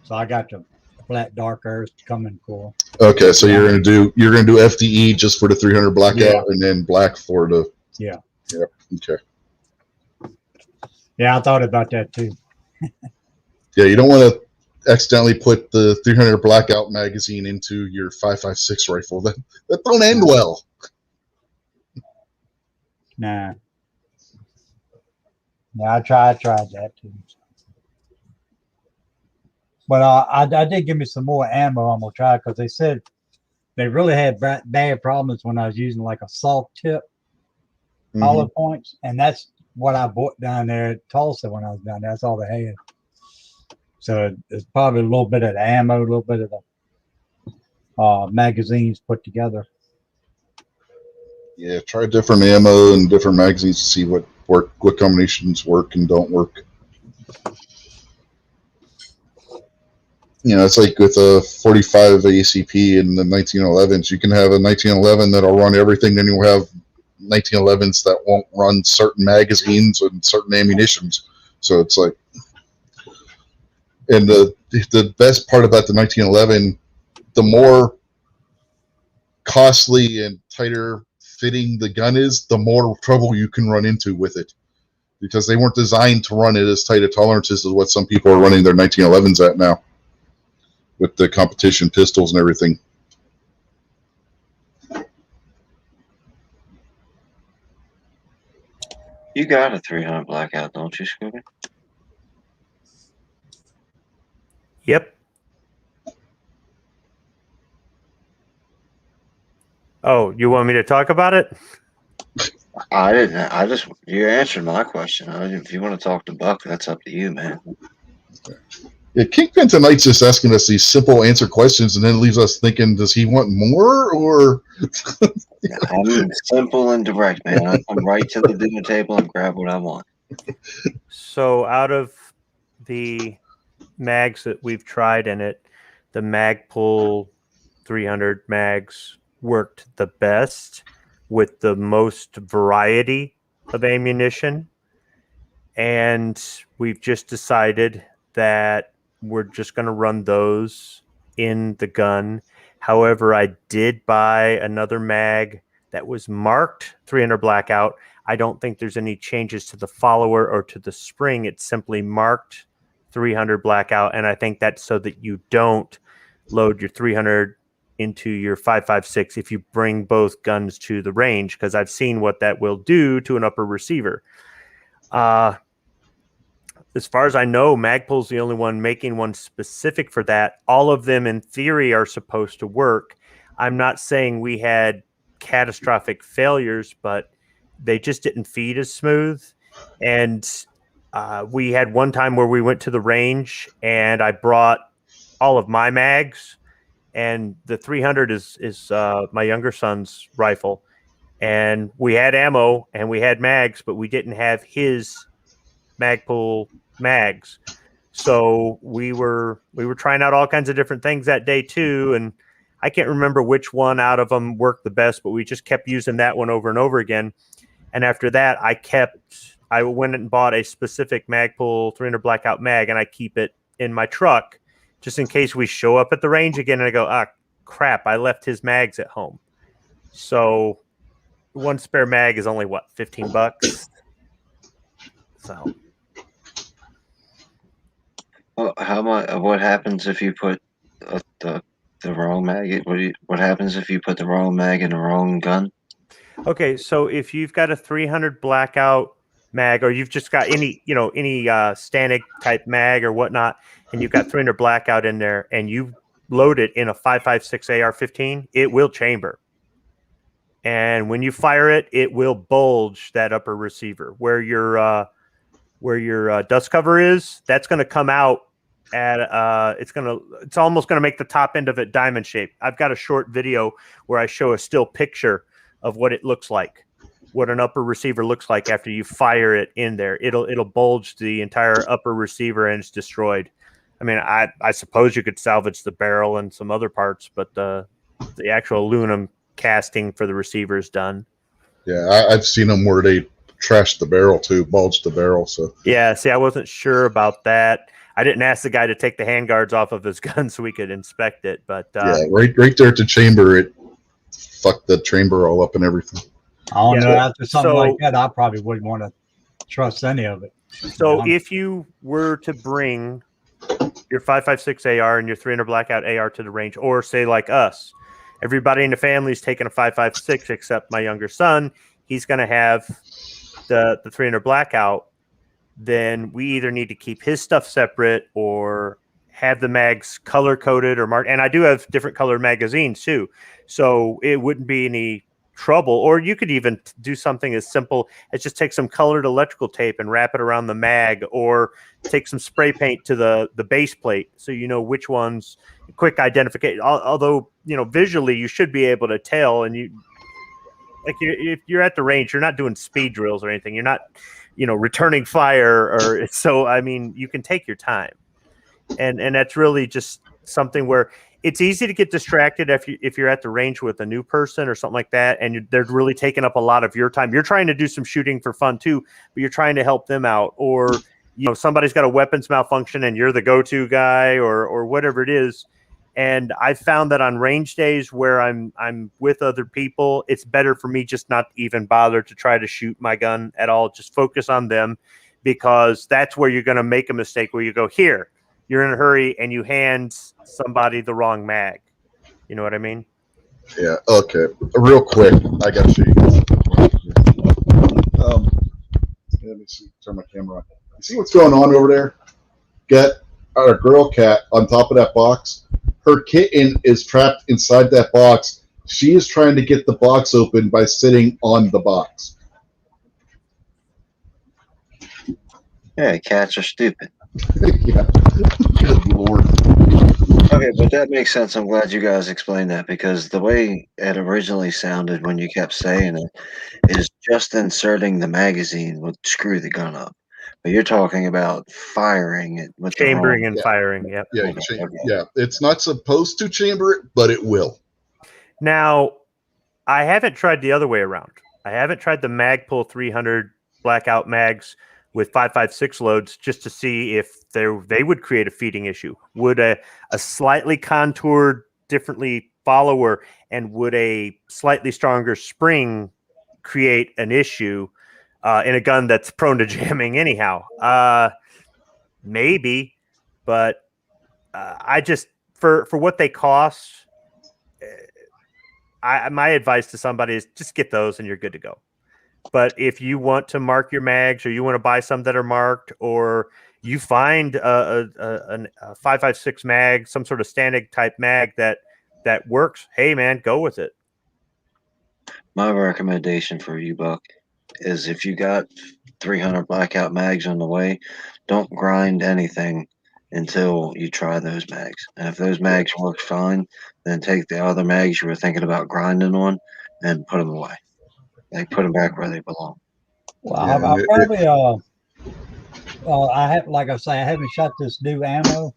so I got the black dark earth coming cool. Okay, so you're gonna do FDE just for the 300 blackout, and then black for the Okay. Yeah, I thought about that too. Yeah, you don't want to accidentally put the 300 blackout magazine into your 5.56 rifle. That don't end well. Nah. Yeah, I tried that too. But I did give me some more ammo I'm gonna try, because they said they really had bad problems when I was using like a soft tip hollow points, and that's what I bought down there at Tulsa when I was down there. That's all they had. So it's probably a little bit of the ammo, a little bit of the magazines put together. Yeah, try different ammo and different magazines to see what combinations work and don't work. You know, it's like with a 45 ACP and the 1911s. You can have a 1911 that'll run everything, then you'll have 1911s that won't run certain magazines and certain ammunitions. So it's like, and the best part about the 1911, the more costly and tighter fitting the gun is, the more trouble you can run into with it, because they weren't designed to run it as tight a tolerances as what some people are running their 1911s at now with the competition pistols and everything. You got a 300 blackout, don't you, Scooby? Yep. Oh, you want me to talk about it? I didn't. You answered my question. If you want to talk to Buck, that's up to you, man. Yeah, Kingpin tonight's just asking us these simple answer questions and then leaves us thinking, does he want more? Or I'm simple and direct, man. I come right to the dinner table and grab what I want. So out of the mags that we've tried in it, the Magpul 300 mags worked the best. with the most variety of ammunition. And we've just decided that we're just going to run those in the gun. However, I did buy another mag that was marked 300 blackout. I don't think there's any changes to the follower or to the spring. It's simply marked 300 blackout. And I think that's so that you don't load your 300 into your 5.56 if you bring both guns to the range, because I've seen what that will do to an upper receiver. As far as I know, Magpul's the only one making one specific for that. All of them, in theory, are supposed to work. I'm not saying we had catastrophic failures, but they just didn't feed as smooth. And we had one time where we went to the range, and I brought all of my mags, and the 300 is my younger son's rifle. And we had ammo, and we had mags, but we didn't have his Magpul mags. So we were trying out all kinds of different things that day too, and I can't remember which one out of them worked the best, but we just kept using that one over and over again. And after that, I went and bought a specific Magpul 300 blackout mag, and I keep it in my truck just in case we show up at the range again and I go, crap, I left his mags at home. So one spare mag is only what, $15? So how much? What happens if you put the wrong mag? What happens if you put the wrong mag in the wrong gun? Okay, so if you've got a 300 blackout mag, or you've just got any Stanek type mag or whatnot, and you've got 300 blackout in there, and you load it in a 5.56 AR-15, it will chamber. And when you fire it, it will bulge that upper receiver where your dust cover is. That's going to come out at it's almost going to make the top end of it diamond shape. I've got a short video where I show a still picture of what it looks like, what an upper receiver looks like after you fire it in there. It'll bulge the entire upper receiver and it's destroyed. I mean, I suppose you could salvage the barrel and some other parts, but the actual aluminum casting for the receiver is done. Yeah, I've seen them where they trashed the barrel too, bulged the barrel. So yeah, see, I wasn't sure about that. I didn't ask the guy to take the handguards off of his gun so we could inspect it, but yeah, right there at the chamber, it fucked the chamber all up and everything. I don't know. After something like that, I probably wouldn't want to trust any of it. So if you were to bring your 5.56 AR and your 300 blackout AR to the range, or say like us, everybody in the family is taking a 5.56 except my younger son, he's going to have the 300 blackout, then we either need to keep his stuff separate or have the mags color coded or marked. And I do have different colored magazines too, so it wouldn't be any trouble. Or you could even do something as simple as just take some colored electrical tape and wrap it around the mag, or take some spray paint to the base plate so you know which ones. Quick identification. Although visually you should be able to tell, and if you're at the range, you're not doing speed drills or anything. You're not returning fire, or so. I mean, you can take your time, and that's really just something where it's easy to get distracted if you're at the range with a new person or something like that, and they're really taking up a lot of your time. You're trying to do some shooting for fun too, but you're trying to help them out, or somebody's got a weapons malfunction and you're the go-to guy, or whatever it is. And I found that on range days where I'm with other people, it's better for me just not even bother to try to shoot my gun at all. Just focus on them, because that's where you're going to make a mistake, where you go, here, you're in a hurry and you hand somebody the wrong mag. You know what I mean? Yeah. Okay. Real quick, I got to show you guys. Let me see. Turn my camera on. You see what's going on over there? Got our girl cat on top of that box. Her kitten is trapped inside that box. She is trying to get the box open by sitting on the box. Yeah, cats are stupid. Yeah. Good Lord. Okay, but that makes sense. I'm glad you guys explained that, because the way it originally sounded when you kept saying it is just inserting the magazine would screw the gun up. But you're talking about firing it with chambering and firing. Yep. Yeah, Okay. yeah. It's not supposed to chamber it, but it will. Now, I haven't tried the other way around. I haven't tried the Magpul 300 blackout mags with 5.56 loads just to see if they would create a feeding issue. Would a slightly contoured, differently follower, and would a slightly stronger spring create an issue in a gun that's prone to jamming anyhow? Maybe, but I just for what they cost. My advice to somebody is just get those and you're good to go. But if you want to mark your mags, or you want to buy some that are marked, or you find a 5.56 mag, some sort of Stanig type mag that works, hey man, go with it. My recommendation for you, Buck, is if you got 300 blackout mags on the way, don't grind anything until you try those mags. And if those mags work fine, then take the other mags you were thinking about grinding on and put them away. Like, put them back where they belong. Well, Yeah, I probably I have, like I say, I haven't shot this new ammo.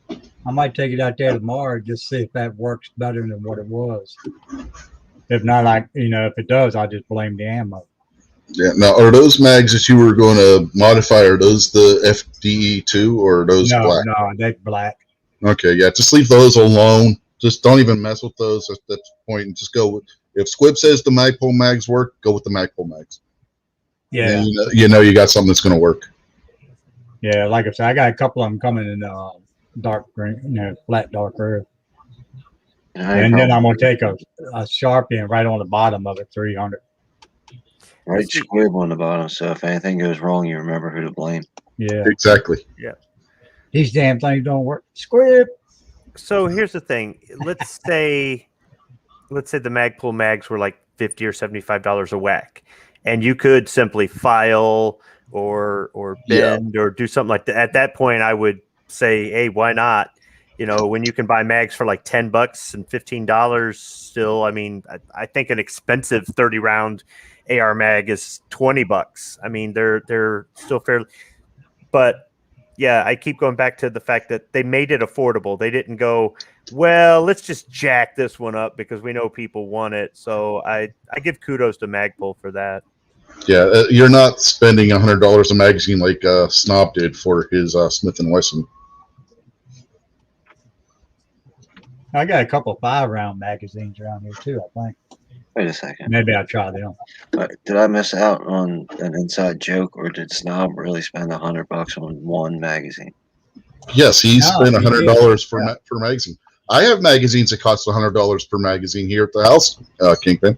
I might take it out there tomorrow just see if that works better than what it was. If not, if it does, I'll just blame the ammo. Yeah. Now, are those mags that you were going to modify? Are those the FDE2 or are those black? No, they're black. Okay, yeah. Just leave those alone. Just don't even mess with those at that point, and just go with. If Squib says the Magpul mags work, go with the Magpul mags. Yeah. And you know you got something that's going to work. Yeah, like I said, I got a couple of them coming in dark green, flat dark red. And then I'm going to take a Sharpie right on the bottom of it, 300. Right squib on the bottom, so if anything goes wrong, you remember who to blame. Yeah. Exactly. Yeah. These damn things don't work. Squib. So here's the thing. Let's say the Magpul mags were like $50 or $75 a whack, and you could simply file or bend or do something like that. At that point, I would say, hey, why not? When you can buy mags for like $10 and $15 still, I mean, I think an expensive 30 round AR mag is $20. I mean, they're still fairly, but yeah, I keep going back to the fact that they made it affordable. They didn't go, well, let's just jack this one up because we know people want it. So I give kudos to Magpul for that. Yeah, you're not spending $100 a magazine like Snob did for his Smith & Wesson. I got a couple of 5-round magazines around here too, I think. Wait a second. Maybe I'll try them. Did I miss out on an inside joke, or did Snob really spend $100 on one magazine? Yes, he spent $100 for Yeah. for magazine. I have magazines that cost $100 per magazine here at the house, Kingpin,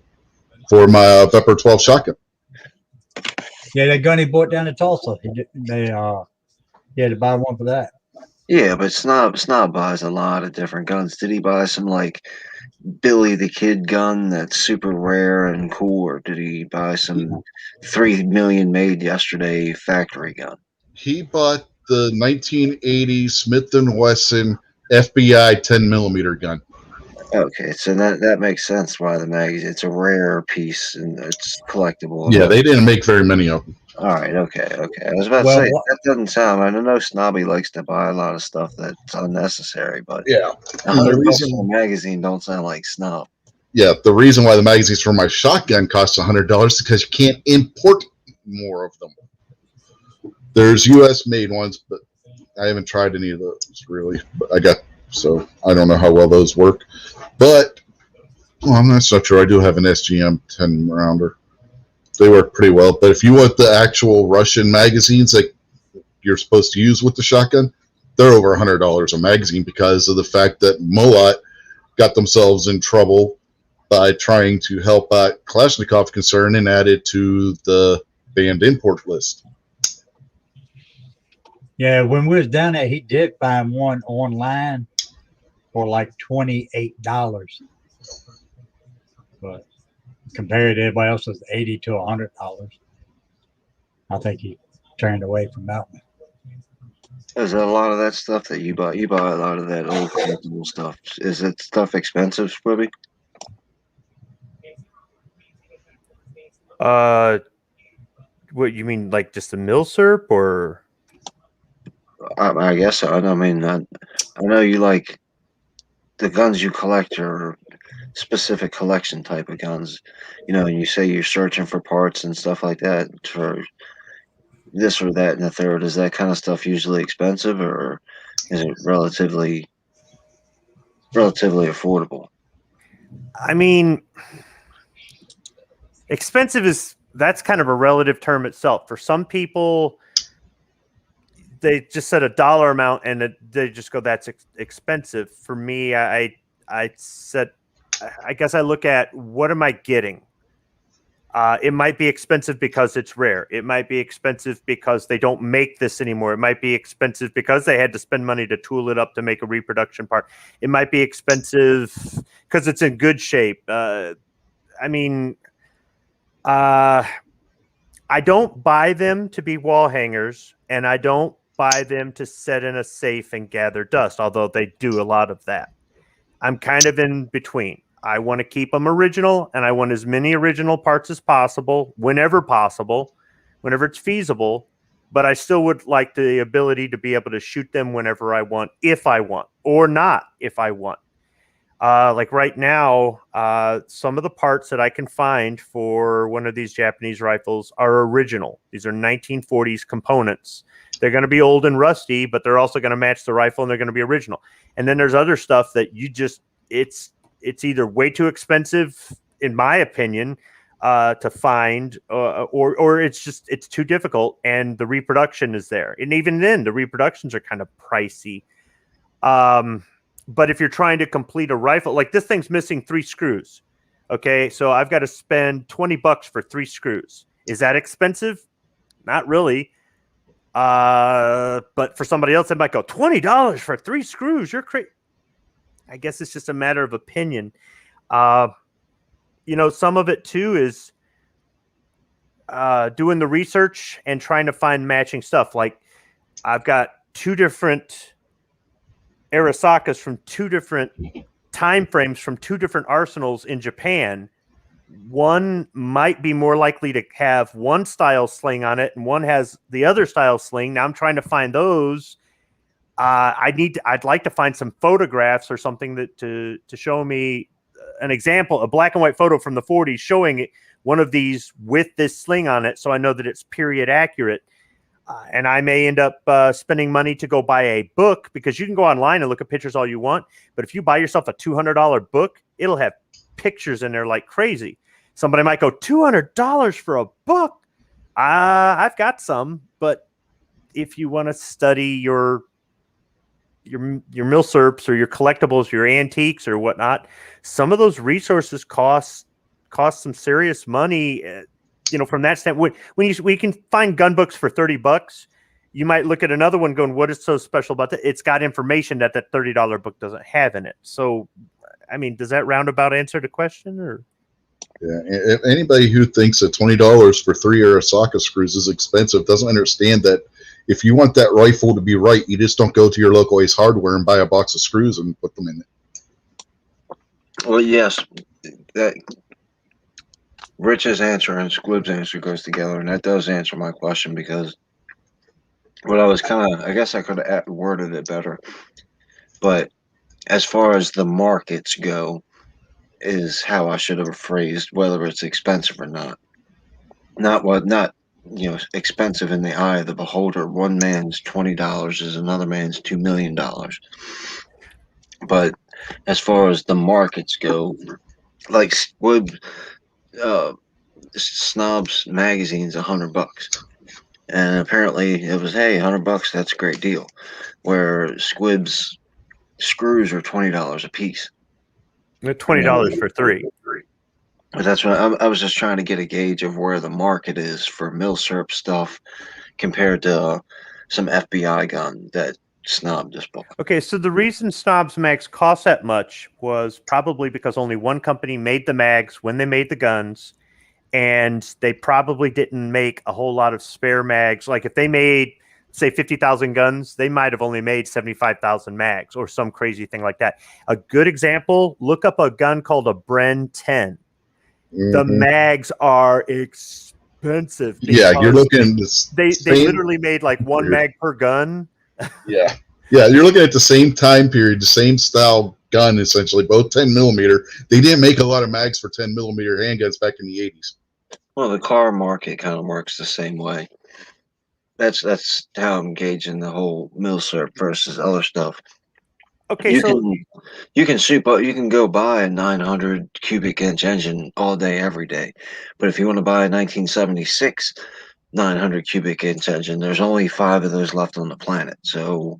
for my Vepr 12 shotgun. Yeah, that gun he bought down in Tulsa. He had to buy one for that. Yeah, but Snob buys a lot of different guns. Did he buy some like Billy the Kid gun that's super rare and cool, or did he buy some 3 million made yesterday factory gun? He bought the 1980 Smith & Wesson FBI 10mm gun. Okay, so that makes sense why the magazine. It's a rare piece and it's collectible. Yeah, they didn't make very many of them. All right, okay. I was about to say that doesn't sound. I know Snobby likes to buy a lot of stuff that's unnecessary, but Yeah, $100 for a magazine don't sound like Snob. Yeah, the reason why the magazines for my shotgun cost $100 is because you can't import more of them. There's U.S. made ones, but I haven't tried any of those really. But so I don't know how well those work. But I'm not so sure. I do have an SGM 10 rounder. They work pretty well. But if you want the actual Russian magazines that you're supposed to use with the shotgun, they're over $100 a magazine because of the fact that Moat got themselves in trouble by trying to help out Kalashnikov concern and added to the banned import list. Yeah, when we was down there, he did find one online for like $28. But compared to everybody else, was $80 to $100. I think he turned away from that one. Is there a lot of that stuff that you buy? You buy a lot of that old collectible stuff. Is that stuff expensive, Squibby? What you mean, like just the milsurp, or? I guess so. I mean, I know you like the guns you collect are specific collection type of guns. You know, you say you're searching for parts and stuff like that for this or that and the third. Is that kind of stuff usually expensive, or is it relatively affordable? I mean, expensive that's kind of a relative term itself. For some people, they just set a dollar amount and they just go, that's expensive. For me, I guess I look at, what am I getting? It might be expensive because it's rare. It might be expensive because they don't make this anymore. It might be expensive because they had to spend money to tool it up to make a reproduction part. It might be expensive because it's in good shape. I don't buy them to be wall hangers, and I don't buy them to set in a safe and gather dust, although they do a lot of that. I'm kind of in between. I want to keep them original, and I want as many original parts as possible, whenever it's feasible, but I still would like the ability to be able to shoot them whenever I want, if I want, or not if I want. Like right now, some of the parts that I can find for one of these Japanese rifles are original. These are 1940s components. They're going to be old and rusty, but they're also going to match the rifle, and they're going to be original. And then there's other stuff that it's either way too expensive, in my opinion, to find, or it's too difficult, and the reproduction is there. And even then, the reproductions are kind of pricey. But if you're trying to complete a rifle, like this thing's missing 3 screws. Okay, so I've got to spend $20 for 3 screws. Is that expensive? Not really. But for somebody else, they might go, $20 for 3 screws. You're crazy. I guess it's just a matter of opinion. Some of it too is doing the research and trying to find matching stuff. Like I've got 2 different Arasakas from 2 different time frames from 2 different arsenals in Japan. One might be more likely to have one style sling on it, and one has the other style sling. Now I'm trying to find those. I'd like to find some photographs or something that to show me an example, a black and white photo from the 40s showing one of these with this sling on it, so I know that it's period accurate. And I may end up spending money to go buy a book, because you can go online and look at pictures all you want. But if you buy yourself a $200 book, it'll have pictures in there like crazy. Somebody might go, $200 for a book? I've got some, but if you want to study your milsurps or your collectibles, your antiques or whatnot, some of those resources cost some serious money. From that standpoint, we can find gun books for $30, you might look at another one going, what is so special about that? It's got information that $30 book doesn't have in it. So, I mean, does that roundabout answer the question? Or yeah, anybody who thinks that $20 for 3 Arasaka screws is expensive doesn't understand that if you want that rifle to be right, you just don't go to your local Ace Hardware and buy a box of screws and put them in it. Well, yes, that Rich's answer and Squib's answer goes together, and that does answer my question, because what I was I guess I could have worded it better, but as far as the markets go, is how I should have phrased whether it's expensive or not. Not expensive in the eye of the beholder. One man's $20 is another man's $2 million. But as far as the markets go, like Snob's magazine's $100, and apparently it was, hey, $100, that's a great deal. Where Squib's screws are $20 a piece. $20 for 3. But that's what I was just trying to get a gauge of where the market is for milsurp stuff compared to some FBI gun that Snob just bought. Okay, so the reason Snob's mags cost that much was probably because only one company made the mags when they made the guns, and they probably didn't make a whole lot of spare mags. Like if they made, say, 50,000 guns, they might have only made 75,000 mags or some crazy thing like that. A good example, look up a gun called a Bren 10. Mm-hmm. The mags are expensive. Yeah, you're looking. They literally made like one mag per gun. Yeah, you're looking at the same time period, the same style gun, essentially, both 10 millimeter. They didn't make a lot of mags for 10 millimeter handguns back in the 80s. Well, the car market kind of works the same way. That's how I'm gauging the whole milsurp versus other stuff. Okay, You so you can go buy a 900 cubic inch engine all day, every day, but if you want to buy a 1976 900 cubic inch engine, there's only 5 of those left on the planet. So,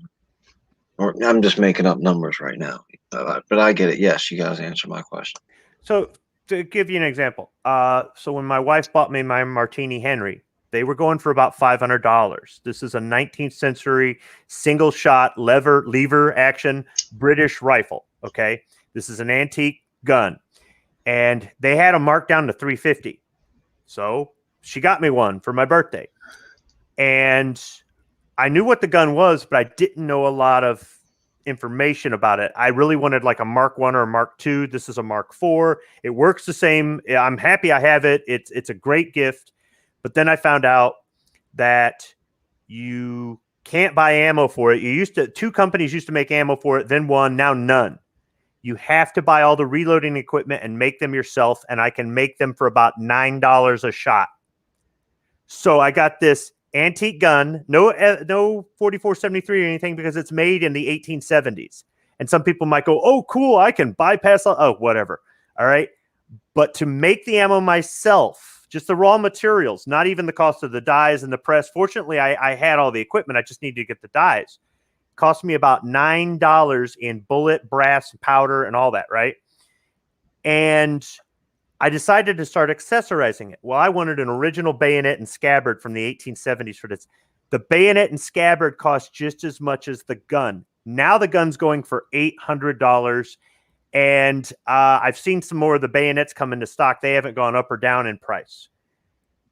or I'm just making up numbers right now, but I get it. Yes, you guys answer my question. So to give you an example, so when my wife bought me my Martini Henry, they were going for about $500. This is a 19th century single shot lever action British rifle. Okay, this is an antique gun, and they had them marked down to $350. So she got me one for my birthday, and I knew what the gun was, but I didn't know a lot of information about it. I really wanted like a Mark 1 or a Mark 2. This is a Mark 4. It works the same. I'm happy I have it. It's a great gift. But then I found out that you can't buy ammo for it. Two companies used to make ammo for it, then one, now none. You have to buy all the reloading equipment and make them yourself, and I can make them for about $9 a shot. So I got this antique gun, no 4473 or anything, because it's made in the 1870s. And some people might go, oh, cool, I can bypass whatever. All right. But to make the ammo myself, just the raw materials, not even the cost of the dies and the press. Fortunately, I had all the equipment. I just needed to get the dies. It cost me about $9 in bullet, brass, powder, and all that, right? And I decided to start accessorizing it. Well, I wanted an original bayonet and scabbard from the 1870s for this. The bayonet and scabbard cost just as much as the gun. Now the gun's going for $800. And I've seen some more of the bayonets come into stock. They haven't gone up or down in price.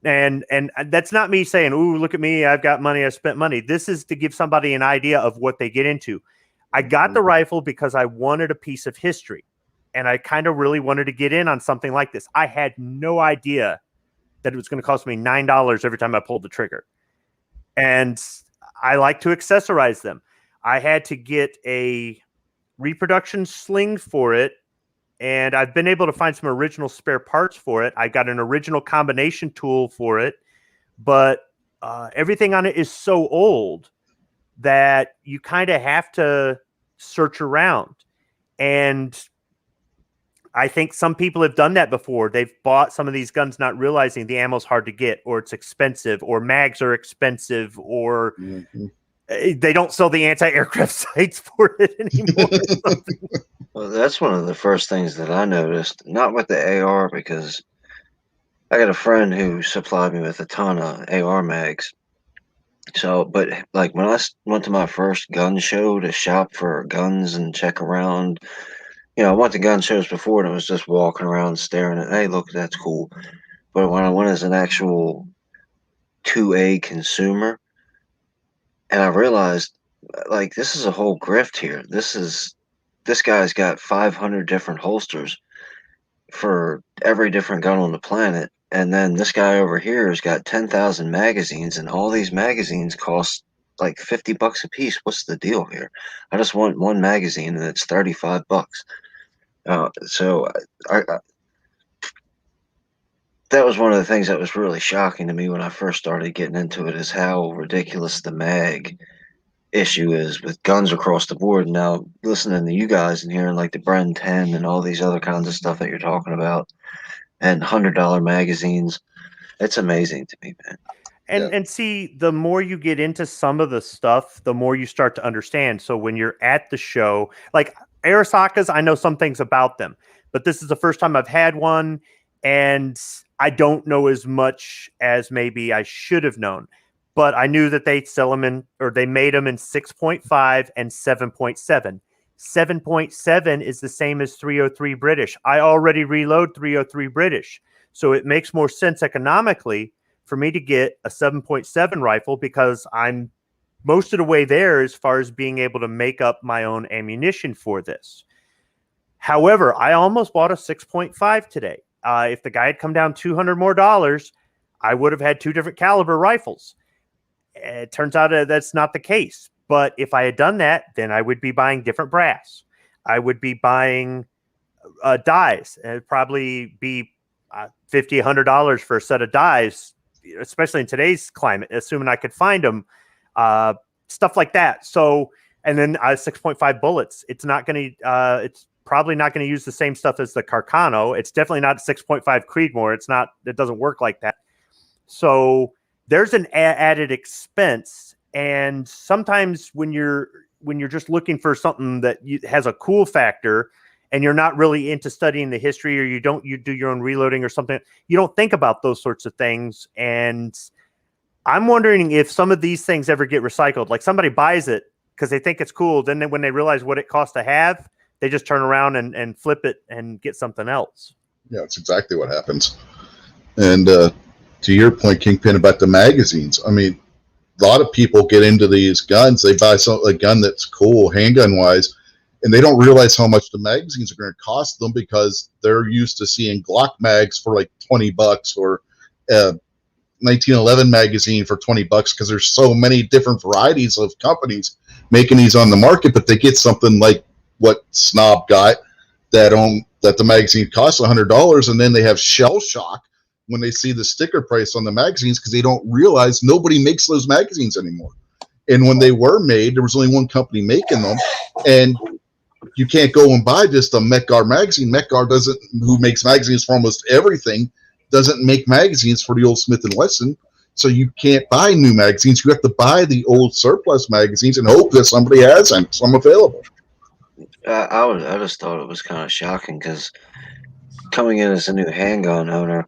And that's not me saying, ooh, look at me, I've got money, I spent money. This is to give somebody an idea of what they get into. I got the rifle because I wanted a piece of history. And I kind of really wanted to get in on something like this. I had no idea that it was going to cost me $9 every time I pulled the trigger. And I like to accessorize them. I had to get a reproduction sling for it, and I've been able to find some original spare parts for it. I got an original combination tool for it, but everything on it is so old that you kind of have to search around. And I think some people have done that before. They've bought some of these guns not realizing the ammo's hard to get, or it's expensive, or mags are expensive, or they don't sell the anti-aircraft sights for it anymore. Well, that's one of the first things that I noticed, not with the AR, because I got a friend who supplied me with a ton of AR mags. So, but like when I went to my first gun show to shop for guns and check around, I went to gun shows before and it was just walking around staring at, hey, look, that's cool. But when I went as an actual 2A consumer, and I realized, like, this is a whole grift here. This guy's got 500 different holsters for every different gun on the planet. And then this guy over here has got 10,000 magazines, and all these magazines cost like $50 a piece. What's the deal here? I just want one magazine and it's $35. So that was one of the things that was really shocking to me when I first started getting into it, is how ridiculous the mag issue is with guns across the board. Now, listening to you guys and hearing like the Bren 10 and all these other kinds of stuff that you're talking about, and $100 magazines, it's amazing to me, man. And see, the more you get into some of the stuff, the more you start to understand. So when you're at the show, like Arasakas, I know some things about them, but this is the first time I've had one, and I don't know as much as maybe I should have known. But I knew that they sell them they made them in 6.5 and 7.7. 7.7 is the same as 303 British. I already reload 303 British. So it makes more sense economically for me to get a 7.7 rifle, because I'm most of the way there as far as being able to make up my own ammunition for this. However, I almost bought a 6.5 today. If the guy had come down $200 more, I would have had two different caliber rifles. It turns out that's not the case. But if I had done that, then I would be buying different brass. I would be buying dies. And it'd probably be $50, $100 for a set of dies, especially in today's climate, assuming I could find them, stuff like that. So, and then 6.5 bullets. It's probably not going to use the same stuff as the Carcano. It's definitely not 6.5 Creedmoor. It doesn't work like that. So there's an added expense. And sometimes when you're just looking for something that has a cool factor and you're not really into studying the history, or you do your own reloading or something, you don't think about those sorts of things. And I'm wondering if some of these things ever get recycled. Like somebody buys it because they think it's cool. Then when they realize what it costs to have, they just turn around and flip it and get something else. Yeah, that's exactly what happens. And to your point, Kingpin, about the magazines, I mean, a lot of people get into these guns. They buy a gun that's cool, handgun wise, and they don't realize how much the magazines are going to cost them because they're used to seeing Glock mags for like $20 or 1911 magazine for $20 because there's so many different varieties of companies making these on the market. But they get something like what Snob got that the magazine costs $100, and then they have shell shock when they see the sticker price on the magazines because they don't realize nobody makes those magazines anymore. And when they were made, there was only one company making them, and you can't go and buy just a Metgar magazine. Metgar who makes magazines for almost everything, doesn't make magazines for the old Smith & Wesson. So you can't buy new magazines. You have to buy the old surplus magazines and hope that somebody has some available. I just thought it was kind of shocking because coming in as a new handgun owner,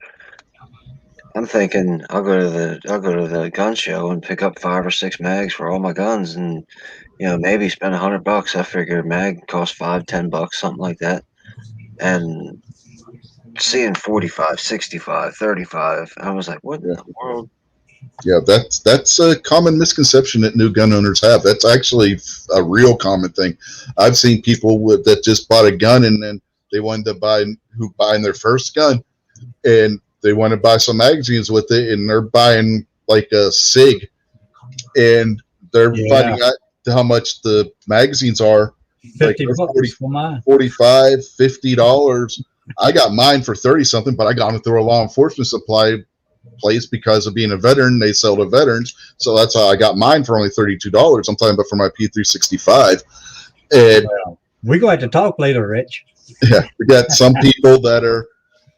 I'm thinking I'll go to the gun show and pick up 5 or 6 mags for all my guns, and maybe spend $100. I figured a mag costs $5, $10, something like that, and seeing 45, 65, 35, I was like, what in the world? Yeah, that's a common misconception that new gun owners have. That's actually a real common thing. I've seen people that just bought a gun and then they wanted to buy their first gun, and they want to buy some magazines with it, and they're buying like a SIG, and they're finding out how much the magazines are. $50 like for mine. $45, $50. I got mine for 30 something, but I got them through a law enforcement supply place because of being a veteran. They sell to veterans, so that's how I got mine for only $32. I'm talking about for my P365. And we're going to have to talk later, Rich. Yeah, we got some people that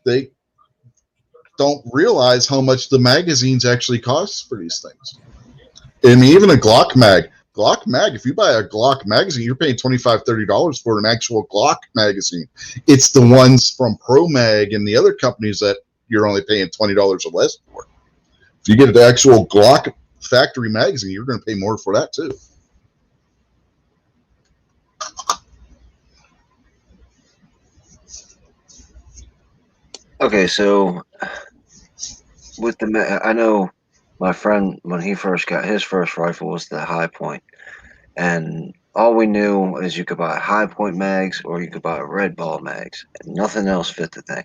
they don't realize how much the magazines actually cost for these things. I mean, even a Glock mag, if you buy a Glock magazine, you're paying $25, $30 for an actual Glock magazine. It's the ones from Pro Mag and the other companies that you're only paying $20 or less for. If you get the actual Glock factory magazine, you're going to pay more for that too. Okay, so with I know my friend, when he first got his first rifle, was the High Point, and all we knew is you could buy High Point mags or you could buy Red Ball mags, and nothing else fit the thing.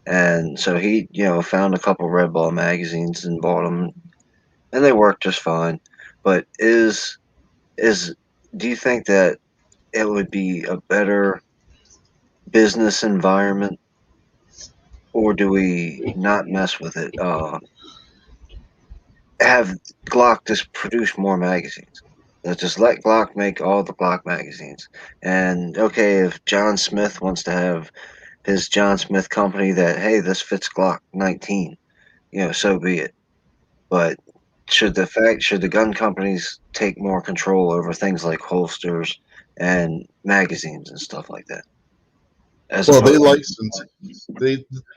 And so he, found a couple Red Ball magazines and bought them, and they worked just fine. But do you think that it would be a better business environment, or do we not mess with it? Have Glock just produce more magazines? Let's just let Glock make all the Glock magazines. And okay, if John Smith wants to have his John Smith company that, hey, this fits Glock 19, so be it. But should the gun companies take more control over things like holsters and magazines and stuff like that? They license.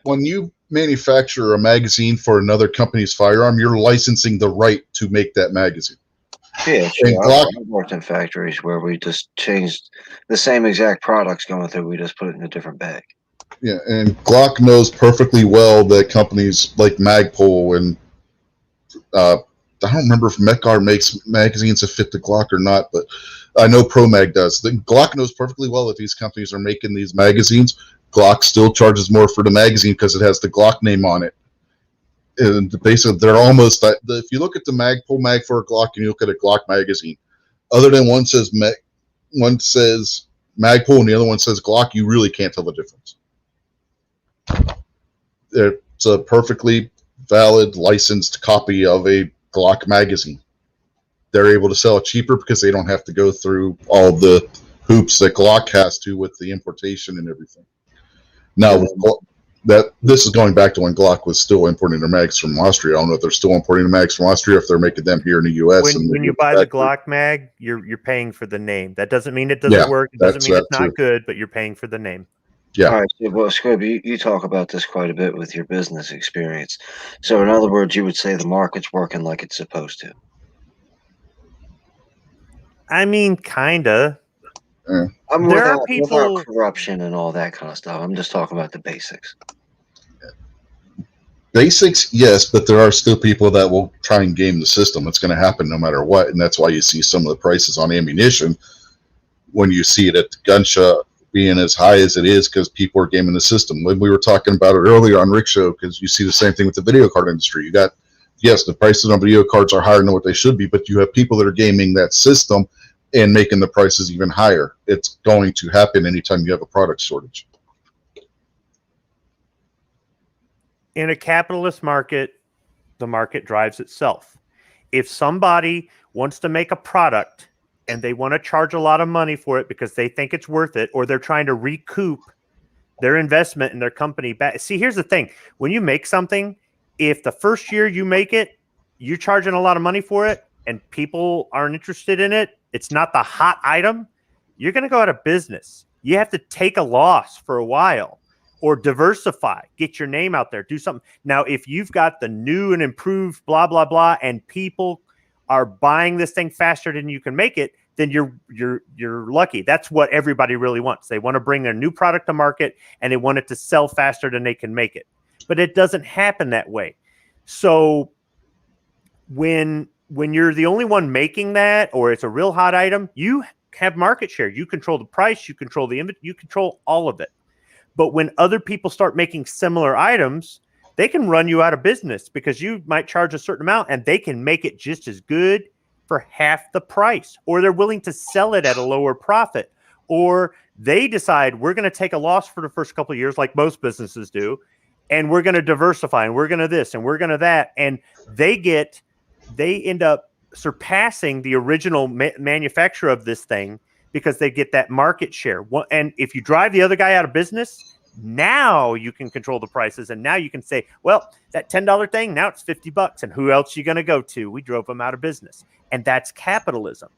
When you manufacture a magazine for another company's firearm, you're licensing the right to make that magazine. Yeah, sure. I worked in factories where we just changed the same exact products going through. We just put it in a different bag. Yeah, and Glock knows perfectly well that companies like Magpul and I don't remember if Metgar makes magazines that fit the Glock or not, but I know Pro Mag does. The Glock knows perfectly well that these companies are making these magazines. Glock still charges more for the magazine because it has the Glock name on it. And basically, they're almost. If you look at the Magpul mag for a Glock and you look at a Glock magazine, other than one says Magpul and the other one says Glock, you really can't tell the difference. It's a perfectly valid licensed copy of a Glock magazine. They're able to sell it cheaper because they don't have to go through all the hoops that Glock has to with the importation and everything. Now, this is going back to when Glock was still importing their mags from Austria. I don't know if they're still importing the mags from Austria, if they're making them here in the U.S. When you buy the Glock mag, you're paying for the name. That doesn't mean it doesn't work. It doesn't mean it's not good, but you're paying for the name. Yeah. All right. So, well, Scrub, you talk about this quite a bit with your business experience. So, in other words, you would say the market's working like it's supposed to. I mean, kinda. I'm There are without corruption and all that kind of stuff. I'm just talking about the basics. Basics, yes, but there are still people that will try and game the system. It's going to happen no matter what, and that's why you see some of the prices on ammunition when you see it at the gun shop being as high as it is because people are gaming the system. When we were talking about it earlier on Rick's show, because you see the same thing with the video card industry. You got, yes, the prices on video cards are higher than what they should be, but you have people that are gaming that system and making the prices even higher. It's going to happen anytime you have a product shortage. In a capitalist market, the market drives itself. If somebody wants to make a product and they want to charge a lot of money for it because they think it's worth it, or they're trying to recoup their investment in their company back. See, here's the thing. When you make something, if the first year you make it, you're charging a lot of money for it and people aren't interested in it, it's not the hot item, you're going to go out of business. You have to take a loss for a while or diversify, get your name out there, do something. Now, if you've got the new and improved blah, blah, blah, and people are buying this thing faster than you can make it, then you're lucky. That's what everybody really wants. They want to bring their new product to market and they want it to sell faster than they can make it. But it doesn't happen that way. So when you're the only one making that, or it's a real hot item, you have market share. You control the price, you control the inventory, you control all of it. But when other people start making similar items, they can run you out of business because you might charge a certain amount and they can make it just as good for half the price, or they're willing to sell it at a lower profit, or they decide we're going to take a loss for the first couple of years like most businesses do, and we're going to diversify and we're going to this and we're going to that. And they end up surpassing the original manufacturer of this thing because they get that market share. And if you drive the other guy out of business, now you can control the prices. And now you can say, well, that $10 thing, now it's $50. And who else are you going to go to? We drove them out of business. And that's capitalism.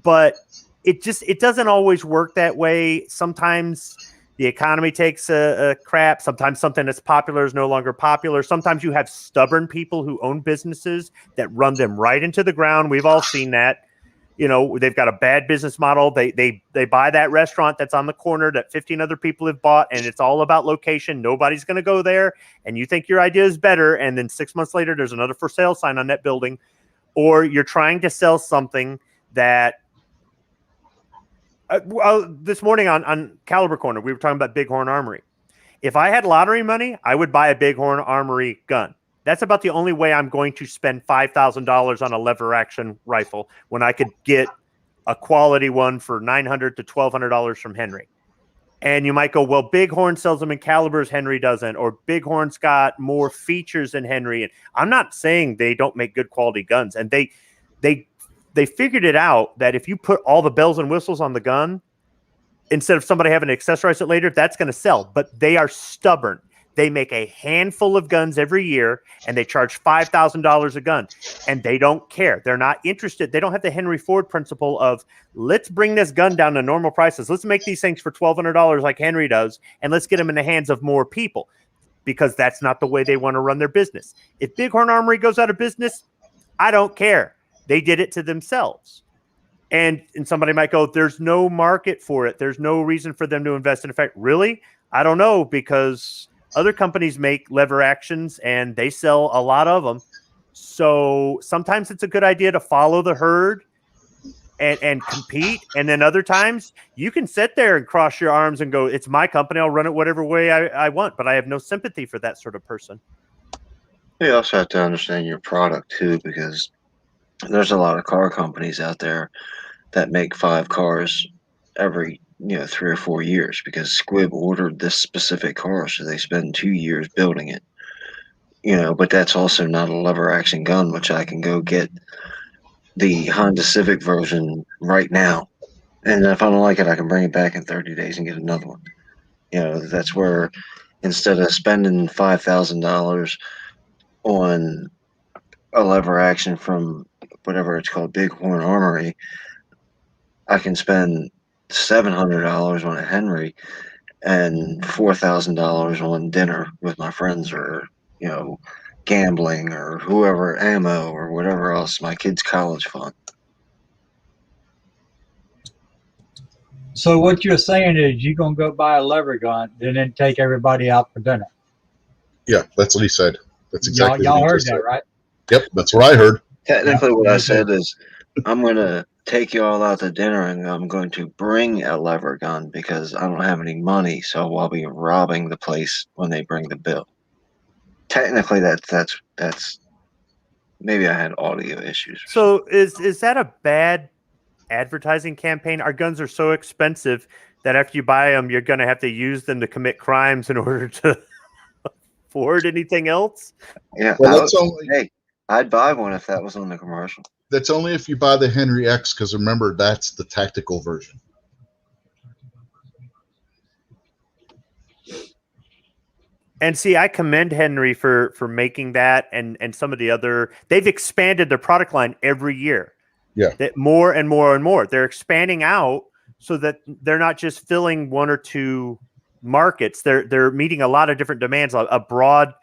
But it doesn't always work that way. Sometimes the economy takes a crap. Sometimes something that's popular is no longer popular. Sometimes you have stubborn people who own businesses that run them right into the ground. We've all seen that. You know, they've got a bad business model. They buy that restaurant that's on the corner that 15 other people have bought, and it's all about location. Nobody's going to go there, and you think your idea is better, and then 6 months later, there's another for sale sign on that building. Or you're trying to sell something that this morning on Caliber Corner, we were talking about Bighorn Armory. If I had lottery money, I would buy a Bighorn Armory gun. That's about the only way I'm going to spend $5,000 on a lever action rifle when I could get a quality one for $900 to $1,200 from Henry. And you might go, well, Bighorn sells them in calibers, Henry doesn't, or Bighorn's got more features than Henry. And I'm not saying they don't make good quality guns. And they figured it out that if you put all the bells and whistles on the gun, instead of somebody having to accessorize it later, that's going to sell. But they are stubborn. They make a handful of guns every year, and they charge $5,000 a gun, and they don't care. They're not interested. They don't have the Henry Ford principle of, let's bring this gun down to normal prices. Let's make these things for $1,200 like Henry does, and let's get them in the hands of more people, because that's not the way they want to run their business. If Bighorn Armory goes out of business, I don't care. They did it to themselves. And somebody might go, there's no market for it. There's no reason for them to invest in effect. Really? I don't know, because other companies make lever actions and they sell a lot of them. So sometimes it's a good idea to follow the herd and compete. And then other times you can sit there and cross your arms and go, it's my company. I'll run it whatever way I want. But I have no sympathy for that sort of person. You also have to understand your product too, because there's a lot of car companies out there that make 5 cars every 3 or 4 years because Squibb ordered this specific car, so they spend 2 years building it. But that's also not a lever action gun, which I can go get the Honda Civic version right now. And if I don't like it, I can bring it back in 30 days and get another one. That's where instead of spending $5,000 on a lever action from whatever it's called, Bighorn Armory, I can spend $700 on a Henry and $4,000 on dinner with my friends, or gambling, or whoever, ammo, or whatever else, my kids' college fund. So what you're saying is you're gonna go buy a lever gun and then take everybody out for dinner. Yeah, that's what he said. That's exactly y'all what he heard just that, said. right? Yep, that's what I heard. Technically, what I me said too. is I'm going to take you all out to dinner and I'm going to bring a lever gun because I don't have any money, so I'll be robbing the place when they bring the bill. Technically, that's maybe I had audio issues. So is that a bad advertising campaign? Our guns are so expensive that after you buy them, you're going to have to use them to commit crimes in order to afford anything else. Yeah, Well, that's only hey, I'd buy one if that was on the commercial. that's only if you buy the Henry X, because remember that's the tactical version. And see, I commend Henry for making that and some of the other. They've expanded their product line every year. Yeah. That more and more and more. They're expanding out so that they're not just filling one or two markets. They're meeting a lot of different demands, a broad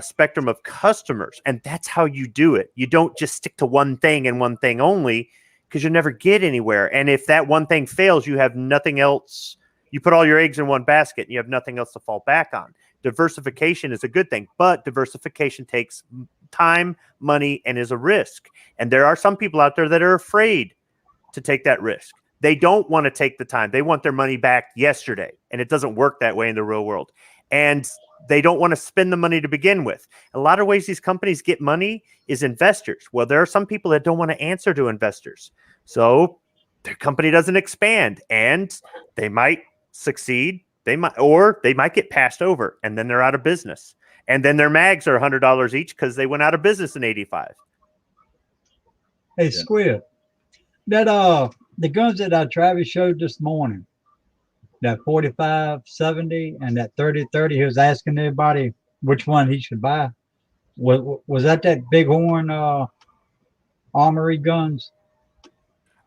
spectrum of customers, and that's how you do it. You don't just stick to one thing and one thing only, because you never get anywhere. And if that one thing fails, you have nothing else. You put all your eggs in one basket, and you have nothing else to fall back on. Diversification is a good thing, but diversification takes time, money, and is a risk. And there are some people out there that are afraid to take that risk. They don't want to take the time. They want their money back yesterday, and it doesn't work that way in the real world. And they don't want to spend the money to begin with. A lot of ways these companies get money is investors. Well, there are some people that don't want to answer to investors. So their company doesn't expand, and they might succeed. They might get passed over, and then they're out of business. And then their mags are $100 each because they went out of business in '85. Hey, Squid, that the guns that Travis showed this morning, that 45-70 and that 30-30, he was asking everybody which one he should buy. Was that Bighorn Armory guns?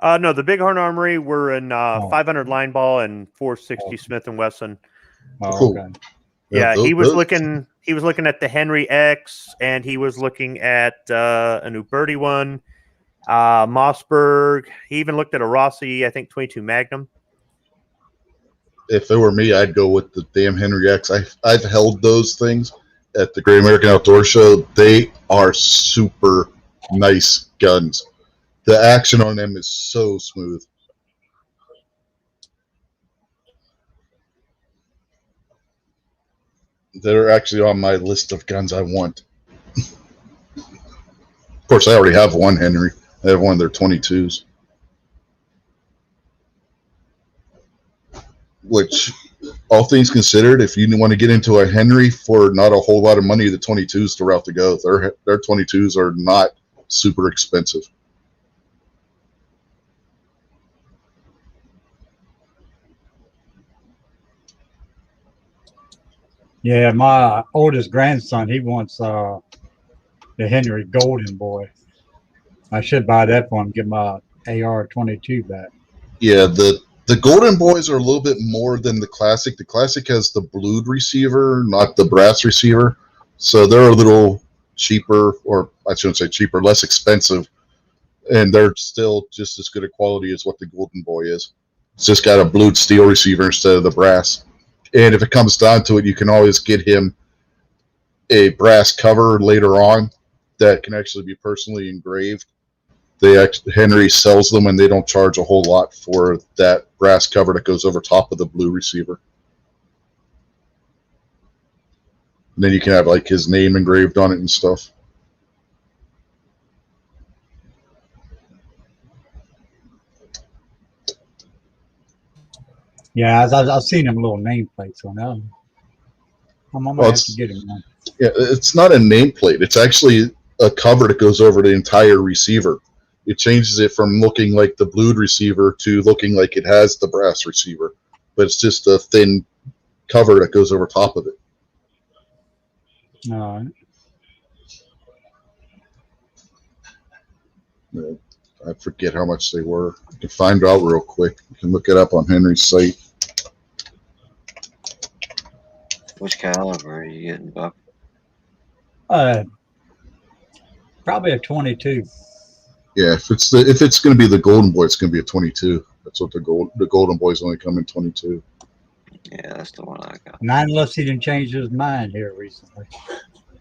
No, the Bighorn Armory were in 500 line ball and 460 Smith and Wesson. Oh, Cool. okay. Yeah, he was looking at the Henry X, and he was looking at a new Birdie one, Mossberg. He even looked at a Rossi, I think 22 Magnum. If it were me, I'd go with the damn Henry X. I've held those things at the Great American Outdoor Show. They are super nice guns. The action on them is so smooth. They're actually on my list of guns I want. Of course, I already have one Henry. I have one of their 22s. Which, all things considered, if you want to get into a Henry for not a whole lot of money, the 22s the route to go. Their 22s are not super expensive. Yeah, my oldest grandson, he wants the Henry Golden Boy. I should buy that for him, get my AR-22 back. Yeah, the Golden Boys are a little bit more than the Classic. The Classic has the blued receiver, not the brass receiver. So they're a little cheaper, or I shouldn't say cheaper, less expensive. And they're still just as good a quality as what the Golden Boy is. It's just got a blued steel receiver instead of the brass. And if it comes down to it, you can always get him a brass cover later on that can actually be personally engraved. Henry sells them, and they don't charge a whole lot for that brass cover that goes over top of the blue receiver. And then you can have like his name engraved on it and stuff. Yeah, I've seen them little nameplates on them. I'm gonna Well, have to get them one. yeah, it's not a nameplate. It's actually a cover that goes over the entire receiver. It changes it from looking like the blued receiver to looking like it has the brass receiver, but it's just a thin cover that goes over top of it. All right. I forget how much they were. You can find out real quick. You can look it up on Henry's site. Which caliber are you getting, Buck? Probably a 22. Yeah, if it's going to be the Golden Boy, it's going to be a 22. That's what the Golden Boys only come in 22. Yeah, that's the one I got. Not unless he didn't change his mind here recently,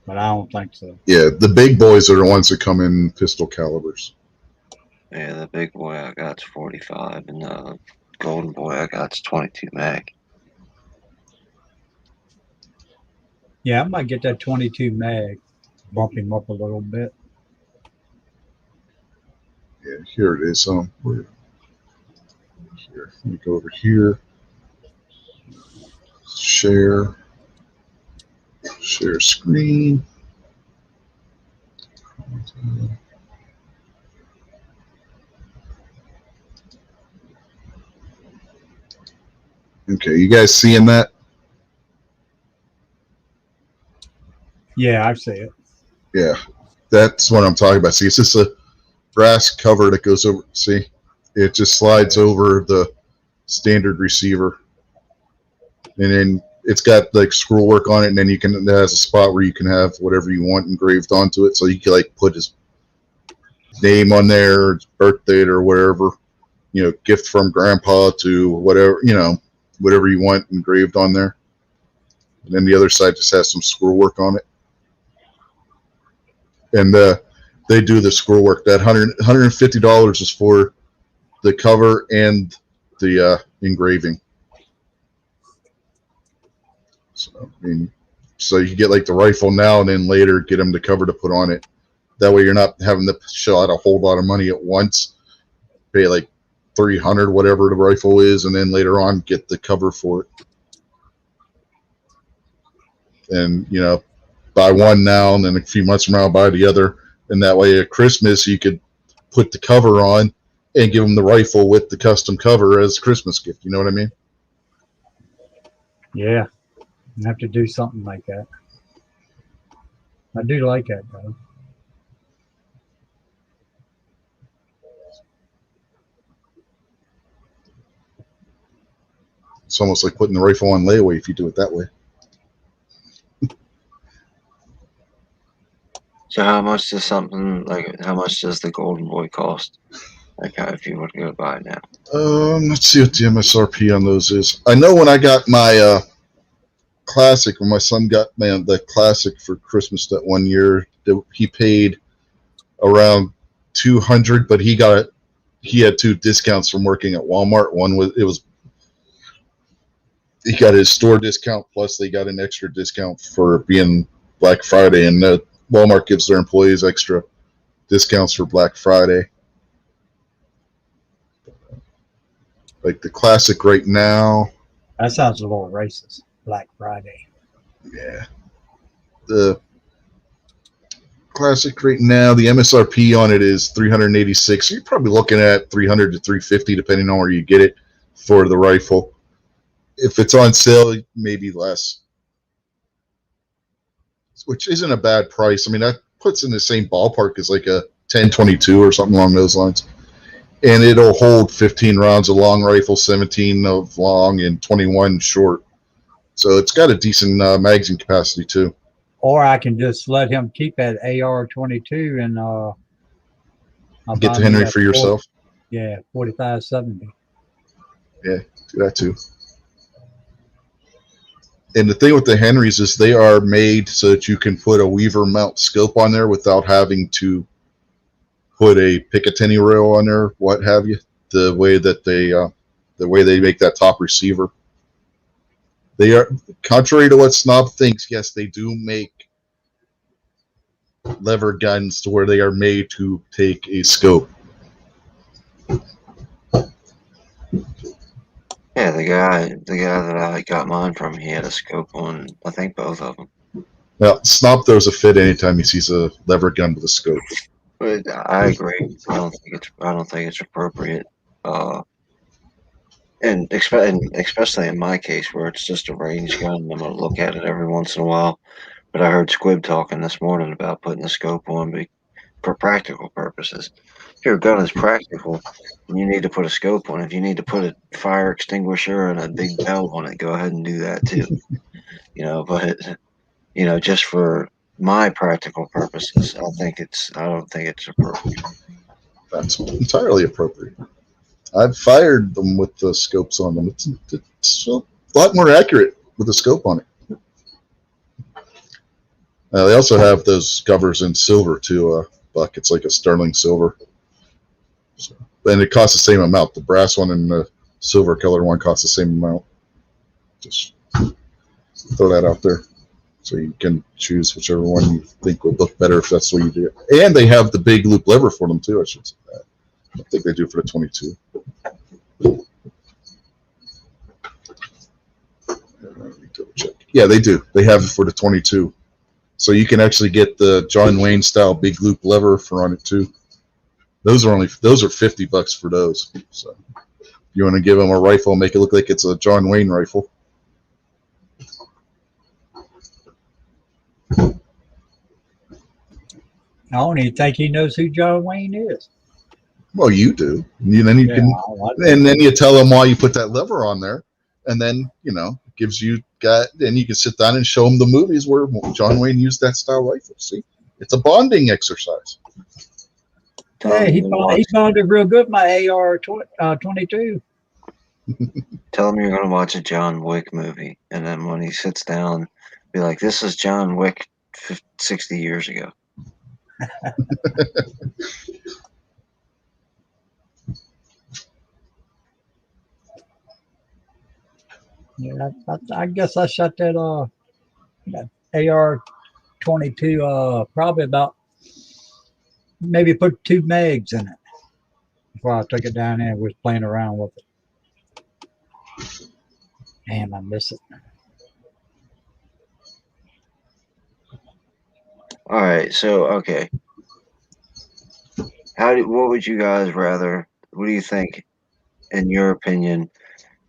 but I don't think so. Yeah, the big boys are the ones that come in pistol calibers. Yeah, the big boy I got's 45, and the golden boy I got's 22 mag. Yeah, I might get that 22 mag, bump him up a little bit. Yeah, here it is. Here. Let me go over here. Share screen. Okay, you guys seeing that? Yeah, I see it. Yeah, that's what I'm talking about. See, it's just a brass cover that goes over. See, it just slides over the standard receiver, and then it's got like scroll work on it, and then it has a spot where you can have whatever you want engraved onto it. So you can like put his name on there, his birth date, or whatever. You know, gift from grandpa to whatever, whatever you want engraved on there. And then the other side just has some scroll work on it. And they do the scroll work. That $150 is for the cover and the engraving. So, so you get like the rifle now and then later get them the cover to put on it. That way you're not having to shell out a whole lot of money at once. Pay like $300, whatever the rifle is, and then later on get the cover for it. And buy one now, and then a few months from now buy the other, and that way at Christmas you could put the cover on and give them the rifle with the custom cover as a Christmas gift. You know what I mean? Yeah, I have to do something like that. I do like that though. It's almost like putting the rifle on layaway if you do it that way. So how much does how much does the golden boy cost? Like if you were to go buy it now? Let's see what the MSRP on those is. I know when I got my classic, when my son got the classic for Christmas that one year, he paid around $200, but he had two discounts from working at Walmart. He got his store discount, plus they got an extra discount for being Black Friday, and Walmart gives their employees extra discounts for Black Friday. Like the classic right now. That sounds a little racist. Black Friday. Yeah. The classic right now, the MSRP on it is $386. So you're probably looking at $300 to $350, depending on where you get it for the rifle. If it's on sale, maybe less, which isn't a bad price. I mean, that puts in the same ballpark as like a 10-22 or something along those lines. And it'll hold 15 rounds of long rifle, 17 of long, and 21 short. So it's got a decent magazine capacity too. Or I can just let him keep that AR-22 and I'll get the Henry for yourself. Yeah, 45-70. Yeah, do that too. And the thing with the Henrys is they are made so that you can put a Weaver mount scope on there without having to put a Picatinny rail on there, what have you. The way they make that top receiver. They are, contrary to what Snob thinks, yes, they do make lever guns to where they are made to take a scope. Yeah, the guy that I got mine from, he had a scope on, I think both of them. Now, Snob throws a fit anytime he sees a lever gun with a scope. But I agree. I don't think it's appropriate. Uh, and especially in my case where it's just a range gun, I'm gonna look at it every once in a while. But I heard Squib talking this morning about putting the scope on for practical purposes. If your gun is practical, and you need to put a scope on it. If you need to put a fire extinguisher and a big belt on it, go ahead and do that too. But just for my practical purposes, I don't think it's appropriate. That's entirely appropriate. I've fired them with the scopes on them. It's a lot more accurate with a scope on it. They also have those covers in silver too, Buck. It's like a sterling silver. So, and it costs the same amount. The brass one and the silver color one cost the same amount. Just throw that out there. So you can choose whichever one you think would look better if that's what you do. And they have the big loop lever for them too, I should say that. I think they do for the 22. Yeah, they do. They have it for the 22. So you can actually get the John Wayne style big loop lever for on it too. Those are $50 for those. So you want to give them a rifle, make it look like it's a John Wayne rifle. I don't even think he knows who John Wayne is. Well, you do. Then you tell them why you put that lever on there, and then gives you then you can sit down and show them the movies where John Wayne used that style rifle. See, it's a bonding exercise. Hey, he bonded real good. My AR 22. Tell him you're going to watch a John Wick movie, and then when he sits down, be like, "This is John Wick 60 years ago." Yeah, I guess I shot that AR 22 probably about maybe put 2 mags in it before I took it down there and was playing around with it. Damn, I miss it. All right, so okay, what would you guys rather? What do you think, in your opinion,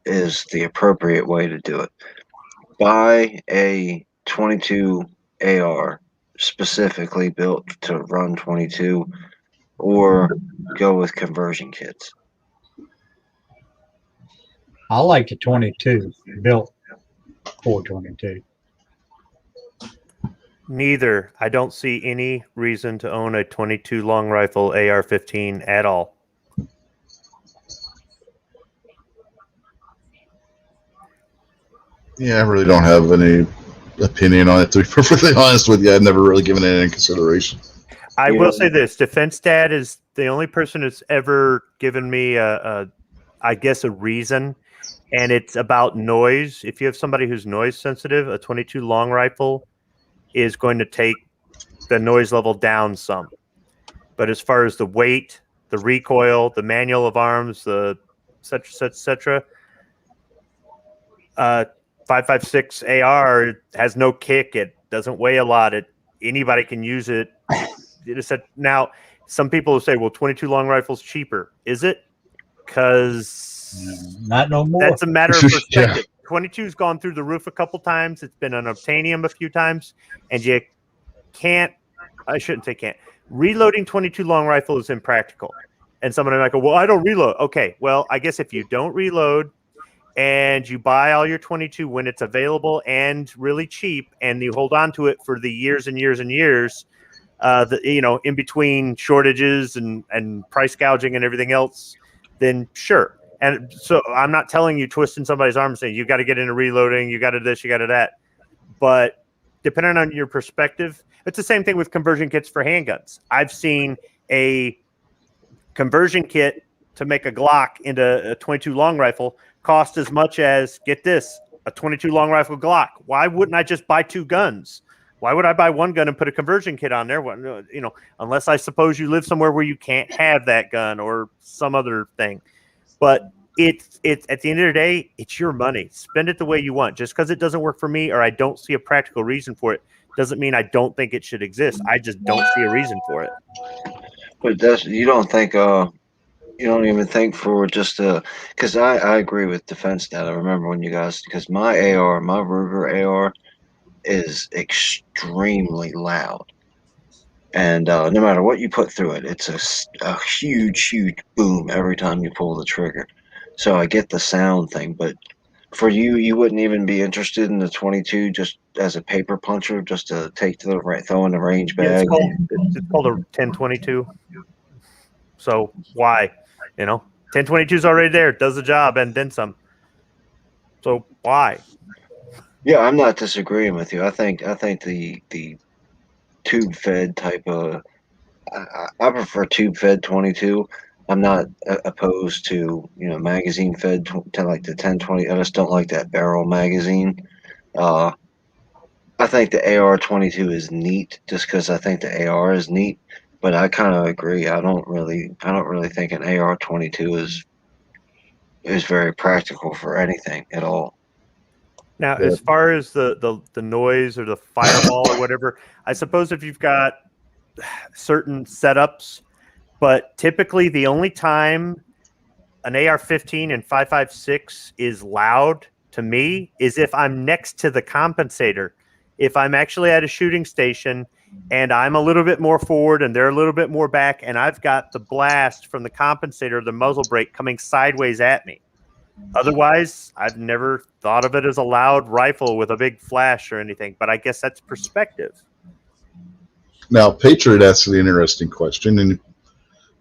is the appropriate way to do it? Buy a 22 AR specifically built to run 22, or go with conversion kits? I like the 22 built for 22. Neither. I don't see any reason to own a 22 long rifle AR-15 at all. Yeah, I really don't have any opinion on it, to be perfectly honest with you. I've never really given it any consideration. I will say this: Defense Dad is the only person that's ever given me a reason, and it's about noise. If you have somebody who's noise sensitive, a 22 long rifle is going to take the noise level down some. But as far as the weight, the recoil, the manual of arms, the etc. 5.56 AR has no kick. It doesn't weigh a lot. Anybody can use it. Now, some people will say, well, 22 long rifle's cheaper. Is it? Because not no more. That's a matter of perspective. Yeah. 22's gone through the roof a couple times. It's been on obtainium a few times. And you can't, I shouldn't say can't. Reloading 22 long rifle is impractical. And somebody might go, well, I don't reload. Okay, well, I guess if you don't reload and you buy all your 22 when it's available and really cheap, and you hold on to it for the years and years and years, in between shortages and price gouging and everything else, then sure. And so I'm not telling you twisting somebody's arm and saying you got to get into reloading, you got to this, you got to that. But depending on your perspective, it's the same thing with conversion kits for handguns. I've seen a conversion kit to make a Glock into a 22 long rifle cost as much as, get this, a 22 long rifle Glock. Why wouldn't I just buy 2 guns? Why would I buy one gun and put a conversion kit on there? Unless I suppose you live somewhere where you can't have that gun or some other thing. But it's at the end of the day, it's your money. Spend it the way you want. Just because it doesn't work for me or I don't see a practical reason for it doesn't mean I don't think it should exist. I just don't see a reason for it. But you don't think you don't even think for just because I agree with defense that I remember when you guys because my Ruger AR is extremely loud. And no matter what you put through it, it's a huge boom every time you pull the trigger. So I get the sound thing, but for you, you wouldn't even be interested in the 22 just as a paper puncher, just to take to the right, throw in the range Yeah, bag. it's called a 1022. So why? 1022 is already there, does the job, and then some. So why? Yeah, I'm not disagreeing with you. I think the tube fed type of I prefer tube fed 22. I'm not opposed to magazine fed to like the 1020. I just don't like that barrel magazine. Uh, I think the AR 22 is neat just because I think the AR is neat. But I kind of agree. I don't really think an AR 22 is very practical for anything at all. Now, Yeah. as far as the noise or the fireball or whatever, I suppose if you've got certain setups, but typically the only time an AR-15 and 5.56 is loud to me is if I'm next to the compensator. If I'm actually at a shooting station and I'm a little bit more forward and they're a little bit more back and I've got the blast from the compensator, the muzzle brake coming sideways at me. Otherwise, I've never thought of it as a loud rifle with a big flash or anything, but I guess that's perspective. Now, Patriot asked an interesting question, and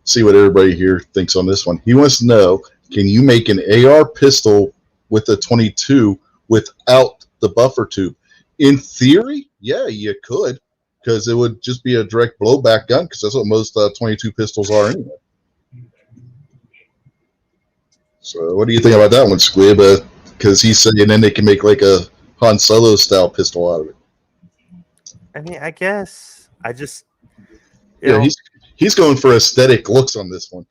see what everybody here thinks on this one. He wants to know, can you make an AR pistol with a 22 without the buffer tube? In theory, yeah, you could, because it would just be a direct blowback gun, because that's what most 22 pistols are anyway. So what do you think about that one, Squib? Because he's saying then they can make like a Han Solo style pistol out of it. I mean, I guess I just, he's going for aesthetic looks on this one.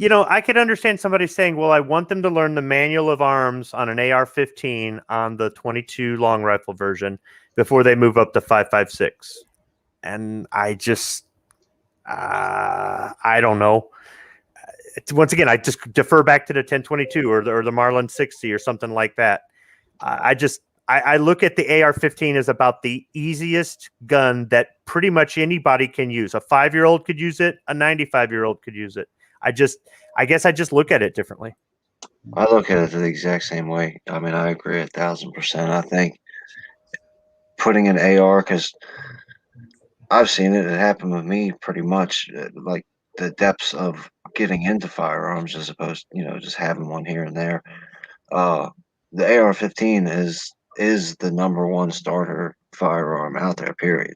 I could understand somebody saying, well, I want them to learn the manual of arms on an AR-15 on the 22 long rifle version before they move up to 5.56. And I just, I don't know. Once again, I just defer back to the 1022 or the Marlin 60 or something like that. I look at the AR-15 as about the easiest gun that pretty much anybody can use. A 5-year-old could use it. A 95-year-old could use it. I guess I just look at it differently. I look at it the exact same way. I mean, I agree 1,000%. I think putting an AR, because I've seen it. It happened with me pretty much, like the depths of getting into firearms as opposed, just having one here and there. The AR-15 is the number one starter firearm out there. Period.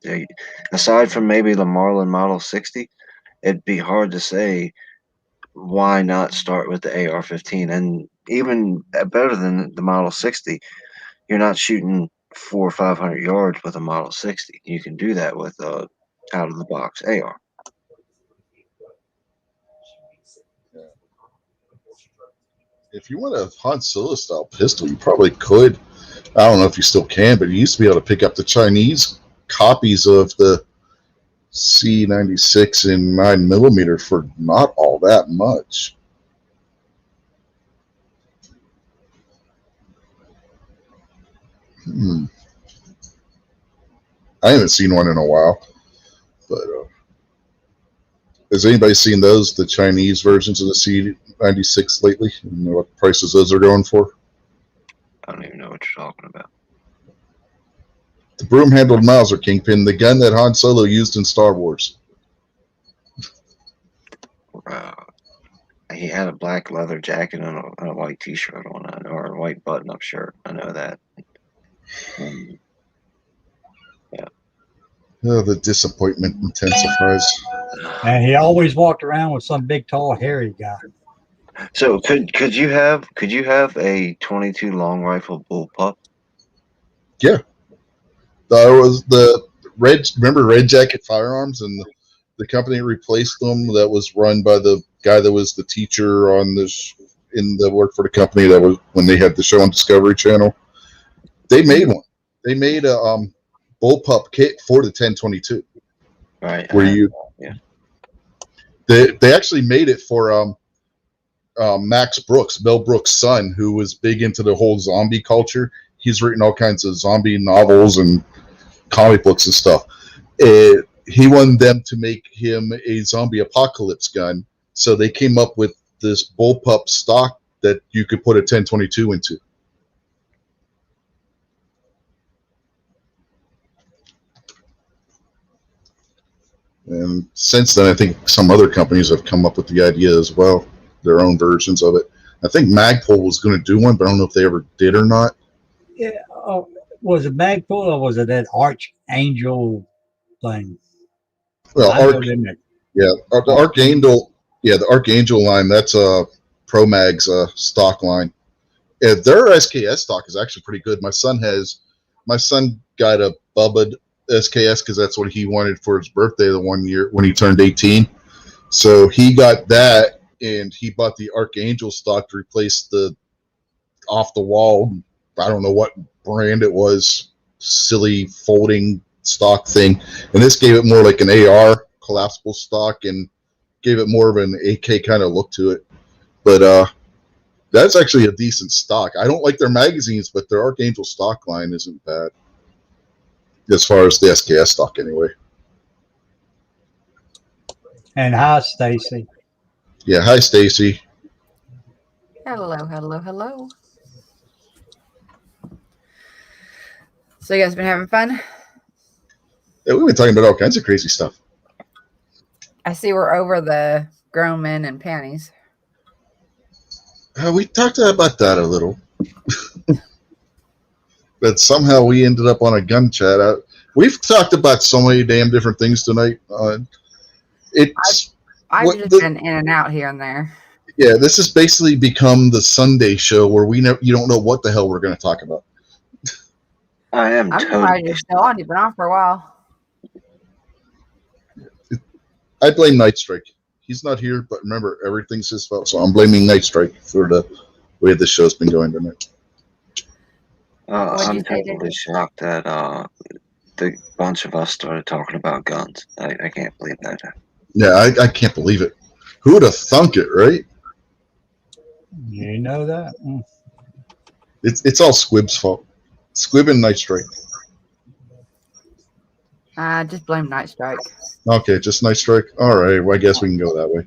Aside from maybe the Marlin Model 60, it'd be hard to say why not start with the AR-15. And even better than the Model 60, you're not shooting 400 or 500 yards with a Model 60. You can do that with a out of the box AR. If you want a Han Solo style pistol, you probably could. I don't know if you still can, but you used to be able to pick up the Chinese copies of the C96 in 9mm for not all that much. I haven't seen one in a while, but has anybody seen those, the Chinese versions of the C96 lately? You know what prices those are going for? I don't even know what you're talking about. The broom-handled Mauser, Kingpin, the gun that Han Solo used in Star Wars. He had a black leather jacket and a white T-shirt on, or a white button-up shirt. I know that. Yeah. Oh, the disappointment intensifies. And he always walked around with some big, tall, hairy guy. So could you have a 22 long rifle bullpup? Yeah. There was the remember Red Jacket Firearms, and the company replaced them. That was run by the guy that was the teacher on this in the work for the company that was when they had the show on Discovery Channel. They made one. They made a bullpup kit for the 1022. Right. Where you, yeah. They actually made it for Max Brooks, Mel Brooks' son, who was big into the whole zombie culture. He's written all kinds of zombie novels and comic books and stuff. He wanted them to make him a zombie apocalypse gun, so they came up with this bullpup stock that you could put a 1022 into. And since then, I think some other companies have come up with the idea as well, their own versions of it. I think Magpul was going to do one, but I don't know if they ever did or not. Yeah. Oh, was it Magpul or was it that Archangel thing? Well, the Archangel line, that's a ProMag's stock line. Yeah, their SKS stock is actually pretty good. My son got a Bubba SKS because that's what he wanted for his birthday the one year when he turned 18. So he got that, and he bought the Archangel stock to replace the off the wall, I don't know what brand it was, silly folding stock thing. And this gave it more like an AR collapsible stock and gave it more of an AK kind of look to it. But that's actually a decent stock. I don't like their magazines, but their Archangel stock line isn't bad. As far as the SKS stock, anyway. And hi, Stacy. Yeah, hi, Stacy. Hello, hello, hello. So you guys been having fun? Yeah, we've been talking about all kinds of crazy stuff. I see we're over the grown men in panties. We talked about that a little. But somehow we ended up on a gun chat. We've talked about so many damn different things tonight. I've just been in and out here and there. Yeah, this has basically become the Sunday show where you don't know what the hell we're going to talk about. I'm surprised you're still on. You've been on for a while. I blame Night Strike. He's not here, but remember, everything's his fault. So I'm blaming Night Strike for the way this show's been going tonight. I'm totally shocked that the bunch of us started talking about guns. I can't believe that. Yeah, I can't believe it. Who would have thunk it, right? You know that? It's all Squib's fault. Squib and Night Strike. Just blame Night Strike. Okay, just Night Strike. All right, well, I guess we can go that way.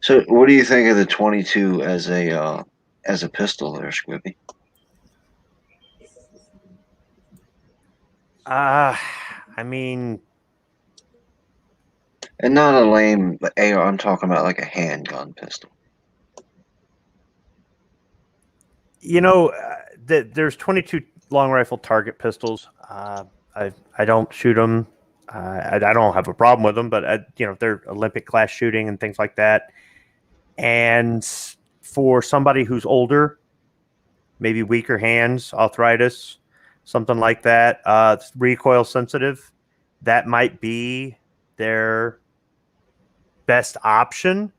So, what do you think of the 22 as a pistol, there, Squibby? I mean, and not a lame AR. I'm talking about like a handgun pistol. You know, there's 22 long rifle target pistols. I don't shoot them. I don't have a problem with them, but they're Olympic class shooting and things like that. And for somebody who's older, maybe weaker hands, arthritis, something like that, recoil sensitive, that might be their best option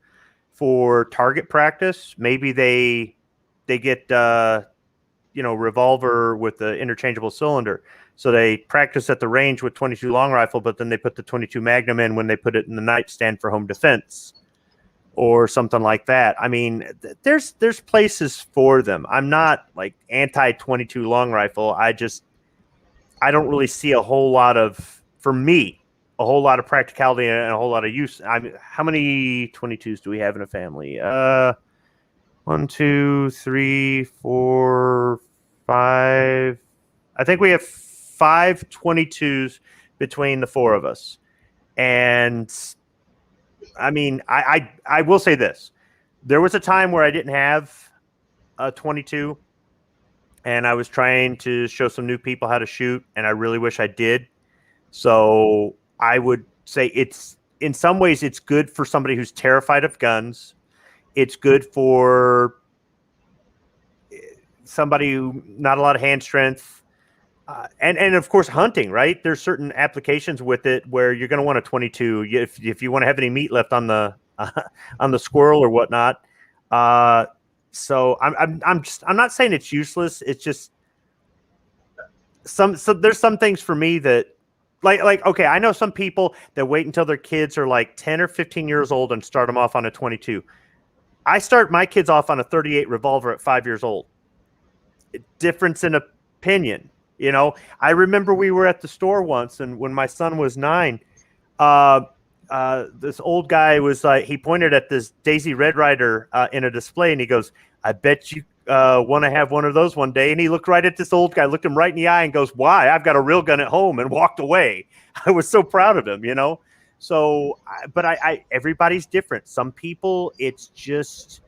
for target practice. Maybe they get revolver with the interchangeable cylinder, so they practice at the range with 22 long rifle, but then they put the 22 Magnum in when they put it in the nightstand for home defense or something like that. I mean, there's places for them. I'm not like anti 22 long rifle. I don't really see a whole lot of practicality and a whole lot of use. How many 22s do we have in a family? 1, 2, 3, 4, 5. I think we have 5 22s between the four of us. And I mean, I will say this. There was a time where I didn't have a 22 and I was trying to show some new people how to shoot, and I really wish I did. So I would say in some ways it's good for somebody who's terrified of guns. It's good for somebody who not a lot of hand strength, and of course hunting. Right? There's certain applications with it where you're going to want a 22 if you want to have any meat left on the on the squirrel or whatnot. So I'm not saying it's useless. It's just there's some things for me that like okay, I know some people that wait until their kids are like 10 or 15 years old and start them off on a 22. I start my kids off on a 38 revolver at 5 years old. Difference in opinion. You know, I remember we were at the store once, and when my son was 9, this old guy was like, he pointed at this Daisy Red Ryder in a display, and he goes, "I bet you want to have one of those one day." And he looked right at this old guy, looked him right in the eye, and goes, "Why? I've got a real gun at home," and walked away. I was so proud of him, you know. So, but I everybody's different. Some people, it's just.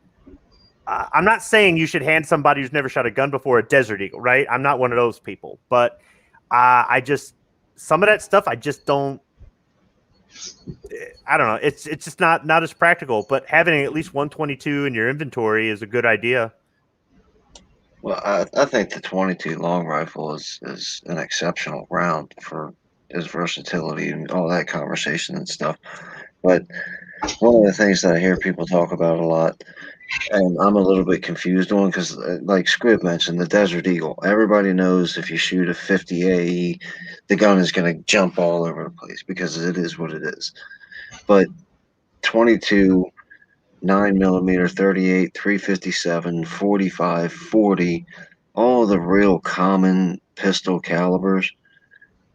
I'm not saying you should hand somebody who's never shot a gun before a Desert Eagle, right? I'm not one of those people, but I just some of that stuff I just don't. I don't know. It's just not as practical. But having at least 122 in your inventory is a good idea. Well, I think the 22 long rifle is an exceptional round for its versatility and all that conversation and stuff. But one of the things that I hear people talk about a lot, and I'm a little bit confused on, because like Squib mentioned, the Desert Eagle. Everybody knows if you shoot a 50 AE, the gun is going to jump all over the place because it is what it is. But 22, 9mm, 38, 357, 45, 40, all the real common pistol calibers,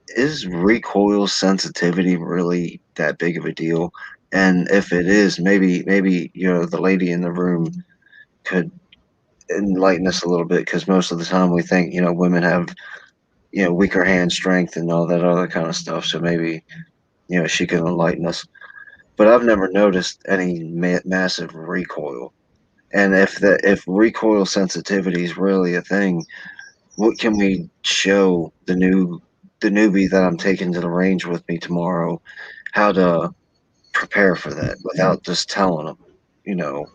is recoil sensitivity really that big of a deal? And if it is, maybe the lady in the room could enlighten us a little bit, because most of the time we think women have weaker hand strength and all that other kind of stuff. So maybe she can enlighten us. But I've never noticed any massive recoil. And if recoil sensitivity is really a thing, what can we show the newbie that I'm taking to the range with me tomorrow how to prepare for that without just telling them,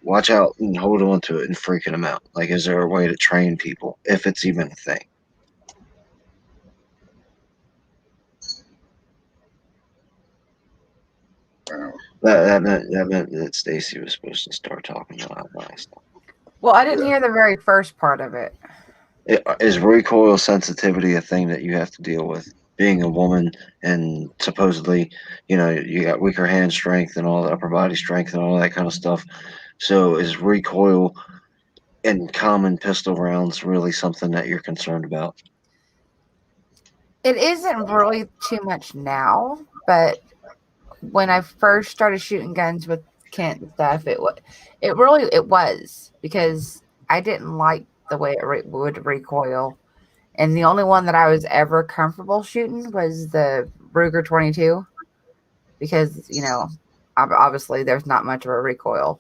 watch out and hold on to it and freaking them out? Like, is there a way to train people, if it's even a thing? That meant that Stacy was supposed to start talking about last. Well, I didn't hear the very first part of it. Is recoil sensitivity a thing that you have to deal with? Being a woman, and supposedly, you got weaker hand strength and all the upper body strength and all that kind of stuff. So is recoil in common pistol rounds really something that you're concerned about? It isn't really too much now, but when I first started shooting guns with Kent and stuff, it was because I didn't like the way it would recoil. And the only one that I was ever comfortable shooting was the Ruger 22, because obviously there's not much of a recoil.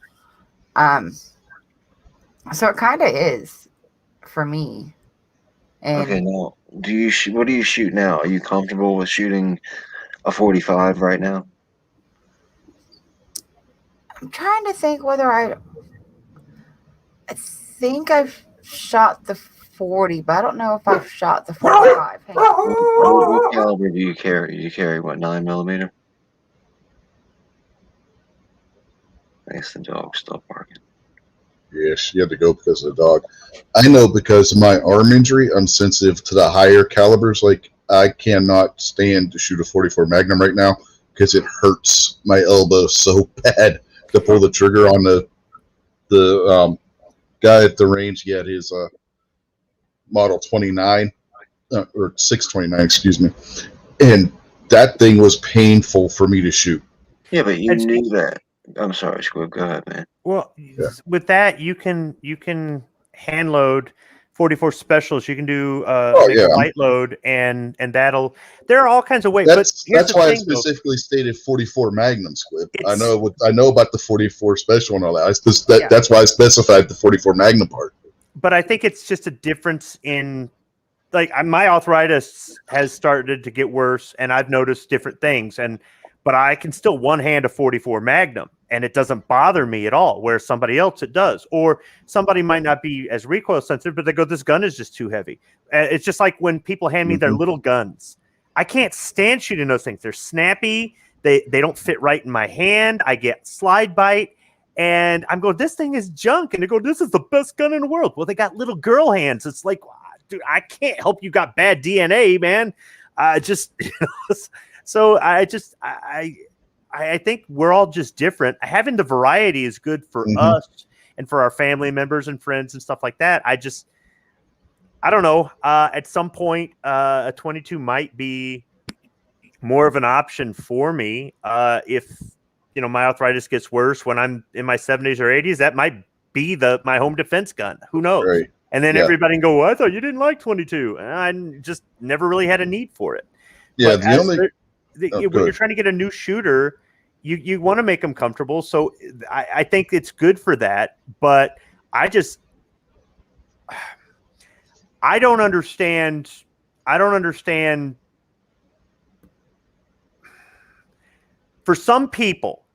So it kind of is for me. And okay, now what do you shoot now? Are you comfortable with shooting a 45 right now? I'm trying to think whether I think I've shot the 40, but I don't know if I've shot the 45. Hang on. What caliber do you carry? Do you carry what, 9mm? I guess the dog's still barking. Yes, you had to go because of the dog. I know because of my arm injury, I'm sensitive to the higher calibers. Like, I cannot stand to shoot a 44 Magnum right now because it hurts my elbow so bad to pull the trigger on the guy at the range. He had his Model 29 or 629, excuse me, and that thing was painful for me to shoot. Yeah, but you knew that. I'm sorry, Squib. Go ahead, man. Well, with that, you can hand load 44 specials. You can do light load, and that'll. There are all kinds of ways. That's why I specifically stated 44 Magnum, Squib. I know about the 44 special and all that. That's why I specified the 44 Magnum part. But I think it's just a difference in, like, my arthritis has started to get worse, and I've noticed different things. But I can still one hand a 44 Magnum, and it doesn't bother me at all, where somebody else it does. Or somebody might not be as recoil sensitive, but they go, this gun is just too heavy. It's just like when people hand me their little guns. I can't stand shooting those things. They're snappy. They don't fit right in my hand. I get slide bite. And I'm going, this thing is junk. And they go, this is the best gun in the world. Well, they got little girl hands. It's like, dude, I can't help you got bad DNA, man. Just, so I think we're all just different. Having the variety is good for us and for our family members and friends and stuff like that. I don't know. At some point, a 22 might be more of an option for me. If my arthritis gets worse when I'm in my 70s or 80s, that might be my home defense gun. Who knows? Right. And then everybody can go, well, I thought you didn't like 22. And I just never really had a need for it. Yeah, But when you're trying to get a new shooter, you want to make them comfortable. So I think it's good for that. But I don't understand. For some people,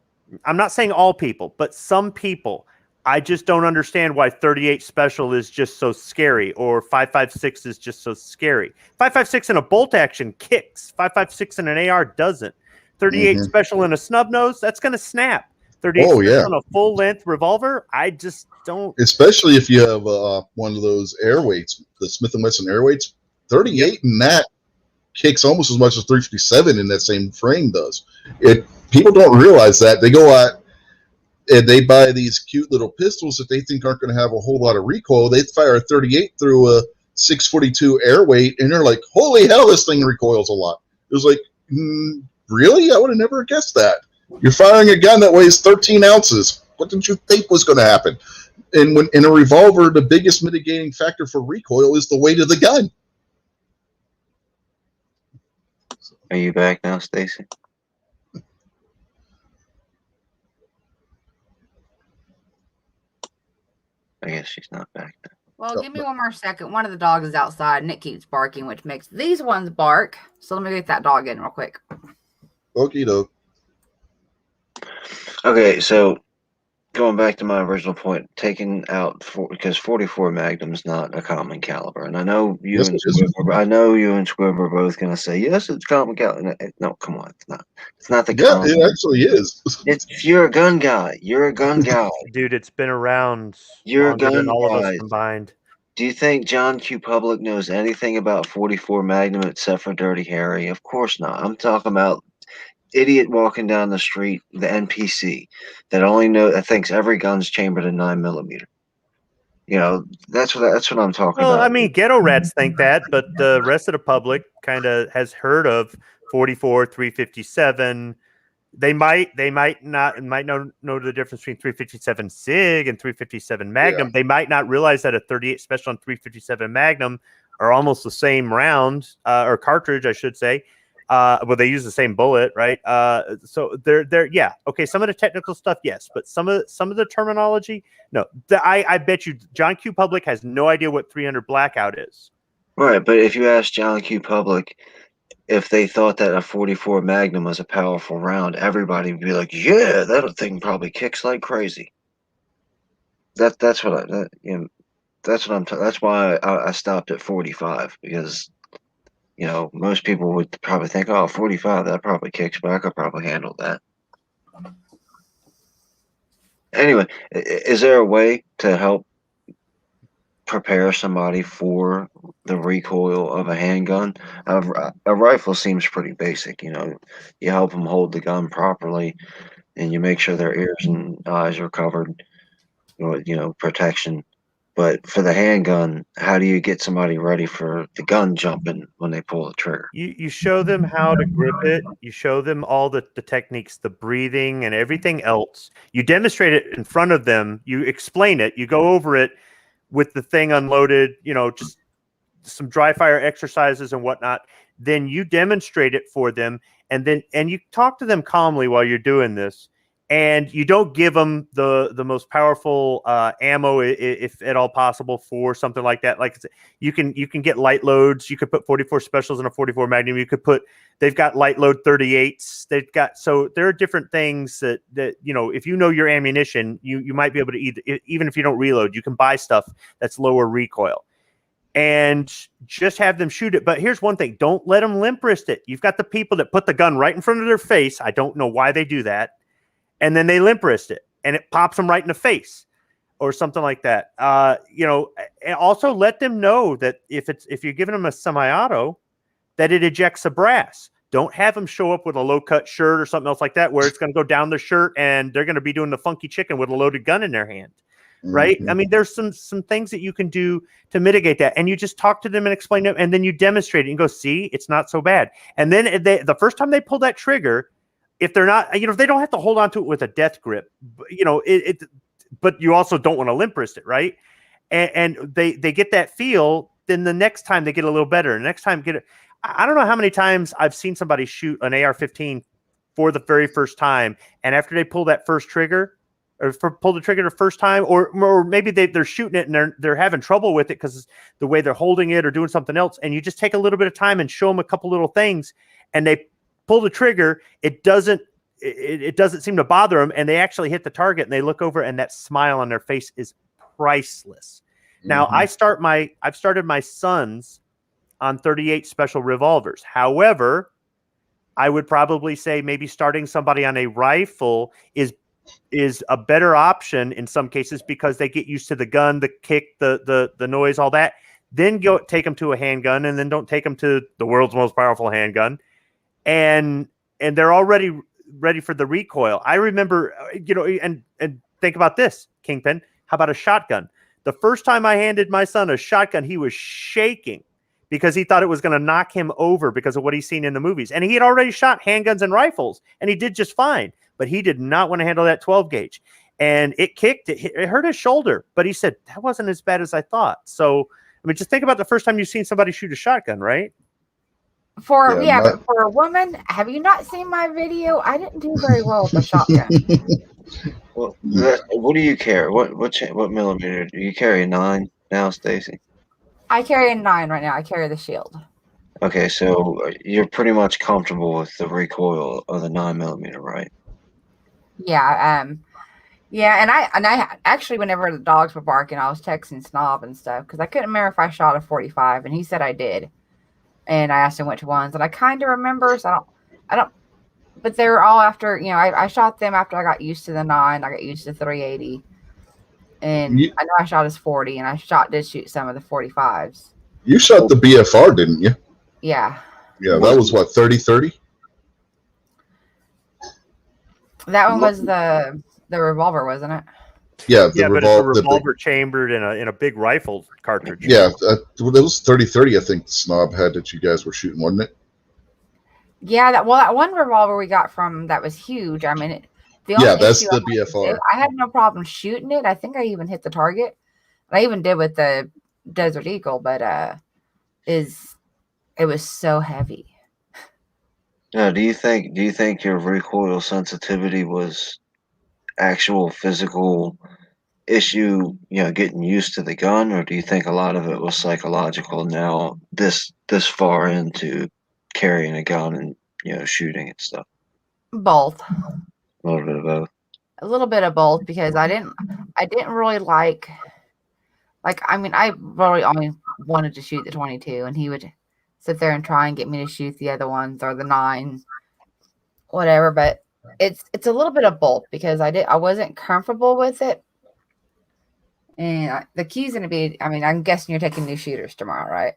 I'm not saying all people, but some people, I just don't understand why 38 special is just so scary, or 5.56 is just so scary. 5.56 in a bolt action kicks. 5.56 in an AR doesn't. 38 special in a snub nose, that's going to snap. 38 special in a full length revolver, I just don't. Especially if you have one of those air weights, the Smith & Wesson air weights. 38 in that kicks almost as much as 357 in that same frame does. People don't realize that. They go out and they buy these cute little pistols that they think aren't going to have a whole lot of recoil. They fire a 38 through a 642 air weight, and they're like, holy hell, this thing recoils a lot. It was like, really? I would have never guessed that. You're firing a gun that weighs 13 ounces. What did you think was going to happen? And when in a revolver, the biggest mitigating factor for recoil is the weight of the gun. Are you back now, Stacy? I guess she's not back now. Well, give me one more second. One of the dogs is outside and it keeps barking, which makes these ones bark. So let me get that dog in real quick. Okie doke. Okay, so going back to my original point, taking out because 44 Magnum is not a common caliber, and I know you and Squib are both going to say yes, it's common caliber. No, come on, it's not. It's not the common. It actually is. You're a gun guy. You're a gun guy, dude. It's been around. You're a gun than all guy. of us combined. Do you think John Q. Public knows anything about 44 Magnum except for Dirty Harry? Of course not. I'm talking about idiot walking down the street, the NPC that thinks every gun's chambered in 9mm. That's what I'm talking about. I mean, ghetto rats think that, but the rest of the public kind of has heard of 44, 357. They might know the difference between 357 SIG and 357 Magnum. Yeah. They might not realize that a 38 special and 357 Magnum are almost the same round or cartridge, I should say. Well, they use the same bullet, right? So they're yeah, okay. Some of the technical stuff, yes, but some of the terminology, no. I bet you John Q. Public has no idea what 300 blackout is. Right, but if you ask John Q. Public if they thought that a 44 Magnum was a powerful round, everybody would be like, "Yeah, that thing probably kicks like crazy." That's what that's why I stopped at 45 because. Most people would probably think, oh, 45, that probably kicks, but I could probably handle that. Anyway, is there a way to help prepare somebody for the recoil of a handgun? A rifle seems pretty basic. You help them hold the gun properly, and you make sure their ears and eyes are covered, protection. But for the handgun, how do you get somebody ready for the gun jumping when they pull the trigger? You show them how to grip it. You show them all the techniques, the breathing and everything else. You demonstrate it in front of them. You explain it. You go over it with the thing unloaded, just some dry fire exercises and whatnot. Then you demonstrate it for them. And you talk to them calmly while you're doing this. And you don't give them the most powerful ammo, if at all possible, for something like that. Like you can get light loads. You could put 44 specials in a 44 Magnum. They've got light load 38s. So there are different things that if you know your ammunition, you might be able to even if you don't reload, you can buy stuff that's lower recoil. And just have them shoot it. But here's one thing: don't let them limp wrist it. You've got the people that put the gun right in front of their face. I don't know why they do that. And then they limp wrist it. and it pops them right in the face or something like that. And also let them know that if you're giving them a semi-auto, that it ejects a brass. Don't have them show up with a low-cut shirt or something else like that, where it's going to go down the shirt and they're going to be doing the funky chicken with a loaded gun in their hand. Right. Mhm. I mean, there's some things that you can do to mitigate that. And you just talk to them and explain them. And then you demonstrate it and go, see, it's not so bad. And then the first time they pull that trigger, if they're not, if they don't have to hold on to it with a death grip, but you also don't want to limp wrist it. Right. And they get that feel. Then the next time they get a little better. Next time I don't know how many times I've seen somebody shoot an AR-15 for the very first time. And after they pull that first trigger, or pull the trigger the first time, or maybe they're shooting it and they're having trouble with it because the way they're holding it or doing something else, and you just take a little bit of time and show them a couple little things, and they pull the trigger, it doesn't seem to bother them, and they actually hit the target, and they look over, and that smile on their face is priceless. Now, I've started my sons on 38 special revolvers. However, I would probably say maybe starting somebody on a rifle is a better option in some cases, because they get used to the gun, the kick, the noise, all that. Then go take them to a handgun, and then don't take them to the world's most powerful handgun. And they're already ready for the recoil. I remember, and think about this, Kingpin. How about a shotgun? The first time I handed my son a shotgun, he was shaking because he thought it was going to knock him over because of what he's seen in the movies. And he had already shot handguns and rifles, and he did just fine. But he did not want to handle that 12 gauge, and it kicked. It hurt his shoulder, but he said that wasn't as bad as I thought. So, I mean, just think about the first time you've seen somebody shoot a shotgun, right? But for a woman, have you not seen my video? I didn't do very well with the shotgun. Well, what do you carry? What millimeter do you carry? A 9 now, Stacy? I carry a 9 right now. I carry the Shield. Okay, so you're pretty much comfortable with the recoil of the 9mm, right? Yeah, and I actually, whenever the dogs were barking, I was texting Snob and stuff because I couldn't remember if I shot a 45, and he said I did. And I asked him which ones, and I kind of remember, so I don't. But they were all after, I shot them after I got used to the 9. I got used to 380, and I know I shot his 40, and I did shoot some of the 45s. You shot the BFR, didn't you? Yeah. Yeah, that was what, 30-30? That one was the revolver, wasn't it? Yeah, but it's a revolver chambered in a big rifle cartridge. Yeah, it was 30-30. I think Snob had that you guys were shooting, wasn't it? Yeah, that one revolver we got from that was huge. I mean, that's the BFR. I had no problem shooting it. I think I even hit the target. I even did with the Desert Eagle, but it was so heavy. Now, do you think your recoil sensitivity was actual physical issue, getting used to the gun, or do you think a lot of it was psychological now this far into carrying a gun and shooting and stuff? Both. A little bit of both. A little bit of both, because I didn't really like I mean, I really only wanted to shoot the 22, and he would sit there and try and get me to shoot the other ones or the 9, whatever. But it's a little bit of both, because I wasn't comfortable with it. And the key's going to be, I mean, I'm guessing you're taking new shooters tomorrow, right?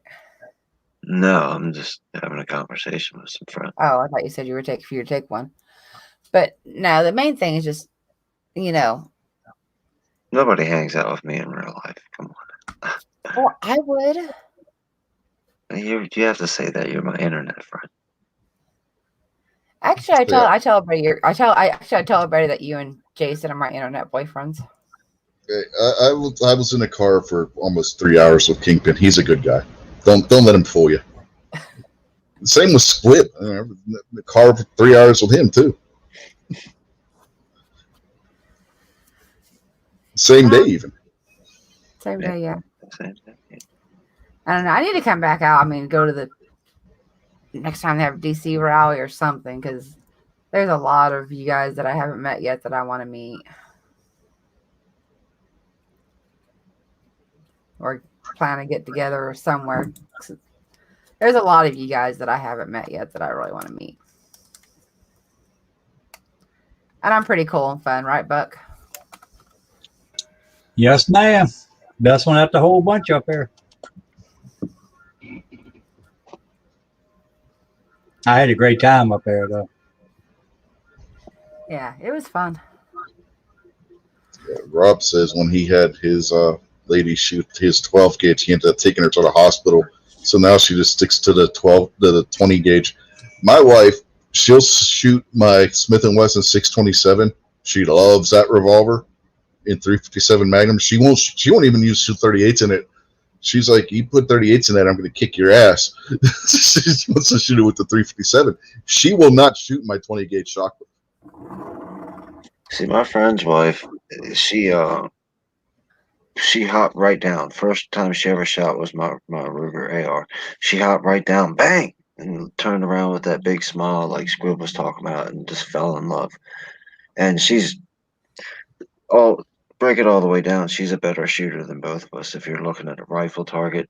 No, I'm just having a conversation with some friends. Oh, I thought you said you were take one. But no, the main thing is just, Nobody hangs out with me in real life. Come on. Well, I would. You have to say that you're my internet friend. Actually, I tell everybody that you and Jason are my internet boyfriends. I was in a car for almost 3 hours with Kingpin. He's a good guy. Don't let him fool you. Same with Squib. The car for 3 hours with him too. Same day even. Same day, yeah. Same day. I don't know. I need to come back out. I mean, go to the next time they have a DC rally or something, because there's a lot of you guys that I haven't met yet that I want to meet. Or plan to get together or somewhere. There's a lot of you guys that I haven't met yet that I really want to meet. And I'm pretty cool and fun, right, Buck? Yes, ma'am. Best one out the whole bunch up there. I had a great time up there, though. Yeah, it was fun. Rob says when he had his lady shoot his 12 gauge, he ended up taking her to the hospital. So now she just sticks to the 20 gauge. My wife, she'll shoot my Smith & Wesson 627. She loves that revolver in 357 Magnum. She won't even use 238s in it. She's like, you put 38s in that, I'm going to kick your ass. She wants to shoot it with the 357. She will not shoot my 20 gauge shotgun. See, my friend's wife, she hopped right down. First time she ever shot was my Ruger AR. She hopped right down, bang, and turned around with that big smile like Squib was talking about, and just fell in love. And she's break it all the way down. She's a better shooter than both of us if you're looking at a rifle target.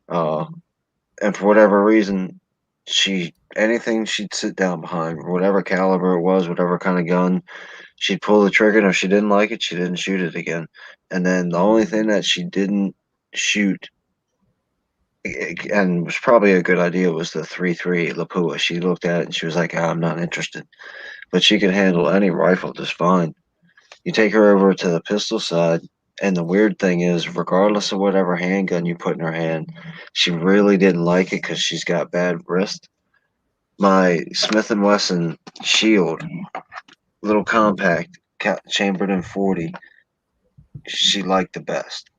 And for whatever reason, anything she'd sit down behind, whatever caliber it was, whatever kind of gun, she'd pull the trigger, and if she didn't like it, she didn't shoot it again. And then the only thing that she didn't shoot, and was probably a good idea, was the 3.3 Lapua. She looked at it and she was like, I'm not interested. But she could handle any rifle just fine. You take her over to the pistol side, and the weird thing is, regardless of whatever handgun you put in her hand, she really didn't like it because she's got bad wrist. My Smith & Wesson Shield, little compact, chambered in 40, she liked the best.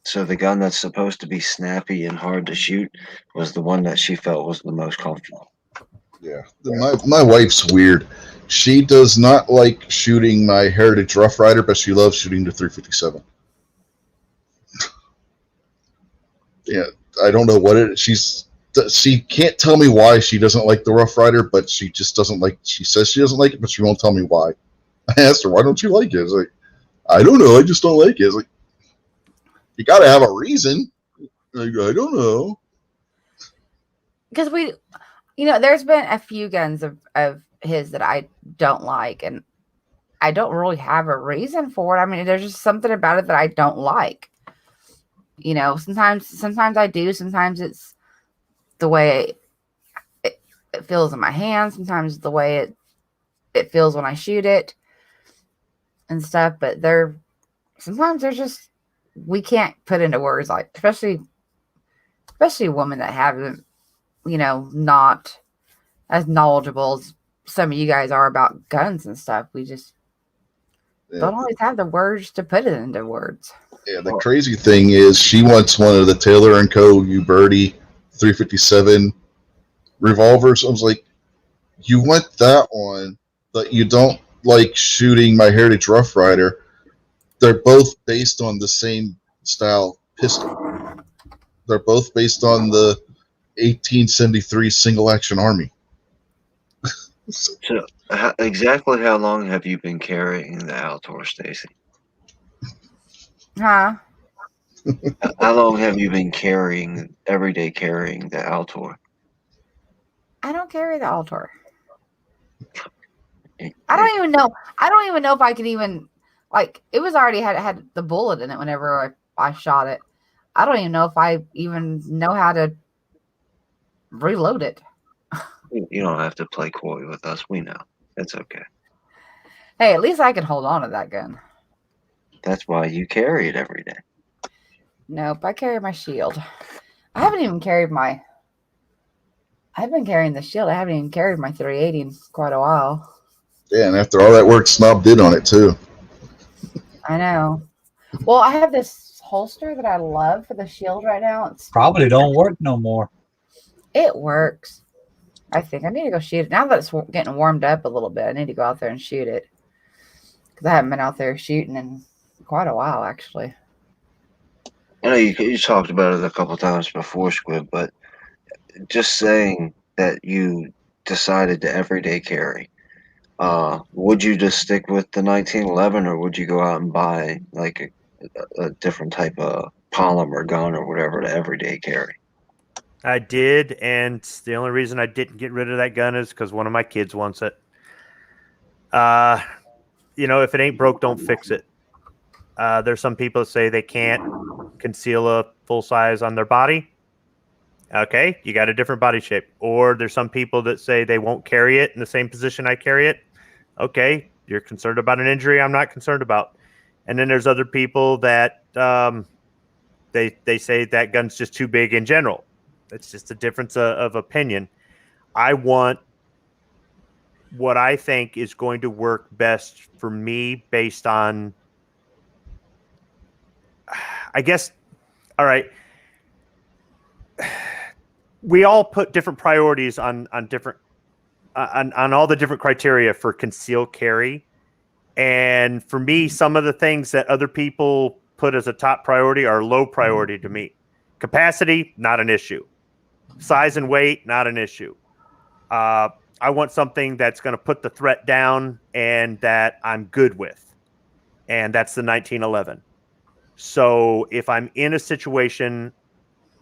So the gun that's supposed to be snappy and hard to shoot was the one that she felt was the most comfortable. Yeah, my wife's weird. She does not like shooting my Heritage Rough Rider, but she loves shooting the 357. Yeah, I don't know what it is. She can't tell me why she doesn't like the Rough Rider, but she just doesn't like. She says she doesn't like it, but she won't tell me why. I asked her, "Why don't you like it?" It's like, I don't know. I just don't like it. It's like, you got to have a reason. Like, I don't know. Because there's been a few guns of his that I don't like, and I don't really have a reason for it. I mean, there's just something about it that I don't like. Sometimes I do. Sometimes it's the way it feels in my hand. Sometimes the way it feels when I shoot it and stuff. But sometimes there's just, we can't put into words, like especially women that haven't, not as knowledgeable as some of you guys are about guns and stuff. We just don't always have the words to put it into words. Yeah, the crazy thing is she wants one of the Taylor & Co. Uberti 357 revolvers. I was like, you want that one, but you don't like shooting my Heritage Rough Rider. They're both based on the same style pistol. They're both based on the 1873 Single Action Army. So, exactly how long have you been carrying the Altor, Stacy? Huh? How long have you been everyday carrying the Altor? I don't carry the Altor. I don't even know. I don't even know if I could even, like, it was already had the bullet in it whenever I shot it. I don't even know if I even know how to reload it. You don't have to play coy with us. We know. It's okay. Hey, at least I can hold on to that gun. That's why you carry it every day. Nope, I carry my shield. I've been carrying the shield. I haven't even carried my 380 in quite a while. Yeah, and after all that work Snob did on it, too. I know. Well, I have this holster that I love for the shield right now. It's Probably don't work no more. It works. I think I need to go shoot it. Now that it's getting warmed up a little bit, I need to go out there and shoot it. Because I haven't been out there shooting in quite a while, actually. I know you talked about it a couple times before, Squib, but just saying that you decided to everyday carry, would you just stick with the 1911, or would you go out and buy like a different type of polymer gun or whatever to everyday carry? I did, and the only reason I didn't get rid of that gun is because one of my kids wants it. If it ain't broke, don't fix it. There's some people that say they can't conceal a full size on their body. Okay, you got a different body shape. Or there's some people that say they won't carry it in the same position I carry it. Okay, you're concerned about an injury I'm not concerned about. And then there's other people that they say that gun's just too big in general. It's just a difference of opinion. I want what I think is going to work best for me based on, I guess, all right. We all put different priorities on different on all the different criteria for concealed carry. And for me, some of the things that other people put as a top priority are low priority to me. Capacity, not an issue. Size and weight, not an issue. I want something that's going to put the threat down and that I'm good with. And that's the 1911. So if I'm in a situation,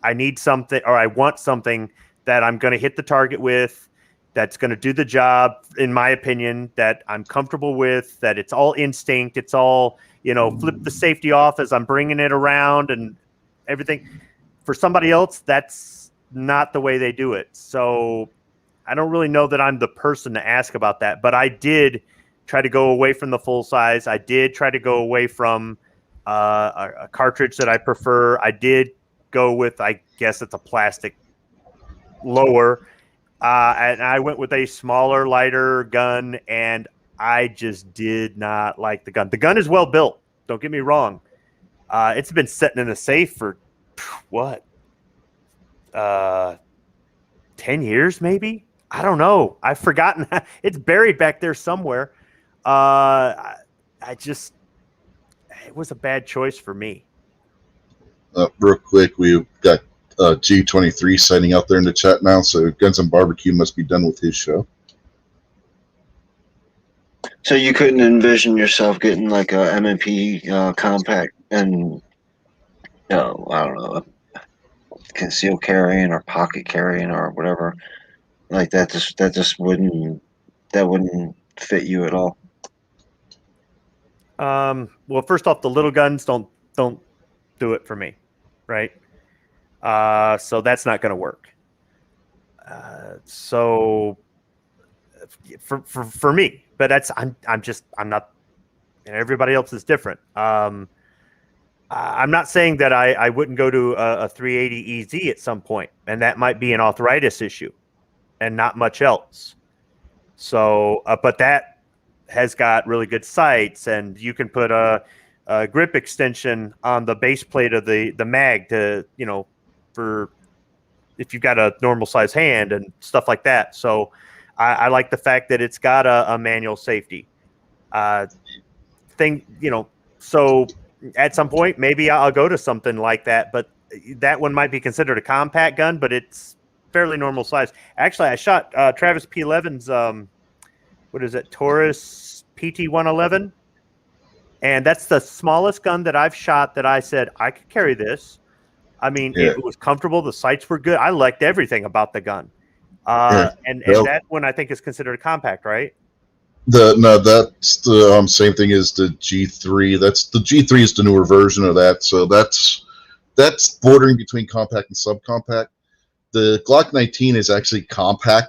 I need something, or I want something that I'm going to hit the target with, that's going to do the job, in my opinion, that I'm comfortable with, that it's all instinct. It's all, flip the safety off as I'm bringing it around and everything. For somebody else, that's not the way they do it. So I don't really know that I'm the person to ask about that, but I did try to go away from the full size. I did try to go away from a cartridge that I prefer. I did go with, I guess it's a plastic lower. And I went with a smaller, lighter gun, and I just did not like the gun. The gun is well built. Don't get me wrong. It's been sitting in a safe for what? 10 years, maybe? I don't know. I've forgotten. It's buried back there somewhere. It was a bad choice for me. Real quick, we've got G23 signing out there in the chat now, so Guns and Barbecue must be done with his show. So you couldn't envision yourself getting like a M&P compact and, I don't know, concealed carrying or pocket carrying or whatever like that. That wouldn't fit you at all. Well, first off, the little guns don't do it for me, right? So that's not going to work. So for me, but I'm not, everybody else is different. I'm not saying that I wouldn't go to a 380 EZ at some point, and that might be an arthritis issue and not much else. So, but that has got really good sights, and you can put a grip extension on the base plate of the mag to, for if you've got a normal size hand and stuff like that. So I like the fact that it's got a manual safety thing, so at some point, maybe I'll go to something like that, but that one might be considered a compact gun, but it's fairly normal size. Actually, I shot Travis P11's, what is it, Taurus PT-111, and that's the smallest gun that I've shot that I said I could carry this. I mean, It was comfortable. The sights were good. I liked everything about the gun. And that one I think is considered a compact, right? That's the same thing as the G3. The G3 is the newer version of that. So that's bordering between compact and subcompact. The Glock 19 is actually compact.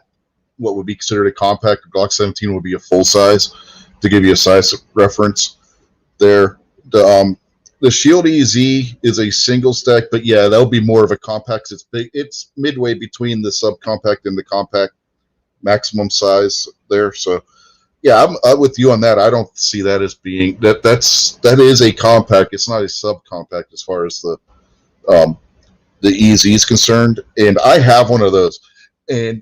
What would be considered a compact? The Glock 17 would be a full size. To give you a size reference, there. The Shield EZ is a single stack, but yeah, that'll be more of a compact. It's big. It's midway between the subcompact and the compact maximum size there. So yeah, I'm with you on that. I don't see that as being that is a compact. It's not a subcompact as far as the EZ is concerned. And I have one of those, and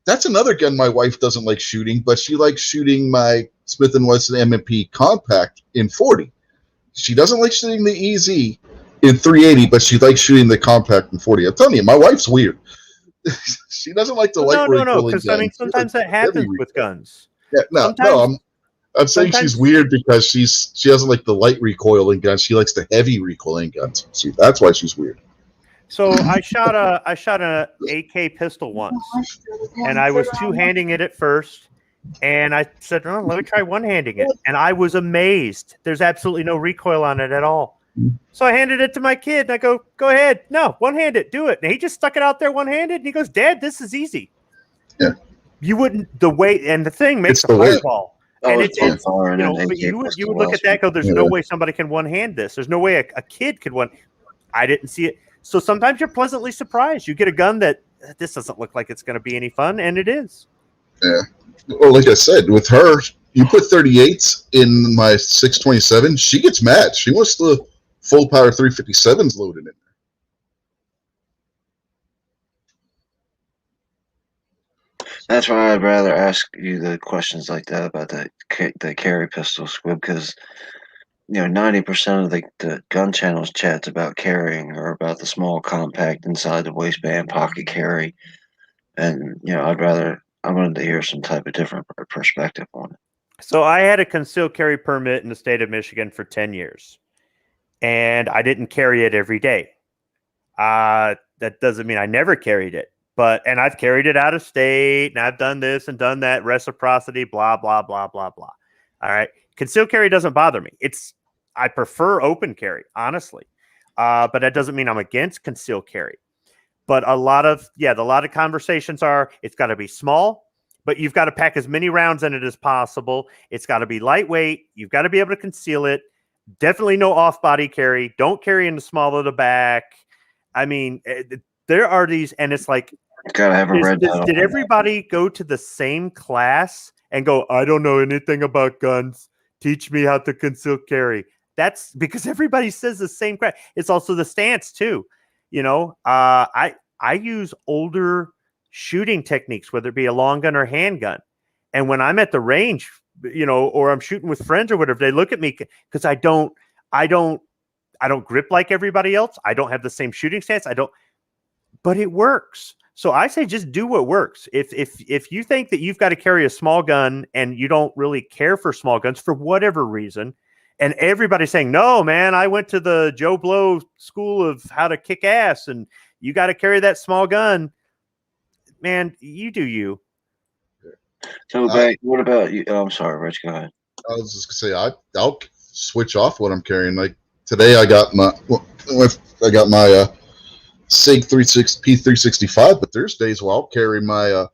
that's another gun my wife doesn't like shooting, but she likes shooting my Smith & Wesson M&P compact in 40. She doesn't like shooting the EZ in 380, but she likes shooting the compact in 40. I'm telling you, my wife's weird. She doesn't like the light recoiling No, because I mean, sometimes that happens with guns. Yeah, I'm saying she's weird because she doesn't like the light recoiling guns. She likes the heavy recoiling guns. See, that's why she's weird. So I shot a AK pistol once, and I was two-handing it at first, And I said, oh, let me try one-handing it. And I was amazed. There's absolutely no recoil on it at all. So I handed it to my kid, and I go ahead. No, one-handed, do it. And he just stuck it out there one-handed, and he goes, Dad, this is easy. Yeah. You wouldn't, the weight, and the thing makes It's a the weight. fireball. I And was it's playing fire and but you would look at that and go, there's Yeah. no way somebody can one-hand this. There's no way a kid could one. I didn't see it. So sometimes you're pleasantly surprised. You get a gun that this doesn't look like it's going to be any fun, and it is. Yeah. Well, like I said, with her, you put 38s in my 627, she gets mad. She wants the full power 357s loaded in. That's why I'd rather ask you the questions like that about the carry pistol, Squib, because 90% of the gun channels chats about carrying or about the small compact inside the waistband pocket carry, and I wanted to hear some type of different perspective on it. So I had a concealed carry permit in the state of Michigan for 10 years, and I didn't carry it every day. That doesn't mean I never carried it, and I've carried it out of state, and I've done this and done that, reciprocity, blah, blah, blah, blah, blah. All right. Concealed carry doesn't bother me. I prefer open carry, honestly. But that doesn't mean I'm against concealed carry. But a lot of conversations are, it's got to be small, but you've got to pack as many rounds in it as possible. It's got to be lightweight. You've got to be able to conceal it. Definitely no off-body carry. Don't carry in the small of the back. I mean, there are these, and it's like, Gotta have a red dot. did everybody go to the same class and go, I don't know anything about guns. Teach me how to conceal carry. That's because everybody says the same crap. It's also the stance too. I use older shooting techniques, whether it be a long gun or handgun. And when I'm at the range, or I'm shooting with friends or whatever, they look at me because I don't grip like everybody else. I don't have the same shooting stance. But it works. So I say just do what works. If you think that you've got to carry a small gun and you don't really care for small guns for whatever reason, and everybody's saying, no, man, I went to the Joe Blow school of how to kick ass and you got to carry that small gun, man, you do you. So, what about you? Oh, I'm sorry, Rich, go ahead. I was just gonna say I'll switch off what I'm carrying. Like today, I got my SIG P365, but there's days where I'll carry my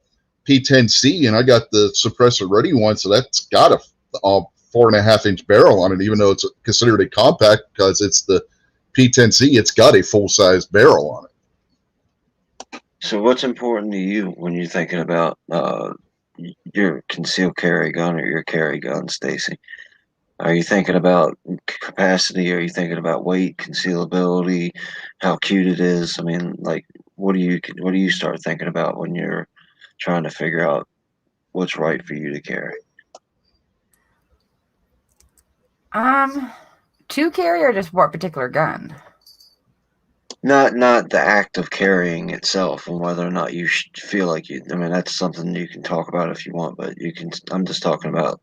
P10C, and I got the suppressor ready one, so that's got a 4.5-inch barrel on it, even though it's considered a compact because it's the P10C. It's got a full size barrel on it. So, what's important to you when you're thinking about your concealed carry gun or your carry gun, Stacy? Are you thinking about capacity? Are you thinking about weight, concealability, how cute it is? I mean, like, what do you start thinking about when you're trying to figure out what's right for you to carry? To carry or just what particular gun? Not the act of carrying itself, and whether or not you feel like you. I mean, that's something you can talk about if you want, but you can. I'm just talking about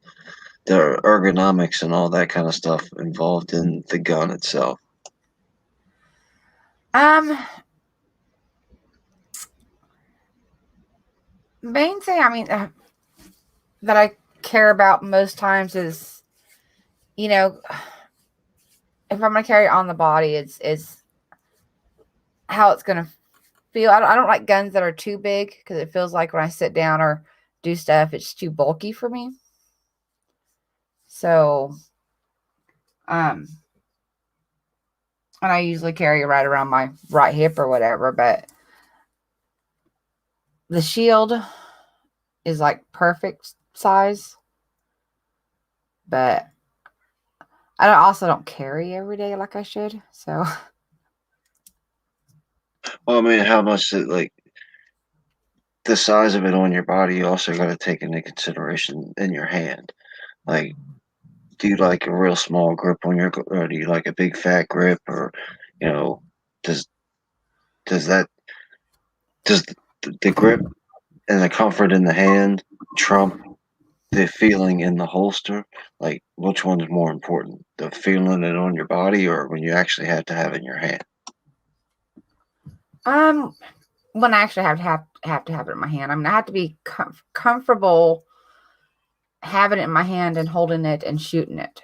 the ergonomics and all that kind of stuff involved in the gun itself. Main thing, I mean, that I care about most times is, if I'm going to carry it on the body, it's how it's going to feel. I don't like guns that are too big because it feels like when I sit down or do stuff, it's too bulky for me. So, and I usually carry it right around my right hip or whatever, but the shield is like perfect size, but I also don't carry every day like I should. So, well, I mean, how much like the size of it on your body, you also got to take into consideration in your hand. Like, do you like a real small grip on or do you like a big fat grip, or does the grip and the comfort in the hand trump the feeling in the holster? Like, which one's more important, the feeling it on your body or when you actually have to have it in your hand? when I actually have to have it in my hand, I mean, I have to be comfortable having it in my hand and holding it and shooting it.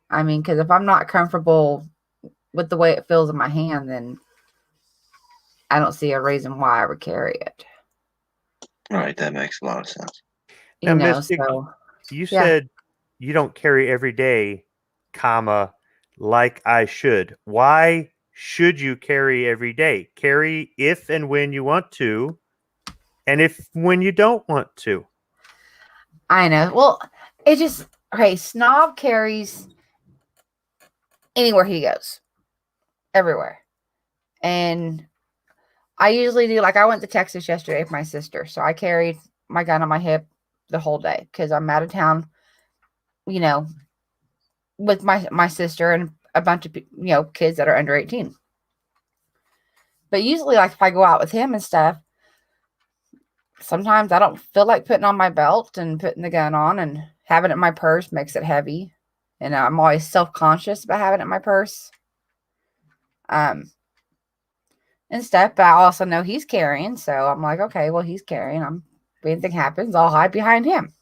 I mean, because if I'm not comfortable with the way it feels in my hand, then I don't see a reason why I would carry it. Right, that makes a lot of sense. Now, Mystic, So you yeah. said you don't carry every day, comma, like I should. Why should you carry every day? Carry if and when you want to, and if when you don't want to. I know. Well, it just, okay, Snob carries anywhere he goes, everywhere. And I usually do, like I went to Texas yesterday with my sister. So I carried my gun on my hip the whole day because I'm out of town, you know, with my sister and a bunch of, kids that are under 18. But usually, like if I go out with him and stuff, sometimes I don't feel like putting on my belt and putting the gun on, and having it in my purse makes it heavy. And I'm always self-conscious about having it in my purse. And stuff, but I also know he's carrying. So I'm like, okay, well, he's carrying. If anything happens, I'll hide behind him.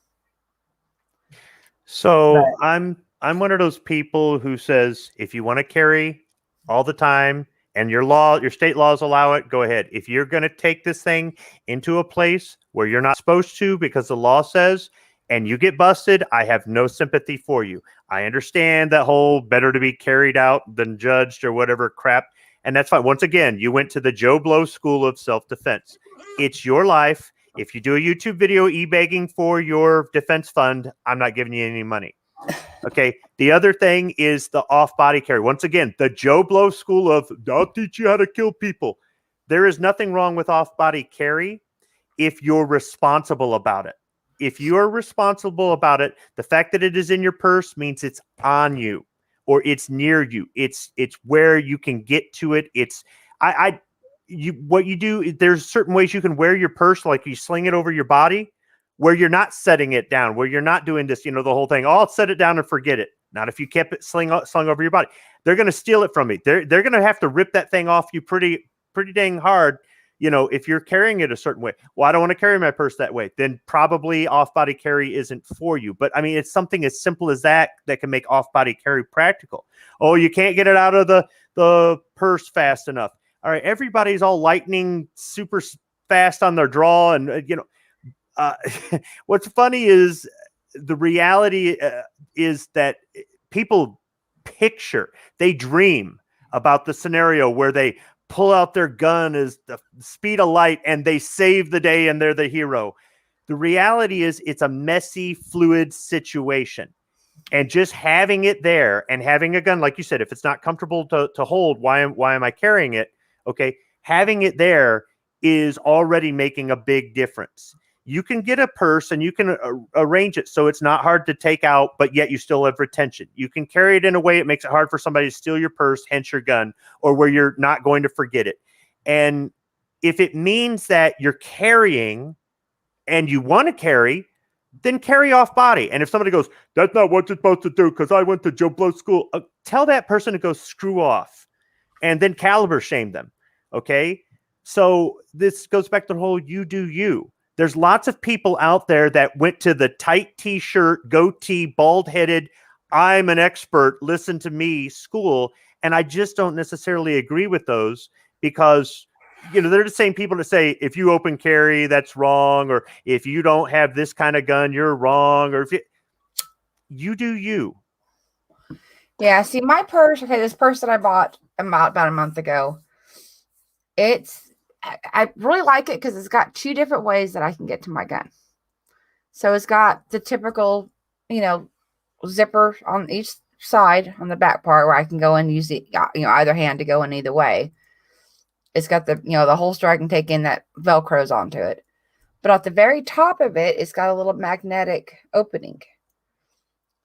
So I'm one of those people who says if you want to carry all the time and your state laws allow it, go ahead. If you're going to take this thing into a place where you're not supposed to because the law says, and you get busted, I have no sympathy for you. I understand that whole better to be carried out than judged or whatever crap. And that's fine. Once again, you went to the Joe Blow School of Self-Defense. It's your life. If you do a YouTube video e-begging for your defense fund, I'm not giving you any money. Okay. The other thing is the off-body carry. Once again, the Joe Blow School of I'll teach you how to kill people. There is nothing wrong with off-body carry if you're responsible about it. If you're responsible about it, the fact that it is in your purse means it's on you or it's near you. It's where you can get to it. What you do, there's certain ways you can wear your purse, like you sling it over your body, where you're not setting it down, where you're not doing this, the whole thing. Oh, I'll set it down and forget it. Not if you kept it slung over your body. They're going to steal it from me. They're going to have to rip that thing off you pretty dang hard. If you're carrying it a certain way. Well, I don't want to carry my purse that way. Then probably off-body carry isn't for you. But I mean, it's something as simple as that can make off-body carry practical. Oh, you can't get it out of the purse fast enough. All right, everybody's all lightning super fast on their draw, and what's funny is the reality is that people they dream about the scenario where they pull out their gun as the speed of light and they save the day and they're the hero. The reality is it's a messy, fluid situation. And just having it there and having a gun, like you said, if it's not comfortable to hold, why am I carrying it? Okay. Having it there is already making a big difference. You can get a purse and you can arrange it so it's not hard to take out, but yet you still have retention. You can carry it in a way it makes it hard for somebody to steal your purse, hence your gun, or where you're not going to forget it. And if it means that you're carrying and you want to carry, then carry off body. And if somebody goes, that's not what you're supposed to do because I went to Joe Blow School, tell that person to go screw off and then caliber shame them. Okay. So this goes back to the whole you do you. There's lots of people out there that went to the tight t-shirt, goatee, bald-headed, I'm an expert, listen to me school. And I just don't necessarily agree with those because, they're the same people that say, if you open carry, that's wrong. Or if you don't have this kind of gun, you're wrong. Or if you do you. Yeah. See, my purse, this purse that I bought about a month ago, I really like it because it's got two different ways that I can get to my gun. So it's got the typical, zipper on each side on the back part where I can go and use the, either hand to go in either way. It's got the holster I can take in that Velcros onto it. But at the very top of it, it's got a little magnetic opening.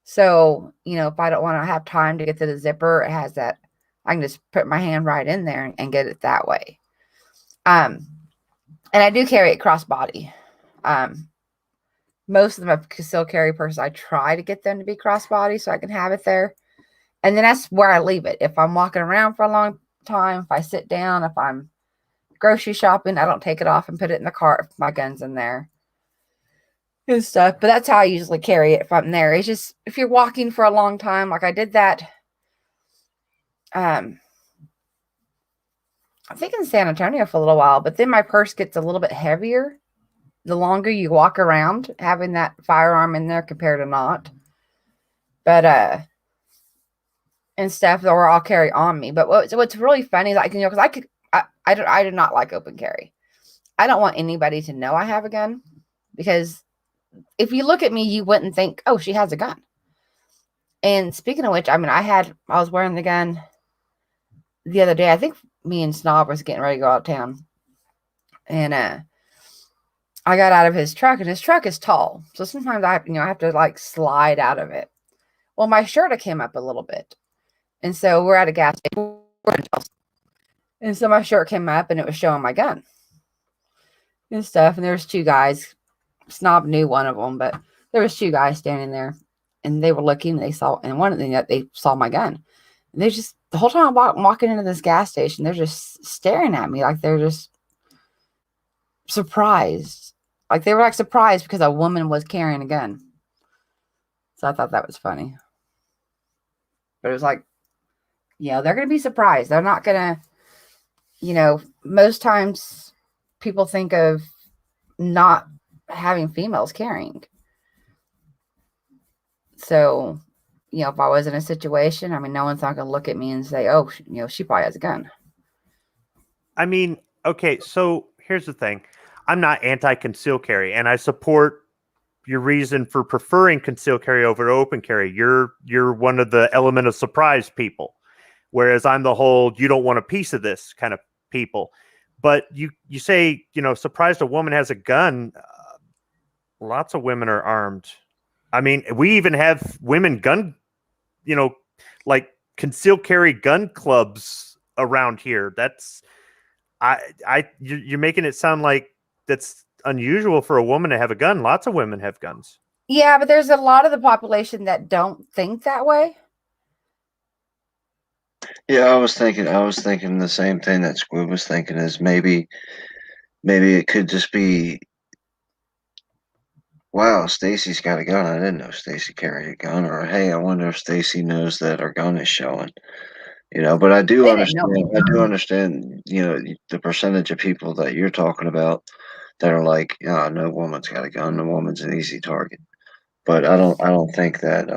So, if I don't want to have time to get to the zipper, it has that. I can just put my hand right in there and get it that way. And I do carry it crossbody. Most of them I still carry purses. I try to get them to be crossbody so I can have it there. And then that's where I leave it. If I'm walking around for a long time, if I sit down, if I'm grocery shopping, I don't take it off and put it in the car if my gun's in there. and stuff. But that's how I usually carry it from there. It's just if you're walking for a long time, like I did that. I think in San Antonio for a little while, but then my purse gets a little bit heavier the longer you walk around having that firearm in there compared to not. But and stuff, or I'll carry on me. But what's really funny, like, because I do not like open carry. I don't want anybody to know I have a gun, because if you look at me, you wouldn't think, oh, she has a gun. And speaking of which, I mean, I was wearing the gun the other day. I think me and Snob was getting ready to go out of town, and I got out of his truck, and his truck is tall, so sometimes I have to like slide out of it. Well, my shirt came up a little bit, and so we're at a gas station, and so my shirt came up, and it was showing my gun and stuff. And there's two guys. Snob knew one of them, but there was two guys standing there, and they were looking. And they saw, and one of them, they saw my gun. And they just the whole time I'm walking into this gas station, they're just staring at me like they're just surprised. Like they were like surprised because a woman was carrying a gun. So I thought that was funny. But it was like, they're going to be surprised. They're not going to, most times people think of not having females carrying. So, if I was in a situation, I mean, no one's not going to look at me and say, oh, she probably has a gun. I mean, okay, so here's the thing. I'm not anti-conceal carry, and I support your reason for preferring conceal carry over open carry. You're one of the element of surprise people, whereas I'm the whole you don't want a piece of this kind of people. But you say, surprised a woman has a gun. Lots of women are armed. I mean, we even have women gun, like conceal carry gun clubs around here. That's you're making it sound like that's unusual for a woman to have a gun. Lots of women have guns. Yeah, but there's a lot of the population that don't think that way. Yeah, I was thinking the same thing that Squid was thinking, is maybe it could just be, wow, Stacy's got a gun. I didn't know Stacy carried a gun. Or, hey, I wonder if Stacy knows that our gun is showing. But I do understand, the percentage of people that you're talking about that are like, oh, no woman's got a gun, no woman's an easy target. But I don't think that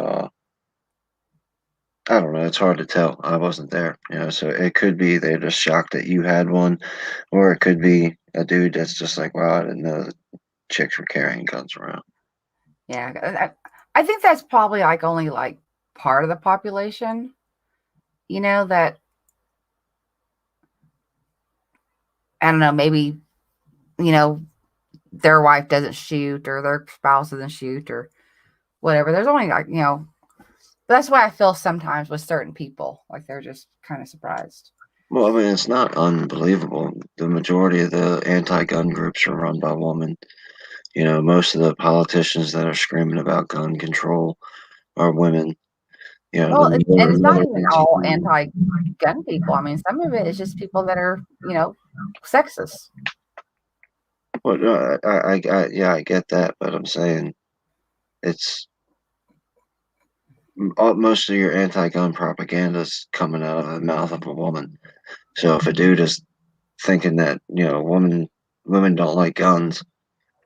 I don't know, it's hard to tell. I wasn't there, so it could be they're just shocked that you had one, or it could be a dude that's just like, wow, I didn't know that chicks were carrying guns around. Yeah, I think that's probably like only like part of the population, that, I don't know, maybe, their wife doesn't shoot or their spouse doesn't shoot or whatever. There's only like, but that's why I feel sometimes with certain people, like they're just kind of surprised. Well, I mean, it's not unbelievable. The majority of the anti-gun groups are run by women. Most of the politicians that are screaming about gun control are women. Well, and it's not even all anti-gun people. I mean, some of it is just people that are, sexist. Well, no, I get that, but I'm saying it's most of your anti-gun propaganda is coming out of the mouth of a woman. So if a dude is thinking that women don't like guns,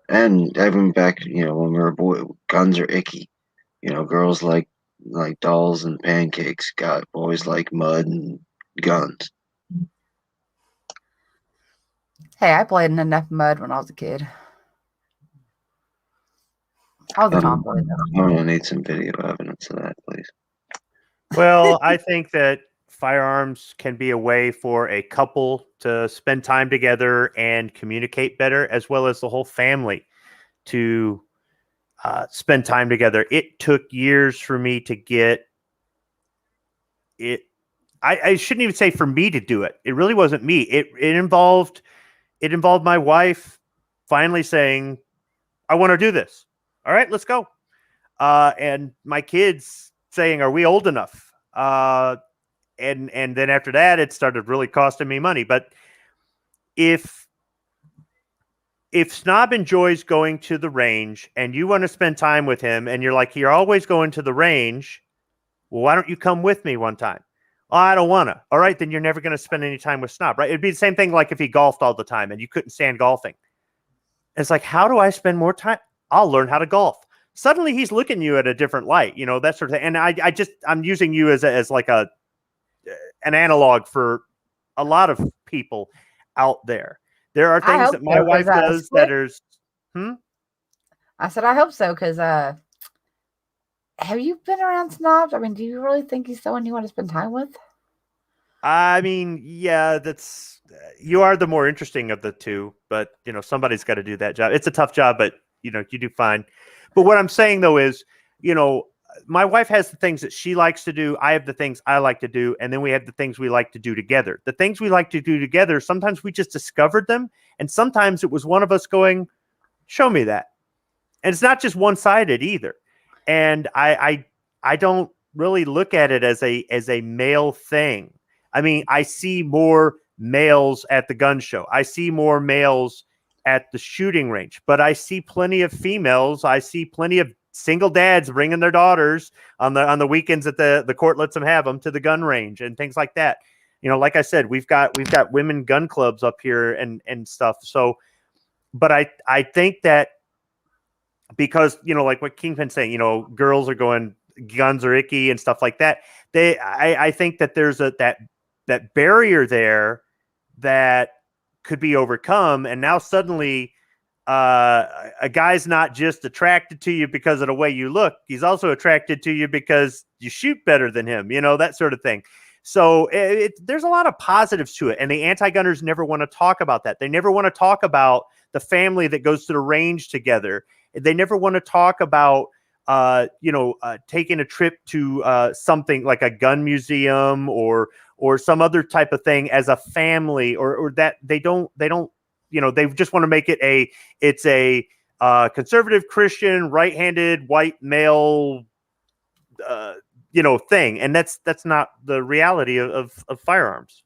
and even back when we were boy, guns are icky. Girls like dolls and pancakes. Boys like mud and guns. Hey, I played in enough mud when I was a kid. I was a tomboy, though. I'm gonna need some video evidence of that, please. Well, I think that firearms can be a way for a couple to spend time together and communicate better, as well as the whole family to spend time together. It took years for me to get it. I shouldn't even say for me to do it. It really wasn't me. It involved my wife finally saying, I want to do this. All right, let's go. And my kids saying, are we old enough? And then after that, it started really costing me money. But if if Snob enjoys going to the range and you want to spend time with him and you're like, you're always going to the range, well, why don't you come with me one time? Oh, I don't want to. All right, then you're never going to spend any time with Snob, right? It'd be the same thing like if he golfed all the time and you couldn't stand golfing. It's like, how do I spend more time? I'll learn how to golf. Suddenly he's looking at you at a different light, you know, that sort of thing. And I'm using you as like an analog for a lot of people out there. There are things that my wife does that is, I said, I hope so. Cause, have you been around Snobs? I mean, do you really think he's someone you want to spend time with? I mean, yeah, you are the more interesting of the two, but you know, somebody's got to do that job. It's a tough job, but you know, you do fine. But what I'm saying though is, you know, my wife has the things that she likes to do. I have the things I like to do. And then we have the things we like to do together. The things we like to do together, sometimes we just discovered them. And sometimes it was one of us going, show me that. And it's not just one-sided either. And I don't really look at it as a male thing. I mean, I see more males at the gun show. I see more males at the shooting range, but I see plenty of females. I see plenty of single dads bringing their daughters on the weekends that the court lets them have them to the gun range and things like that. You know, like I said, we've got women gun clubs up here and stuff. So, but I think that because, you know, like what Kingpin's saying, you know, girls are going, guns are icky and stuff like that. I think that there's that barrier there that could be overcome. And now suddenly a guy's not just attracted to you because of the way you look. He's also attracted to you because you shoot better than him, you know, that sort of thing. So there's a lot of positives to it. And the anti-gunners never want to talk about that. They never want to talk about the family that goes to the range together. They never want to talk about, taking a trip to something like a gun museum or some other type of thing as a family, or that they don't, you know, they just want to make it it's a conservative Christian, right-handed, white male, thing. And that's not the reality of firearms.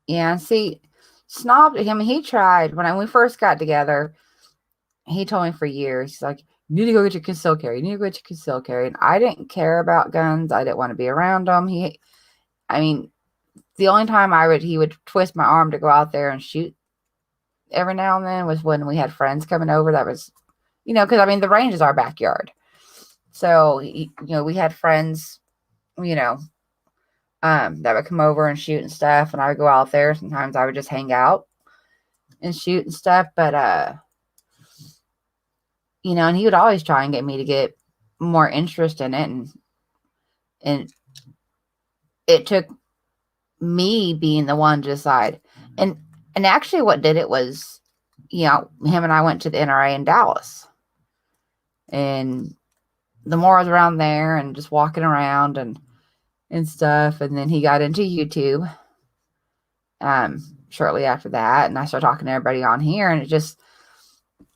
Yeah. See, Snob, I mean, he tried when we first got together. He told me for years, he's like, you need to go get your concealed carry. You need to go get your concealed carry. And I didn't care about guns. I didn't want to be around them. The only time he would twist my arm to go out there and shoot every now and then was when we had friends coming over. That was, because the range is our backyard. So, we had friends, that would come over and shoot and stuff. And I would go out there. Sometimes I would just hang out and shoot and stuff. But, and he would always try and get me to get more interest in it. And it took me being the one to decide. And actually what did it was, him and I went to the NRA in Dallas. And the more I was around there and just walking around and stuff. And then he got into YouTube shortly after that. And I started talking to everybody on here, and it just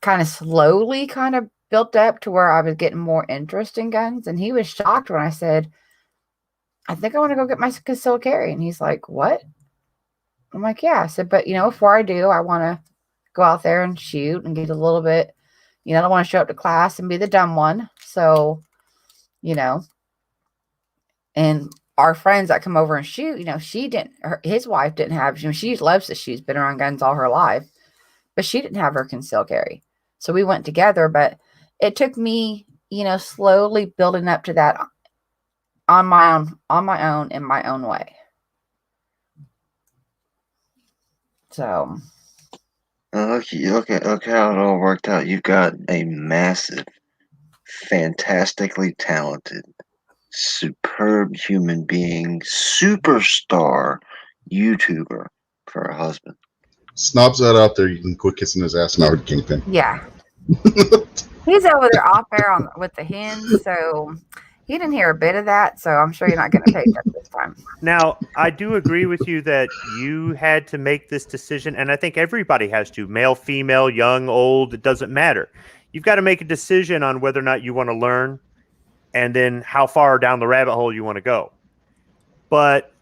kind of slowly kind of built up to where I was getting more interest in guns. And he was shocked when I said, I think I want to go get my concealed carry. And he's like, what? I'm like, yeah. I said, but before I do, I want to go out there and shoot and get a little bit, I don't want to show up to class and be the dumb one. So, and our friends that come over and shoot, his wife didn't have, she loves to shoot. She's been around guns all her life, but she didn't have her concealed carry. So we went together, but it took me, slowly building up to that on my own, in my own way. So. Look how it all worked out. You've got a massive, fantastically talented, superb human being, superstar YouTuber for a husband. Snob's that out there. You can quit kissing his ass and I would Kingpin. Yeah. He's over there off air with the hens, so he didn't hear a bit of that, so I'm sure you're not going to pay up this time. Now, I do agree with you that you had to make this decision, and I think everybody has to, male, female, young, old, it doesn't matter. You've got to make a decision on whether or not you want to learn, and then how far down the rabbit hole you want to go. But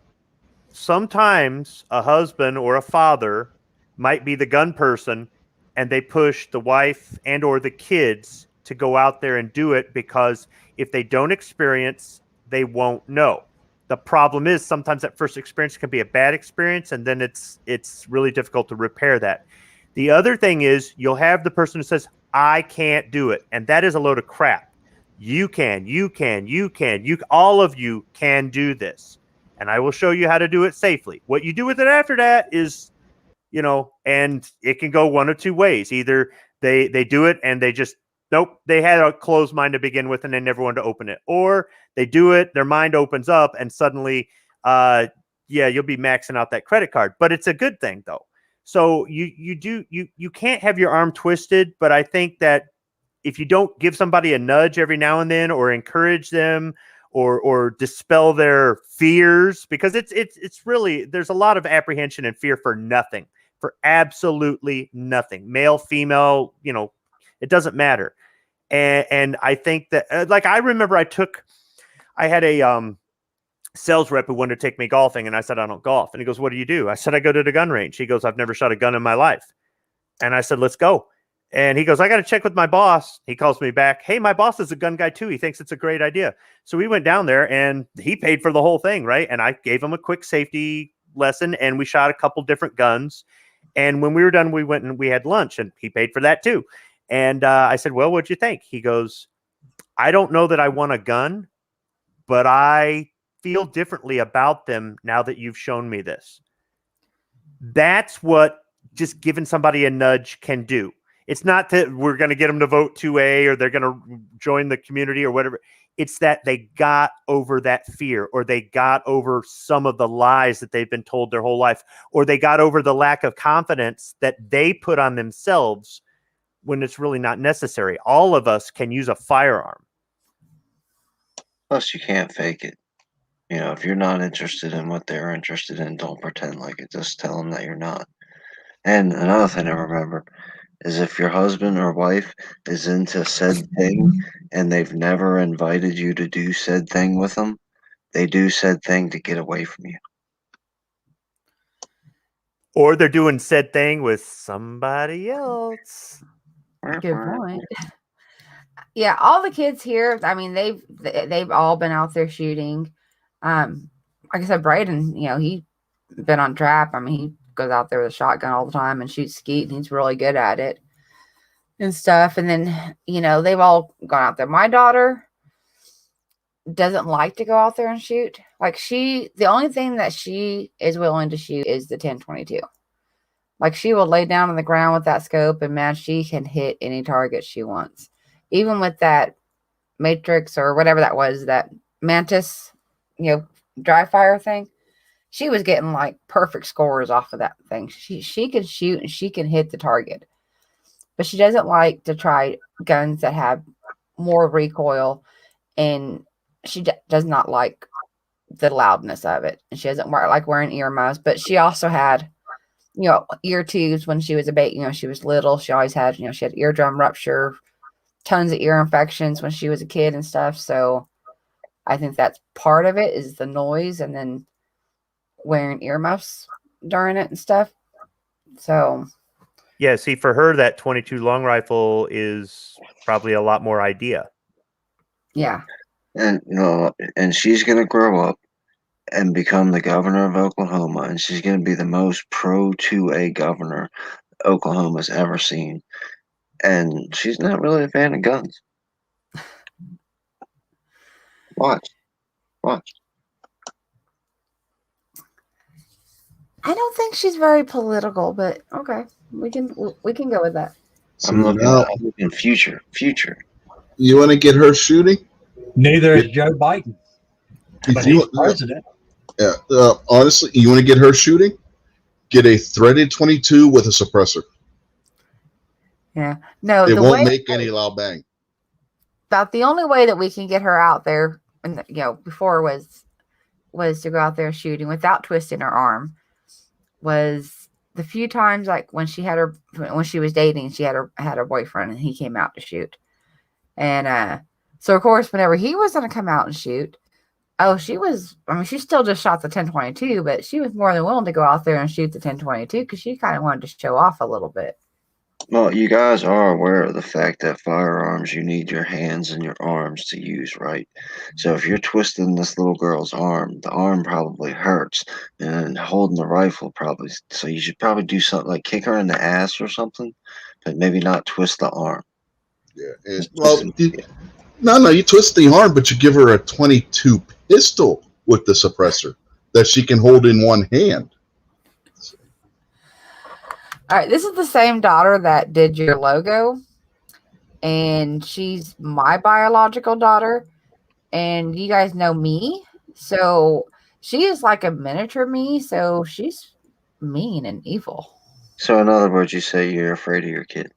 sometimes a husband or a father might be the gun person, and they push the wife and or the kids to go out there and do it, because if they don't experience, they won't know. The problem is sometimes that first experience can be a bad experience, and then it's really difficult to repair that. The other thing is you'll have the person who says, I can't do it. And that is a load of crap. You can, all of you can do this. And I will show you how to do it safely. What you do with it after that is, and it can go one of two ways. Either they do it and they just, nope, they had a closed mind to begin with and they never wanted to open it. Or they do it, their mind opens up, and suddenly, you'll be maxing out that credit card. But it's a good thing, though. So you can't have your arm twisted, but I think that if you don't give somebody a nudge every now and then, or encourage them, or dispel their fears, because it's really, there's a lot of apprehension and fear for nothing, for absolutely nothing. Male, female, it doesn't matter. And I think that, like, I remember I had a sales rep who wanted to take me golfing, and I said, I don't golf. And he goes, what do you do? I said, I go to the gun range. He goes, I've never shot a gun in my life. And I said, let's go. And he goes, I got to check with my boss. He calls me back. Hey, my boss is a gun guy too. He thinks it's a great idea. So we went down there and he paid for the whole thing. Right. And I gave him a quick safety lesson, and we shot a couple different guns. And when we were done, we went and we had lunch, and he paid for that too. And I said, well, what'd you think? He goes, I don't know that I want a gun, but I feel differently about them now that you've shown me this. That's what just giving somebody a nudge can do. It's not that we're going to get them to vote 2A or they're going to join the community or whatever. It's that they got over that fear, or they got over some of the lies that they've been told their whole life, or they got over the lack of confidence that they put on themselves when it's really not necessary. All of us can use a firearm. Plus, you can't fake it. If you're not interested in what they're interested in, don't pretend like it. Just tell them that you're not. And another thing to remember is, if your husband or wife is into said thing and they've never invited you to do said thing with them, they do said thing to get away from you. Or they're doing said thing with somebody else. Good point. Yeah, all the kids here, I mean, they've all been out there shooting. Like I said, Braden, he been on trap. I mean, he goes out there with a shotgun all the time and shoots skeet, and he's really good at it and stuff. And then, they've all gone out there. My daughter doesn't like to go out there and shoot. Like, the only thing that she is willing to shoot is the 10-22. Like, she will lay down on the ground with that scope, and man, she can hit any target she wants. Even with that Matrix or whatever that was, that Mantis, dry fire thing, she was getting like perfect scores off of that thing. She can shoot and she can hit the target, but she doesn't like to try guns that have more recoil, and she does not like the loudness of it. And she doesn't like wearing earmuffs, but she also had, ear tubes when she was a baby. She was little. She always had, she had eardrum rupture, tons of ear infections when she was a kid and stuff. So I think that's part of it, is the noise, and then wearing earmuffs during it and stuff. So yeah, see, for her, that 22 long rifle is probably a lot more idea. Yeah. And and she's gonna grow up and become the governor of Oklahoma, and she's gonna be the most pro 2A governor Oklahoma's ever seen. And she's not really a fan of guns. Watch. I don't think she's very political, but okay, we can go with that. So I'm now, looking future. you want to get her shooting? Neither is Joe Biden, If but you, he's president. yeah, honestly, you want to get her shooting? Get a threaded 22 with a suppressor. Yeah. No, It the won't way make any loud bang. about the only way that we can get her out there, and before was to go out there shooting without twisting her arm, was the few times, like when she was dating, she had her boyfriend, and he came out to shoot. And so of course, whenever he was going to come out and shoot, she still just shot the 10-22, but she was more than willing to go out there and shoot the 10-22 because she kind of wanted to show off a little bit. Well, you guys are aware of the fact that firearms, you need your hands and your arms to use, right? So if you're twisting this little girl's arm, the arm probably hurts, and holding the rifle probably. So you should probably do something like kick her in the ass or something, but maybe not twist the arm. Yeah. And, no, you twist the arm, but you give her a 22 pistol with the suppressor that she can hold in one hand. All right, this is the same daughter that did your logo, and she's my biological daughter, and you guys know me, so she is like a miniature me, so she's mean and evil. So in other words, you say you're afraid of your kid.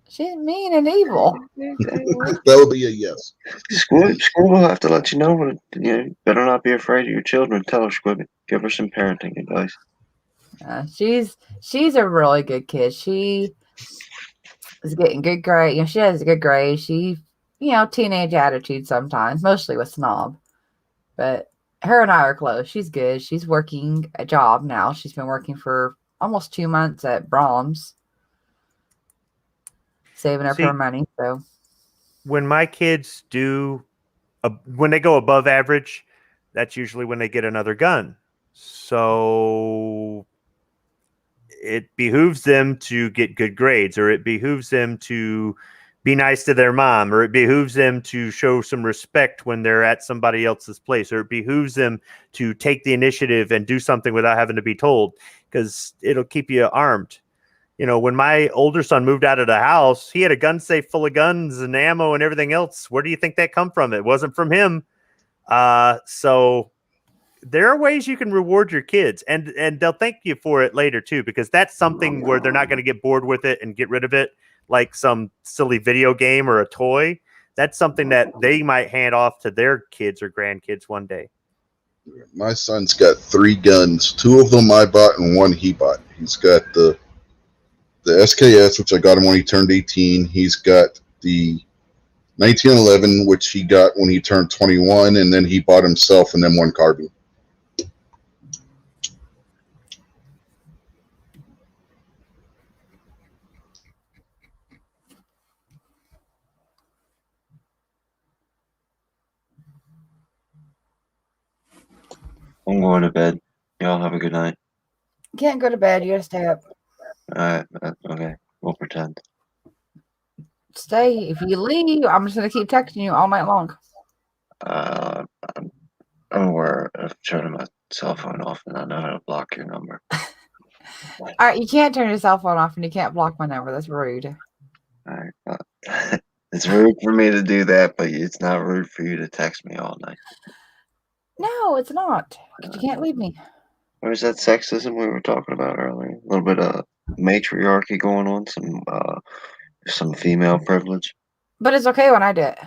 She's mean and evil. That would be a yes. School will have to let you know when better not be afraid of your children. Tell her, Squibby. Give her some parenting advice. She's a really good kid. She is getting good grade. She has a good grade. She, teenage attitude sometimes, mostly with Snob. But her and I are close. She's good. She's working a job now. She's been working for almost 2 months at Brahms, saving up her money. So when my kids when they go above average, that's usually when they get another gun. So it behooves them to get good grades, or it behooves them to be nice to their mom, or it behooves them to show some respect when they're at somebody else's place, or it behooves them to take the initiative and do something without having to be told, because it'll keep you armed. When my older son moved out of the house, he had a gun safe full of guns and ammo and everything else. Where do you think that come from? It wasn't from him. So there are ways you can reward your kids, and they'll thank you for it later too, because that's something where they're not going to get bored with it and get rid of it like some silly video game or a toy. That's something that they might hand off to their kids or grandkids one day. My son's got 3 guns. 2 of them I bought and 1 he bought. He's got the SKS, which I got him when he turned 18. He's got the 1911, which he got when he turned 21, and then he bought himself an M1 carbine. I'm going to bed. Y'all have a good night. you can't go to bed. You gotta stay up. Okay. We'll pretend. Stay. If you leave, I'm just gonna keep texting you all night long. I'm aware of turning my cell phone off, and I know how to block your number. All right, you can't turn your cell phone off, and you can't block my number. That's rude. All right. It's rude for me to do that, but it's not rude for you to text me all night. No, it's not. 'Cause you can't leave me. Where's that sexism we were talking about earlier? A little bit of matriarchy going on, some female privilege. But it's okay when I do it.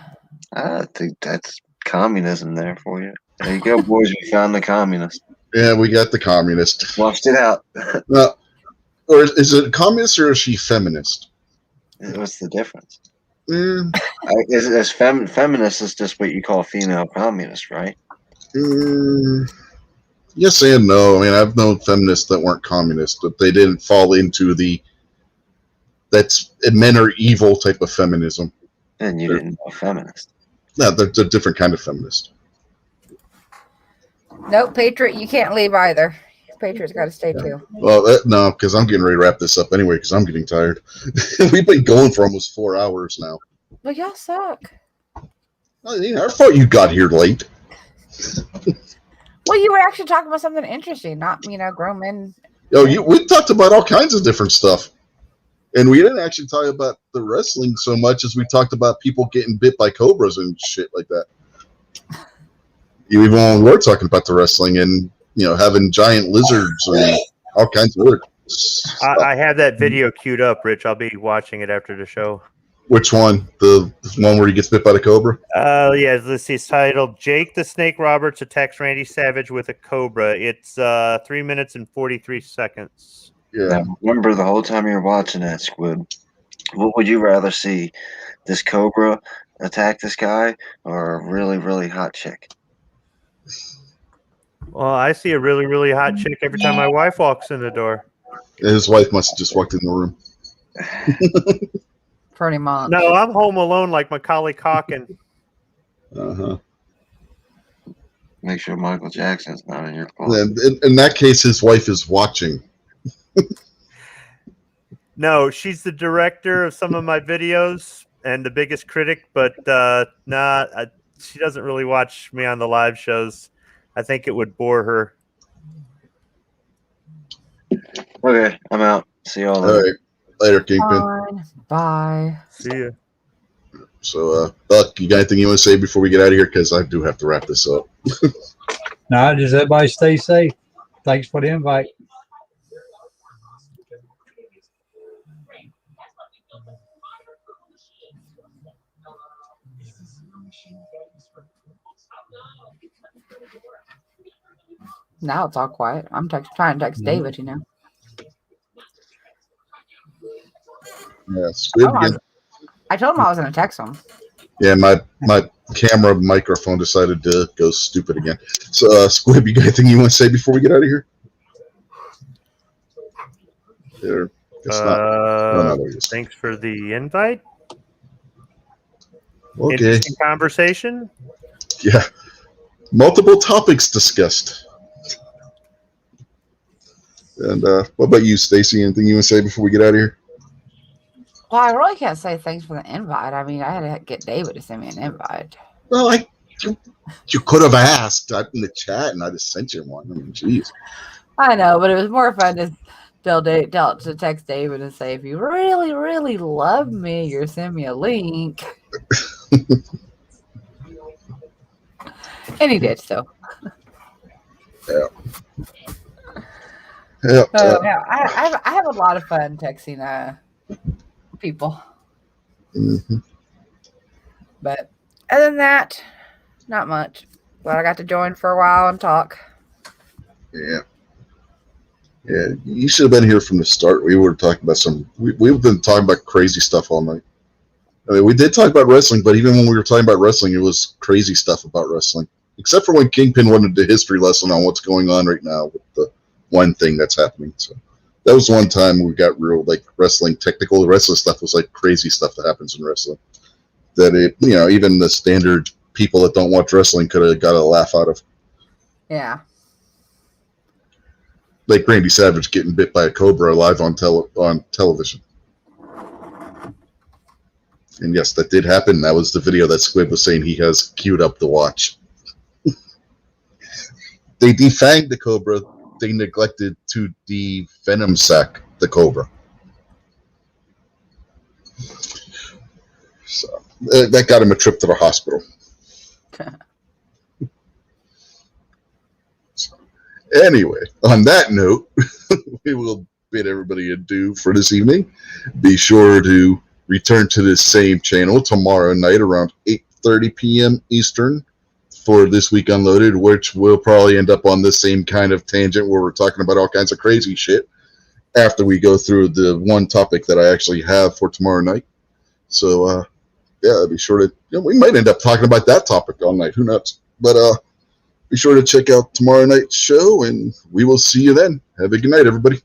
I think that's communism there for you. There you go, boys. We found the communist. Yeah, we got the communist. Flushed it out. Or is it communist or is she feminist? What's the difference? Mm, Feminist is just what you call female communist, right? Yes and no. I mean, I've known feminists that weren't communist, but they didn't fall into that's men are evil type of feminism. And you didn't know feminist. No, they're a different kind of feminist. Nope, Patriot, you can't leave either. Patriot's got to stay too. Well, no, because I'm getting ready to wrap this up anyway, because I'm getting tired. We've been going for almost 4 hours now. Well, y'all suck. I thought you got here late. Well, you were actually talking about something interesting, not, grown men. We talked about all kinds of different stuff. And we didn't actually talk about the wrestling so much as we talked about people getting bit by cobras and shit like that. Even when we were talking about the wrestling and, having giant lizards and all kinds of other stuff. I have that video queued up, Rich. I'll be watching it after the show. Which one? The one where he gets bit by the cobra? Yeah, this is titled Jake the Snake Roberts Attacks Randy Savage with a Cobra. It's 3 minutes and 43 seconds. Yeah. Now, remember, the whole time you're watching that, Squid, what would you rather see? This cobra attack this guy or a really, really hot chick? Well, I see a really, really hot chick every time my wife walks in the door. His wife must have just walked in the room. Pretty much. No, I'm home alone like Macaulay Culkin. Make sure Michael Jackson's not in your closet. And in that case, his wife is watching. No, she's the director of some of my videos and the biggest critic, but she doesn't really watch me on the live shows. I think it would bore her. Okay, I'm out. See y'all All later. right. Later, Kingpin. Fine. Bye. See ya. So, Buck, you got anything you want to say before we get out of here? Because I do have to wrap this up. No, just everybody stay safe. Thanks for the invite. Now it's all quiet. I'm trying to text David, you know. Yeah, Squid again. I told him I was going to text him. Yeah, my camera microphone decided to go stupid again. So, Squib, you got anything you want to say before we get out of here? There, guess not. No, there it is. Thanks for the invite. Okay. Interesting conversation. Yeah. Multiple topics discussed. And what about you, Stacy? Anything you want to say before we get out of here? Well, I really can't say thanks for the invite. I mean, I had to get David to send me an invite. Well, you could have asked in the chat, and I just sent you one. I mean, jeez. I know, but it was more fun to to text David and say, if you really, really love me, you're send me a link. And he did so. Yeah. Yeah. Yeah, I have a lot of fun texting people. Mm-hmm. But other than that, not much. But I got to join for a while and talk. Yeah. Yeah, you should have been here from the start. We were talking about we've been talking about crazy stuff all night. I mean, we did talk about wrestling, but even when we were talking about wrestling, it was crazy stuff about wrestling. Except for when Kingpin wanted a history lesson on what's going on right now with the one thing that's happening. So that was one time we got real, like, wrestling technical. The rest of the stuff was like crazy stuff that happens in wrestling. That even the standard people that don't watch wrestling could have got a laugh out of. Yeah. Like Randy Savage getting bit by a cobra live on television. And yes, that did happen. That was the video that Squib was saying he has queued up to watch. They defanged the cobra. They neglected to de-venom sac the cobra. So that got him a trip to the hospital. Anyway, on that note, we will bid everybody adieu for this evening. Be sure to return to this same channel tomorrow night around 8:30 p.m. Eastern for This Week Unloaded, which will probably end up on the same kind of tangent where we're talking about all kinds of crazy shit after we go through the one topic that I actually have for tomorrow night. So, yeah, be sure to, we might end up talking about that topic all night. Who knows? But, be sure to check out tomorrow night's show, and we will see you then. Have a good night, everybody.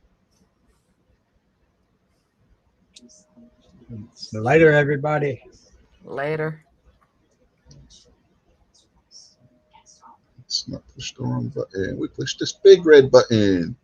Later, everybody. Later. Let's not push the wrong button. We pushed this big red button.